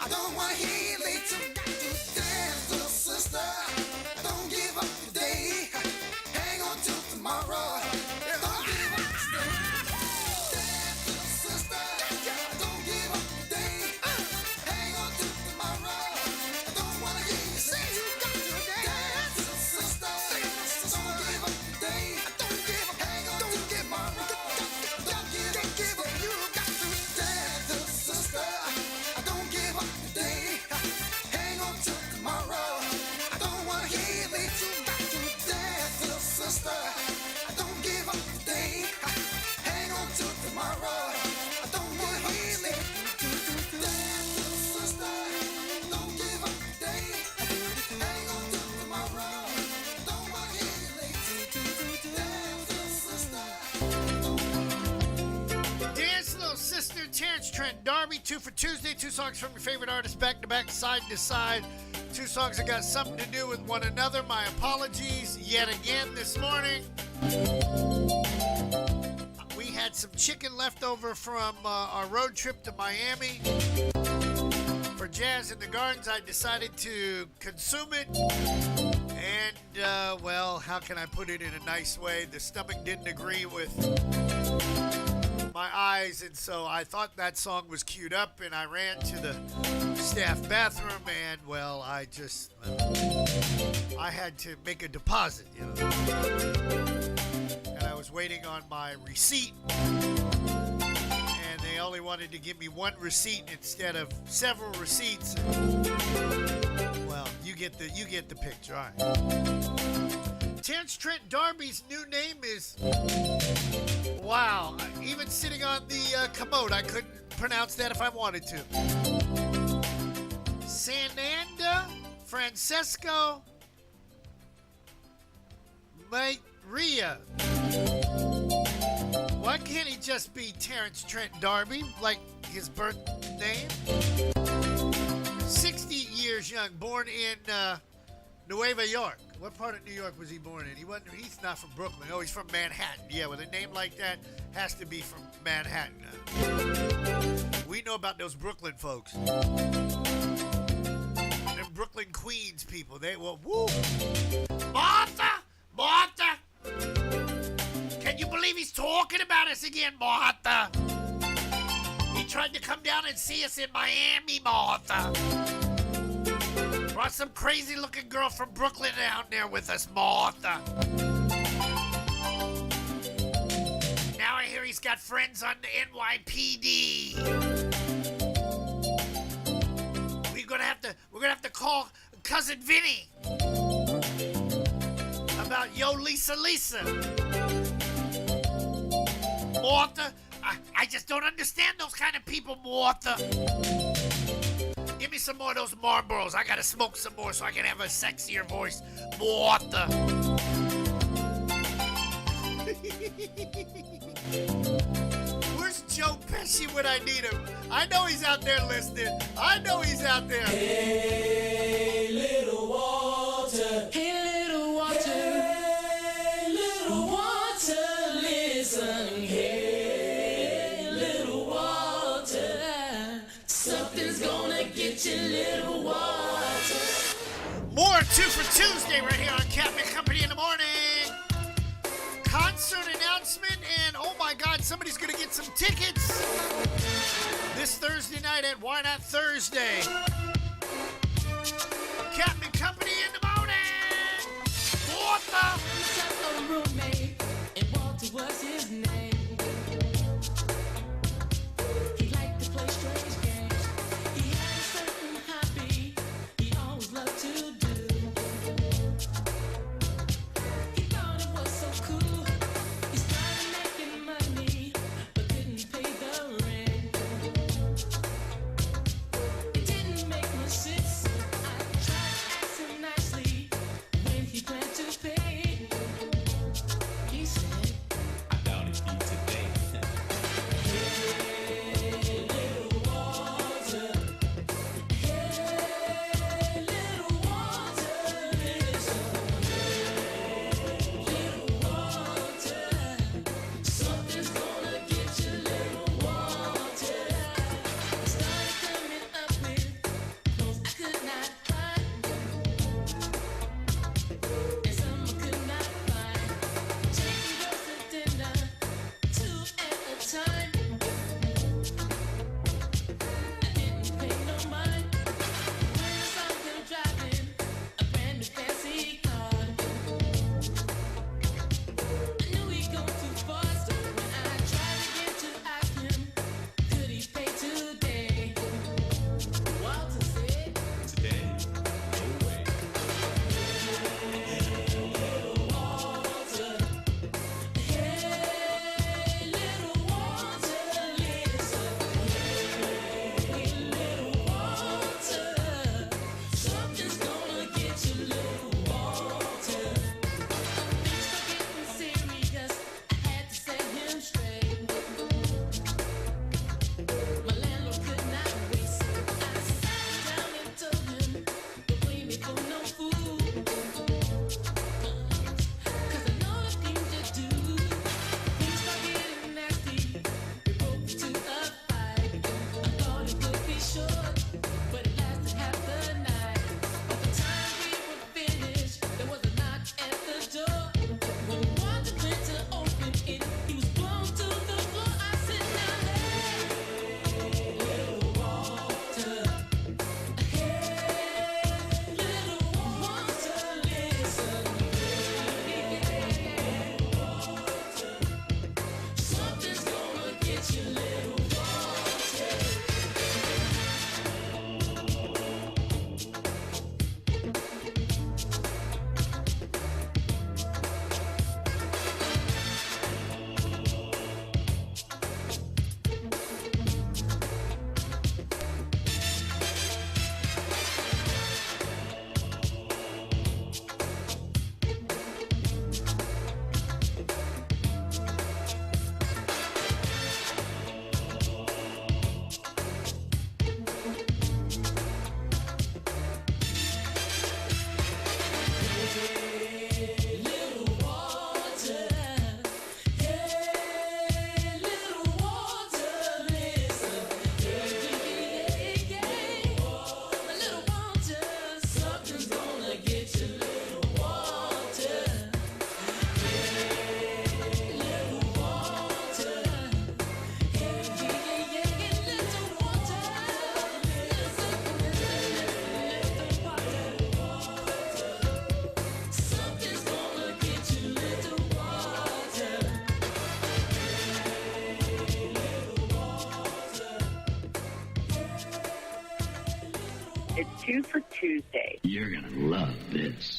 I don't wanna hear you late. You got to dance, little sister. Don't give up today. Hang on till tomorrow. Don't give up, stay. Dance, little sister. Don't give up today. Hang on till tomorrow. I don't wanna hear you say you got to dance, little sister. Don't give up today. Don't give up. Hang on till tomorrow. Don't give up. You got to dance, little sister. Don't give up today. Hang on till tomorrow. I don't wanna hear you late. You got to dance, little sister. Don't give up today. Hang on till tomorrow. I don't wanna hear you late. Dance, little sister. Don't give up today. Hang on till tomorrow. Don't wanna hear you late. Dance, little sister. Dance, Little Sister, Terrence Trent D'Arby, 2 for Tuesday. 2 songs from your favorite artists, back to back, side to side. 2 songs that got something to do with one another. My apologies yet again this morning. We had some chicken left over from our road trip to Miami. For Jazz in the Gardens, I decided to consume it. And, well, how can I put it in a nice way? The stomach didn't agree with my eyes, and so I thought that song was queued up, and I ran to the staff bathroom, and, well, I had to make a deposit, you know. And I was waiting on my receipt, and they only wanted to give me one receipt instead of several receipts. Well, you get the picture. All right. Terrence Trent D'Arby's new name is, wow, even sitting on the commode, I couldn't pronounce that if I wanted to. Sananda Francesco Maria. Why can't he just be Terrence Trent D'Arby, like his birth name? 60 years young, born in Nueva York. What part of New York was he born in? He's not from Brooklyn. Oh, he's from Manhattan. Yeah, with a name like that, has to be from Manhattan. We know about those Brooklyn folks. Them Brooklyn Queens people. Woo! Martha! Can you believe he's talking about us again, Martha? He tried to come down and see us in Miami, Martha. Brought some crazy-looking girl from Brooklyn down there with us, Martha. Now I hear he's got friends on the NYPD. We're gonna have to call Cousin Vinny about yo Lisa. Martha, I just don't understand those kind of people, Martha. Give me some more of those Marlboros. I gotta smoke some more so I can have a sexier voice. Martha. Where's Joe Pesci when I need him? I know he's out there listening. I know he's out there. Hey, little Walter. Hey, little Walter. Hey, little Walter, listen. Hey, little Walter. Something's gonna get you, little Walter. More 2 for Tuesday right here on Captain Company in the morning. Concert announcement, and oh my God, somebody's gonna get some tickets this Thursday night at Why Not Thursday. Captain Company in the morning. Walter. Just a roommate, and Walter was his name. He liked to play strange games. He had a certain hobby he always loved to do. He thought it was so cool. He started making money, but couldn't pay the rent. It didn't make It's 2 for Tuesday. You're gonna love this.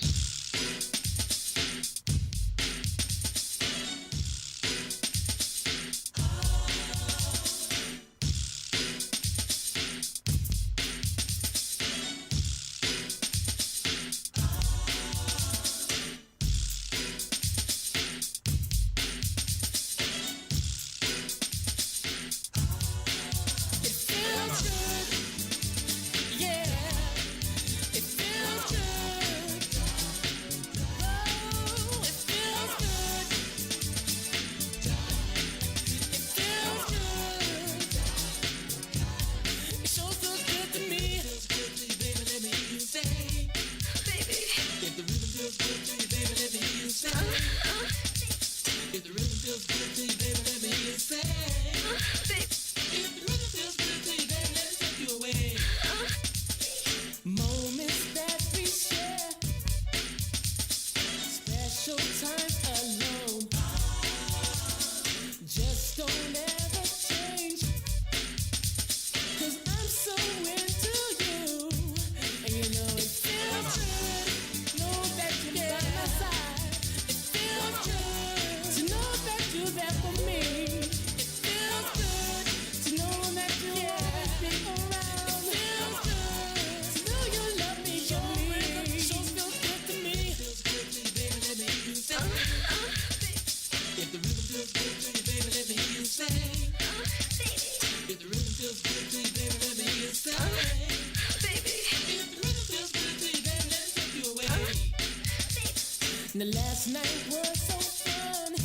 The last night was so fun,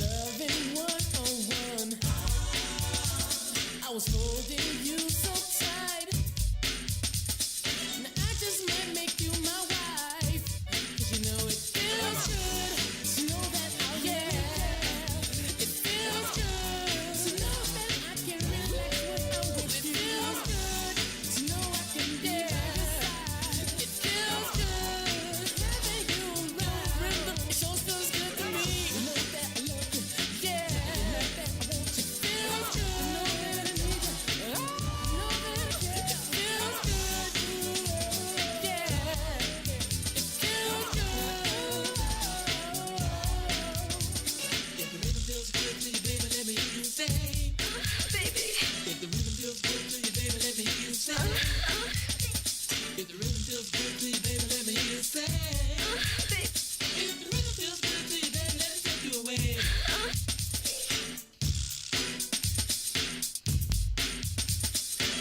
loving one-on-one. I was holding you so tight. Now I just might make you my wife, 'cause you know it feels good to know that I'll it feels good to know that I can relax when I'm with you. It feels good to know I can it feels good.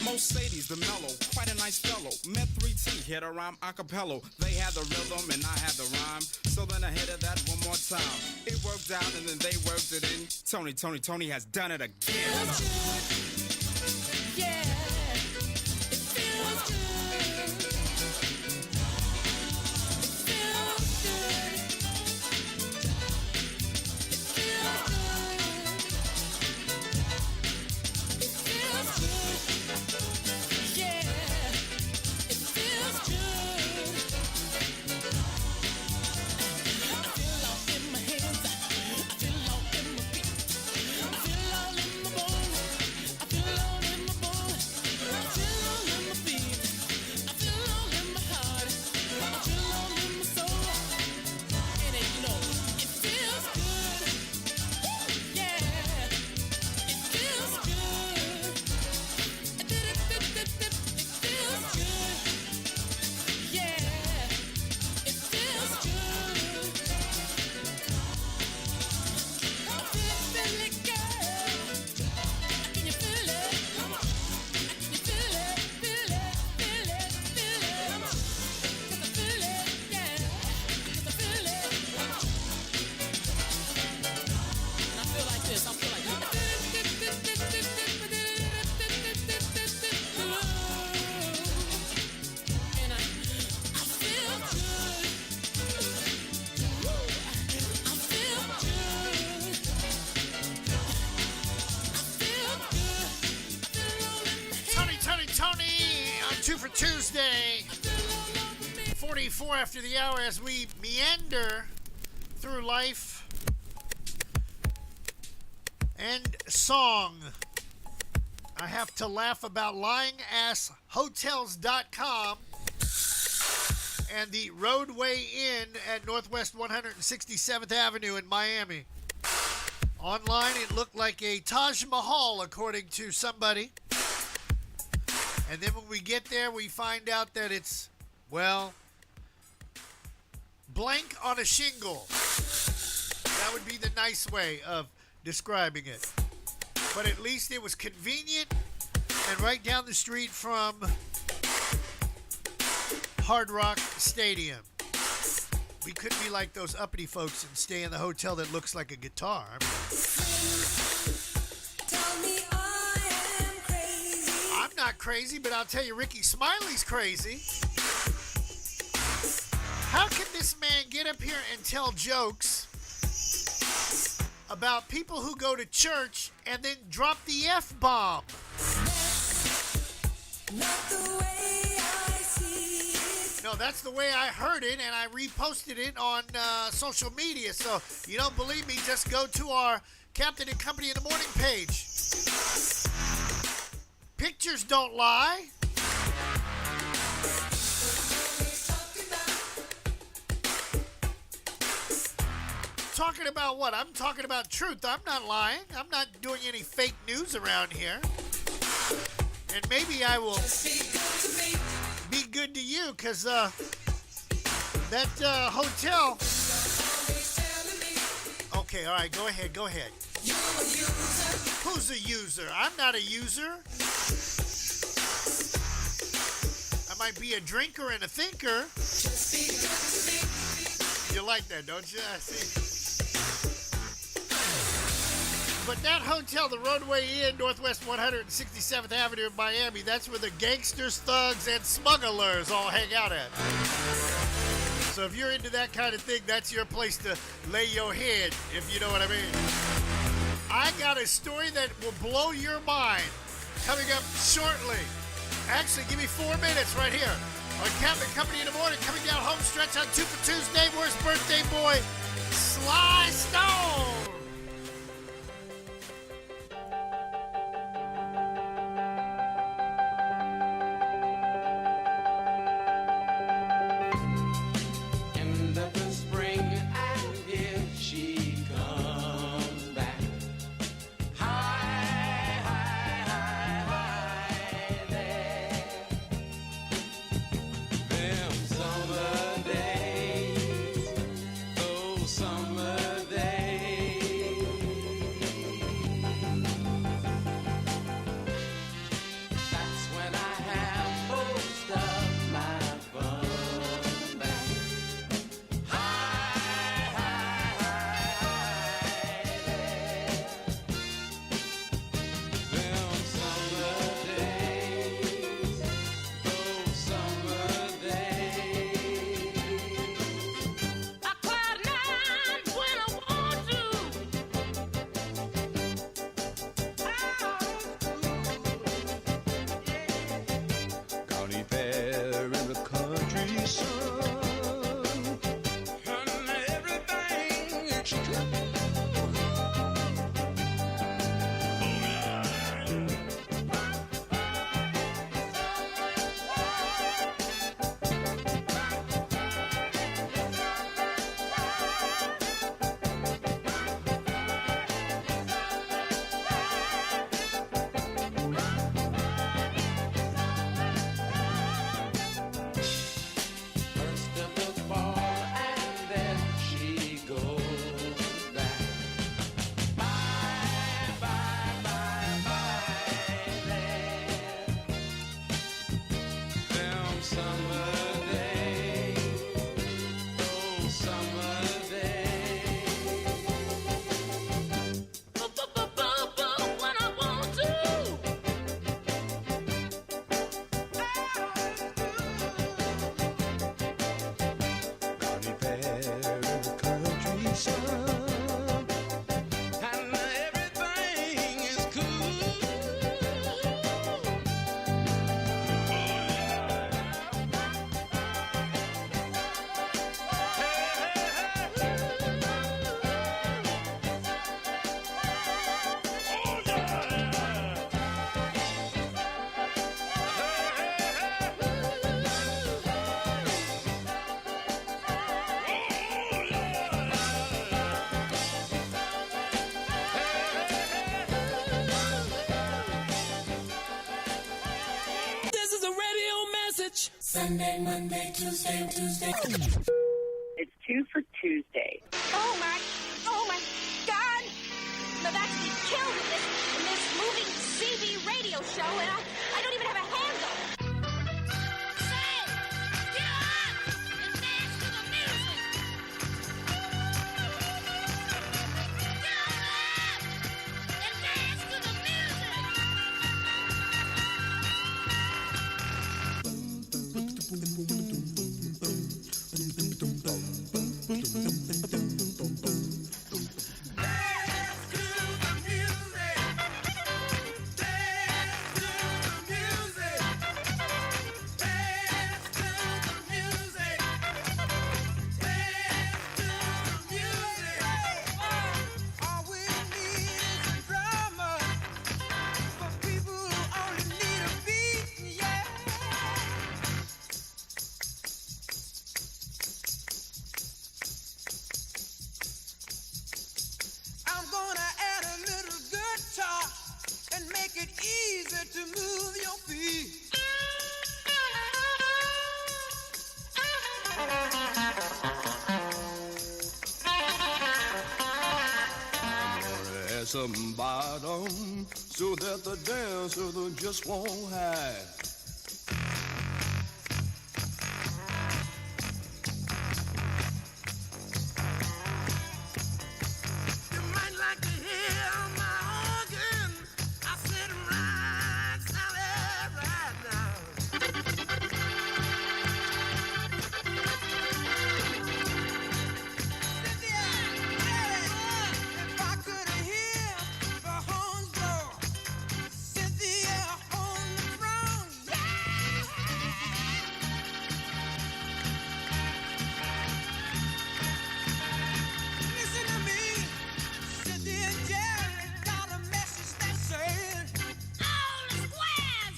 Mercedes, the mellow, quite a nice fellow. Met 3T, hit a rhyme a cappella. They had the rhythm and I had the rhyme. So then I hit it that one more time. It worked out and then they worked it in. Tony has done it again. Yeah, it feels good. Tony on 2 for Tuesday. 44 after the hour as we meander through life and song I have to laugh about lyingasshotels.com and the Roadway Inn at Northwest 167th Avenue in Miami. Online, it looked like a Taj Mahal, according to somebody. And then when we get there, we find out that it's, well, blank on a shingle. That would be the nice way of describing it. But at least it was convenient and right down the street from Hard Rock Stadium. We couldn't be like those uppity folks and stay in the hotel that looks like a guitar. I'm not crazy, but I'll tell you, Ricky Smiley's crazy. How can this man get up here and tell jokes about people who go to church and then drop the F-bomb? No, that's the way I heard it, and I reposted it on social media. So you don't believe me, just go to our Captain and Company in the Morning page. Pictures don't lie. Talking about what? I'm talking about truth. I'm not lying. I'm not doing any fake news around here. And maybe I will be good to you, because that hotel. Okay, all right, go ahead. Who's a user? I'm not a user. I might be a drinker and a thinker. You like that, don't you? I see. But that hotel, the Roadway Inn, Northwest 167th Avenue in Miami, that's where the gangsters, thugs, and smugglers all hang out at. So if you're into that kind of thing, that's your place to lay your head, if you know what I mean. I got a story that will blow your mind coming up shortly. Actually, give me 4 minutes right here on Captain Company in the Morning, coming down home stretch on 2 for Tuesday. Where's birthday boy Sly Stone? Summer days, Sunday, Monday, Tuesday, Tuesday. It's 2 for Tuesday. Oh my God! Now that's me killed in this moving CB radio show, and I don't even have a handle. Say, get up and dance to the music. Get up and dance to the some bottom so that the dancer just won't hide. You might like to hear my organ. I said right, solid right now. If I could hear the horns blow, Cynthia on the throne, listen to me, Cynthia and Jerry got a message that said, all the squares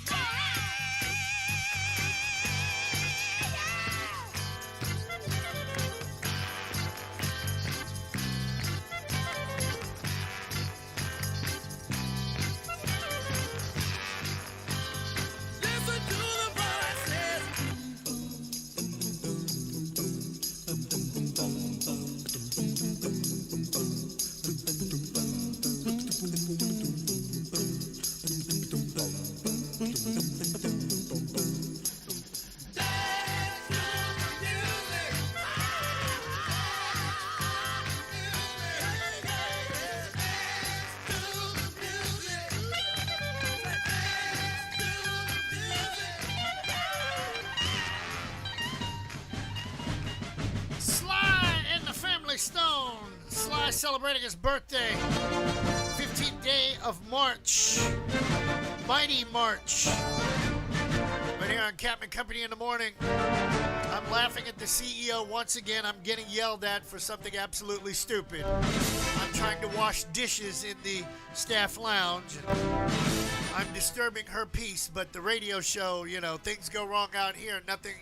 listen to the voices. Sly and the Family Stone. Sly celebrating his birthday. 15th day of March. Mighty March. Right here on Captain Company in the morning. I'm laughing at the CEO once again. I'm getting yelled at for something absolutely stupid. I'm trying to wash dishes in the staff lounge. I'm disturbing her peace, but the radio show, things go wrong out here. Nothing,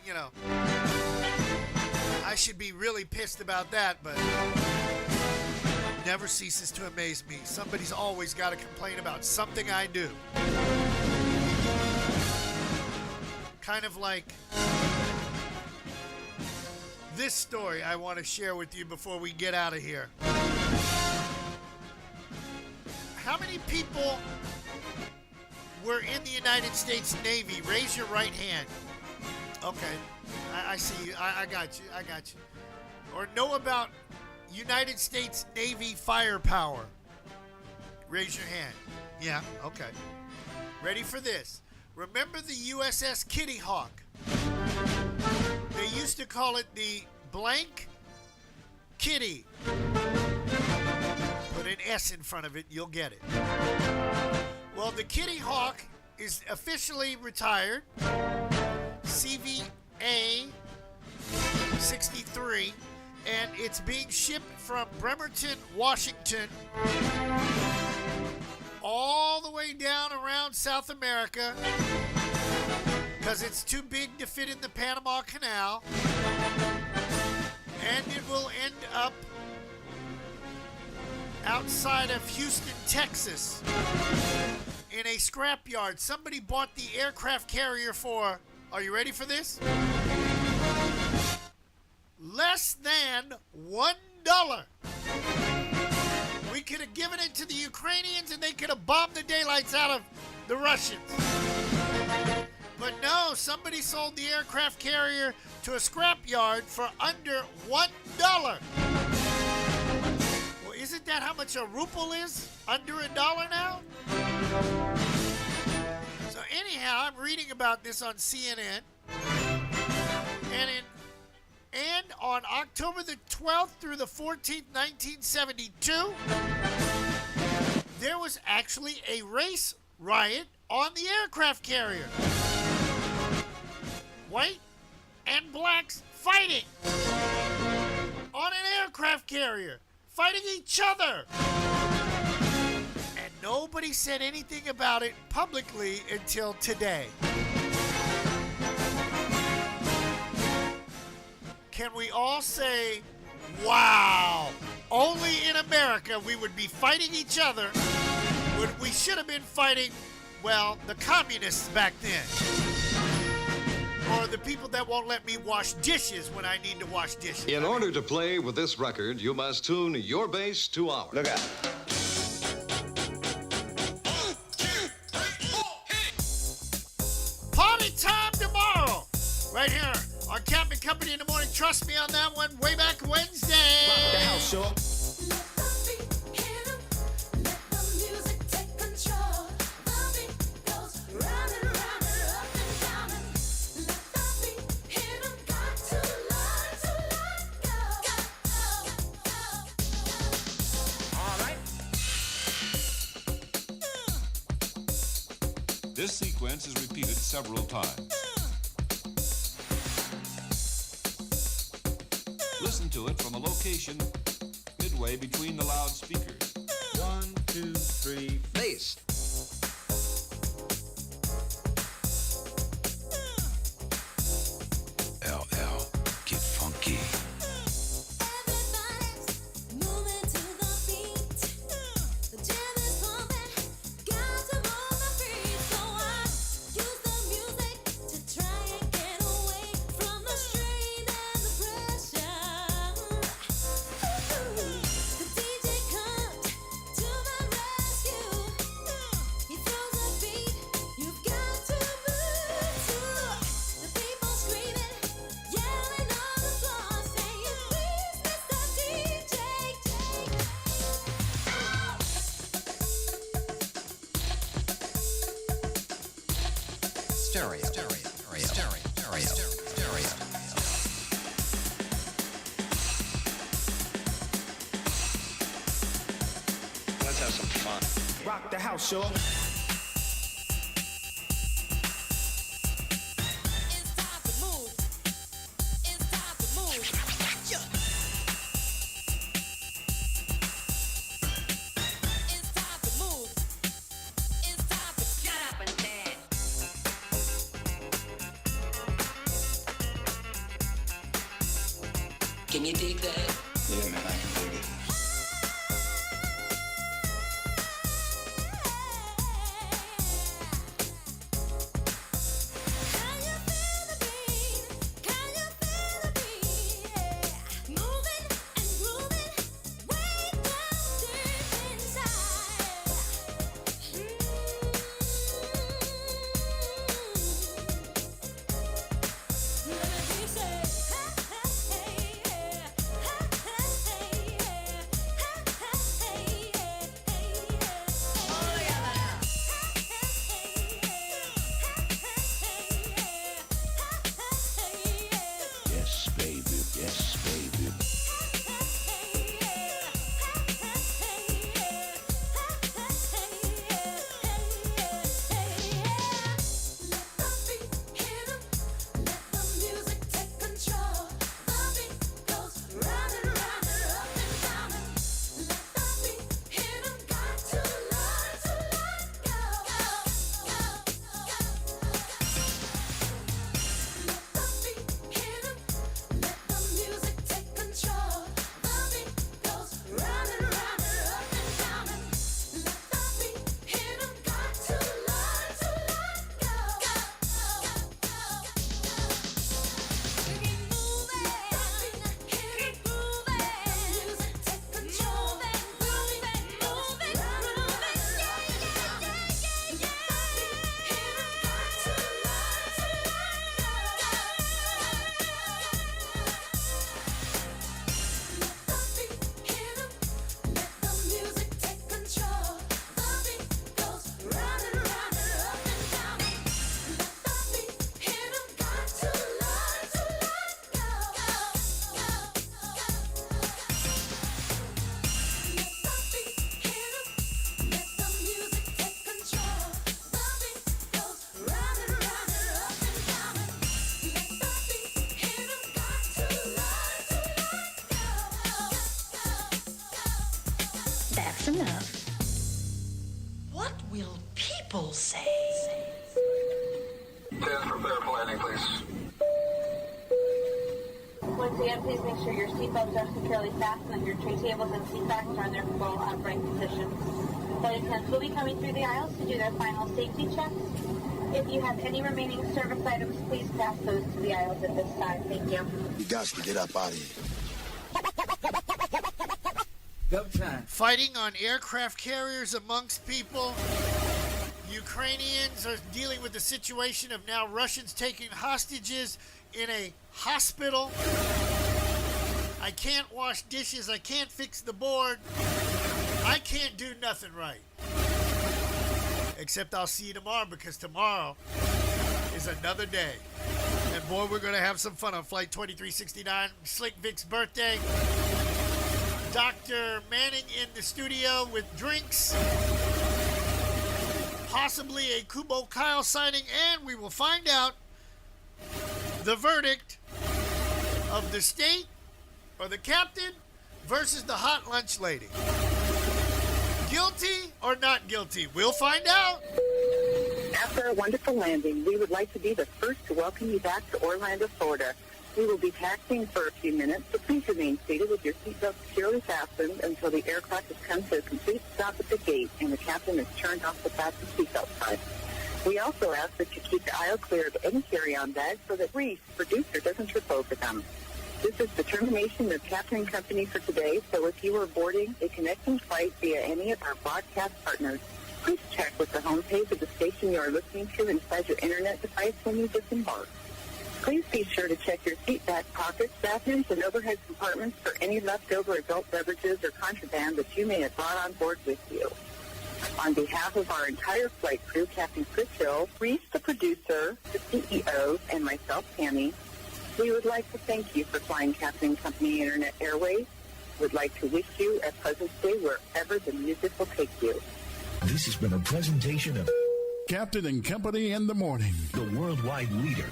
I should be really pissed about that, but never ceases to amaze me. Somebody's always got to complain about something I do. Kind of like this story I want to share with you before we get out of here. How many people were in the United States Navy? Raise your right hand. Okay. I see you. I got you. Or know about United States Navy firepower? Raise your hand. Yeah, okay. Ready for this? Remember the USS Kitty Hawk? They used to call it the blank Kitty. Put an S in front of it, you'll get it. Well, the Kitty Hawk is officially retired. CVA 63, and it's being shipped from Bremerton, Washington, all the way down around South America because it's too big to fit in the Panama Canal, and it will end up outside of Houston, Texas, in a scrapyard. Somebody bought the aircraft carrier for Are you ready for this? Less than $1. We could have given it to the Ukrainians and they could have bombed the daylights out of the Russians. But no, somebody sold the aircraft carrier to a scrapyard for under $1. Well, isn't that how much a ruble is? Under $1 now? So anyhow, I'm reading about this on CNN. And on October the 12th through the 14th, 1972, there was actually a race riot on the aircraft carrier. White and blacks fighting on an aircraft carrier, fighting each other. And nobody said anything about it publicly until today. Can we all say, wow, only in America we would be fighting each other when we should have been fighting, well, the communists back then. Or the people that won't let me wash dishes when I need to wash dishes. In order to play with this record, you must tune your bass to ours. Look out. Party time tomorrow, right here on Captain Company in the Morning. Trust me on that one. Way back Wednesday. Rock the house, sure. This sequence is repeated several times. Listen to it from a location midway between the loudspeakers. 1, 2, 3, bass. LL, get funky. Let's have some fun. Rock the house, sure. Can you dig that? Yeah, man, I can dig it. Triple say. Prepare planning, please. Once again, please make sure your seatbelts are securely fastened and your tray tables and seat backs are in their full upright position. Flight attendants will be coming through the aisles to do their final safety checks. If you have any remaining service items, please pass those to the aisles at this time. Thank you. You got to get up out of here. Go time. Fighting on aircraft carriers amongst people. Ukrainians are dealing with the situation of now Russians taking hostages in a hospital. I can't wash dishes. I can't fix the board. I can't do nothing right. Except I'll see you tomorrow, because tomorrow is another day. And boy, we're going to have some fun on Flight 2369. Slick Vic's birthday. Dr. Manning in the studio with drinks. Possibly a Kubo Kyle signing. And we will find out the verdict of the state or the captain versus the hot lunch lady. Guilty or not guilty? We'll find out. After a wonderful landing, we would like to be the first to welcome you back to Orlando, Florida. We will be taxiing for a few minutes, so please remain seated with your seatbelt securely fastened until the aircraft has come to a complete stop at the gate and the captain has turned off the fasten seatbelt sign. We also ask that you keep the aisle clear of any carry-on bags so that Reese, producer, doesn't trip over them. This is the termination of Captain Company for today, so if you are boarding a connecting flight via any of our broadcast partners, please check with the homepage of the station you are listening to inside your internet device when you disembark. Please be sure to check your seat back pockets, bathrooms, and overhead compartments for any leftover adult beverages or contraband that you may have brought on board with you. On behalf of our entire flight crew, Captain Chris Hill, Reese, the producer, the CEO, and myself, Tammy, we would like to thank you for flying Captain Company Internet Airways. We'd like to wish you a pleasant stay wherever the music will take you. This has been a presentation of Captain and Company in the Morning, the worldwide leader.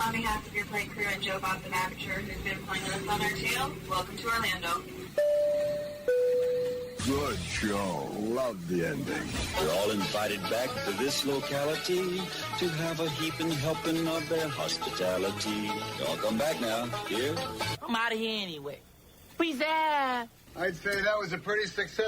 On behalf of your flight crew and Joe Bob the Manager, who's been flying with us on our tail, welcome to Orlando. Good show. Love the ending. We're all invited back to this locality to have a heaping helping of their hospitality. Y'all come back now. Here? I'm out of here anyway. Peace out. I'd say that was a pretty successful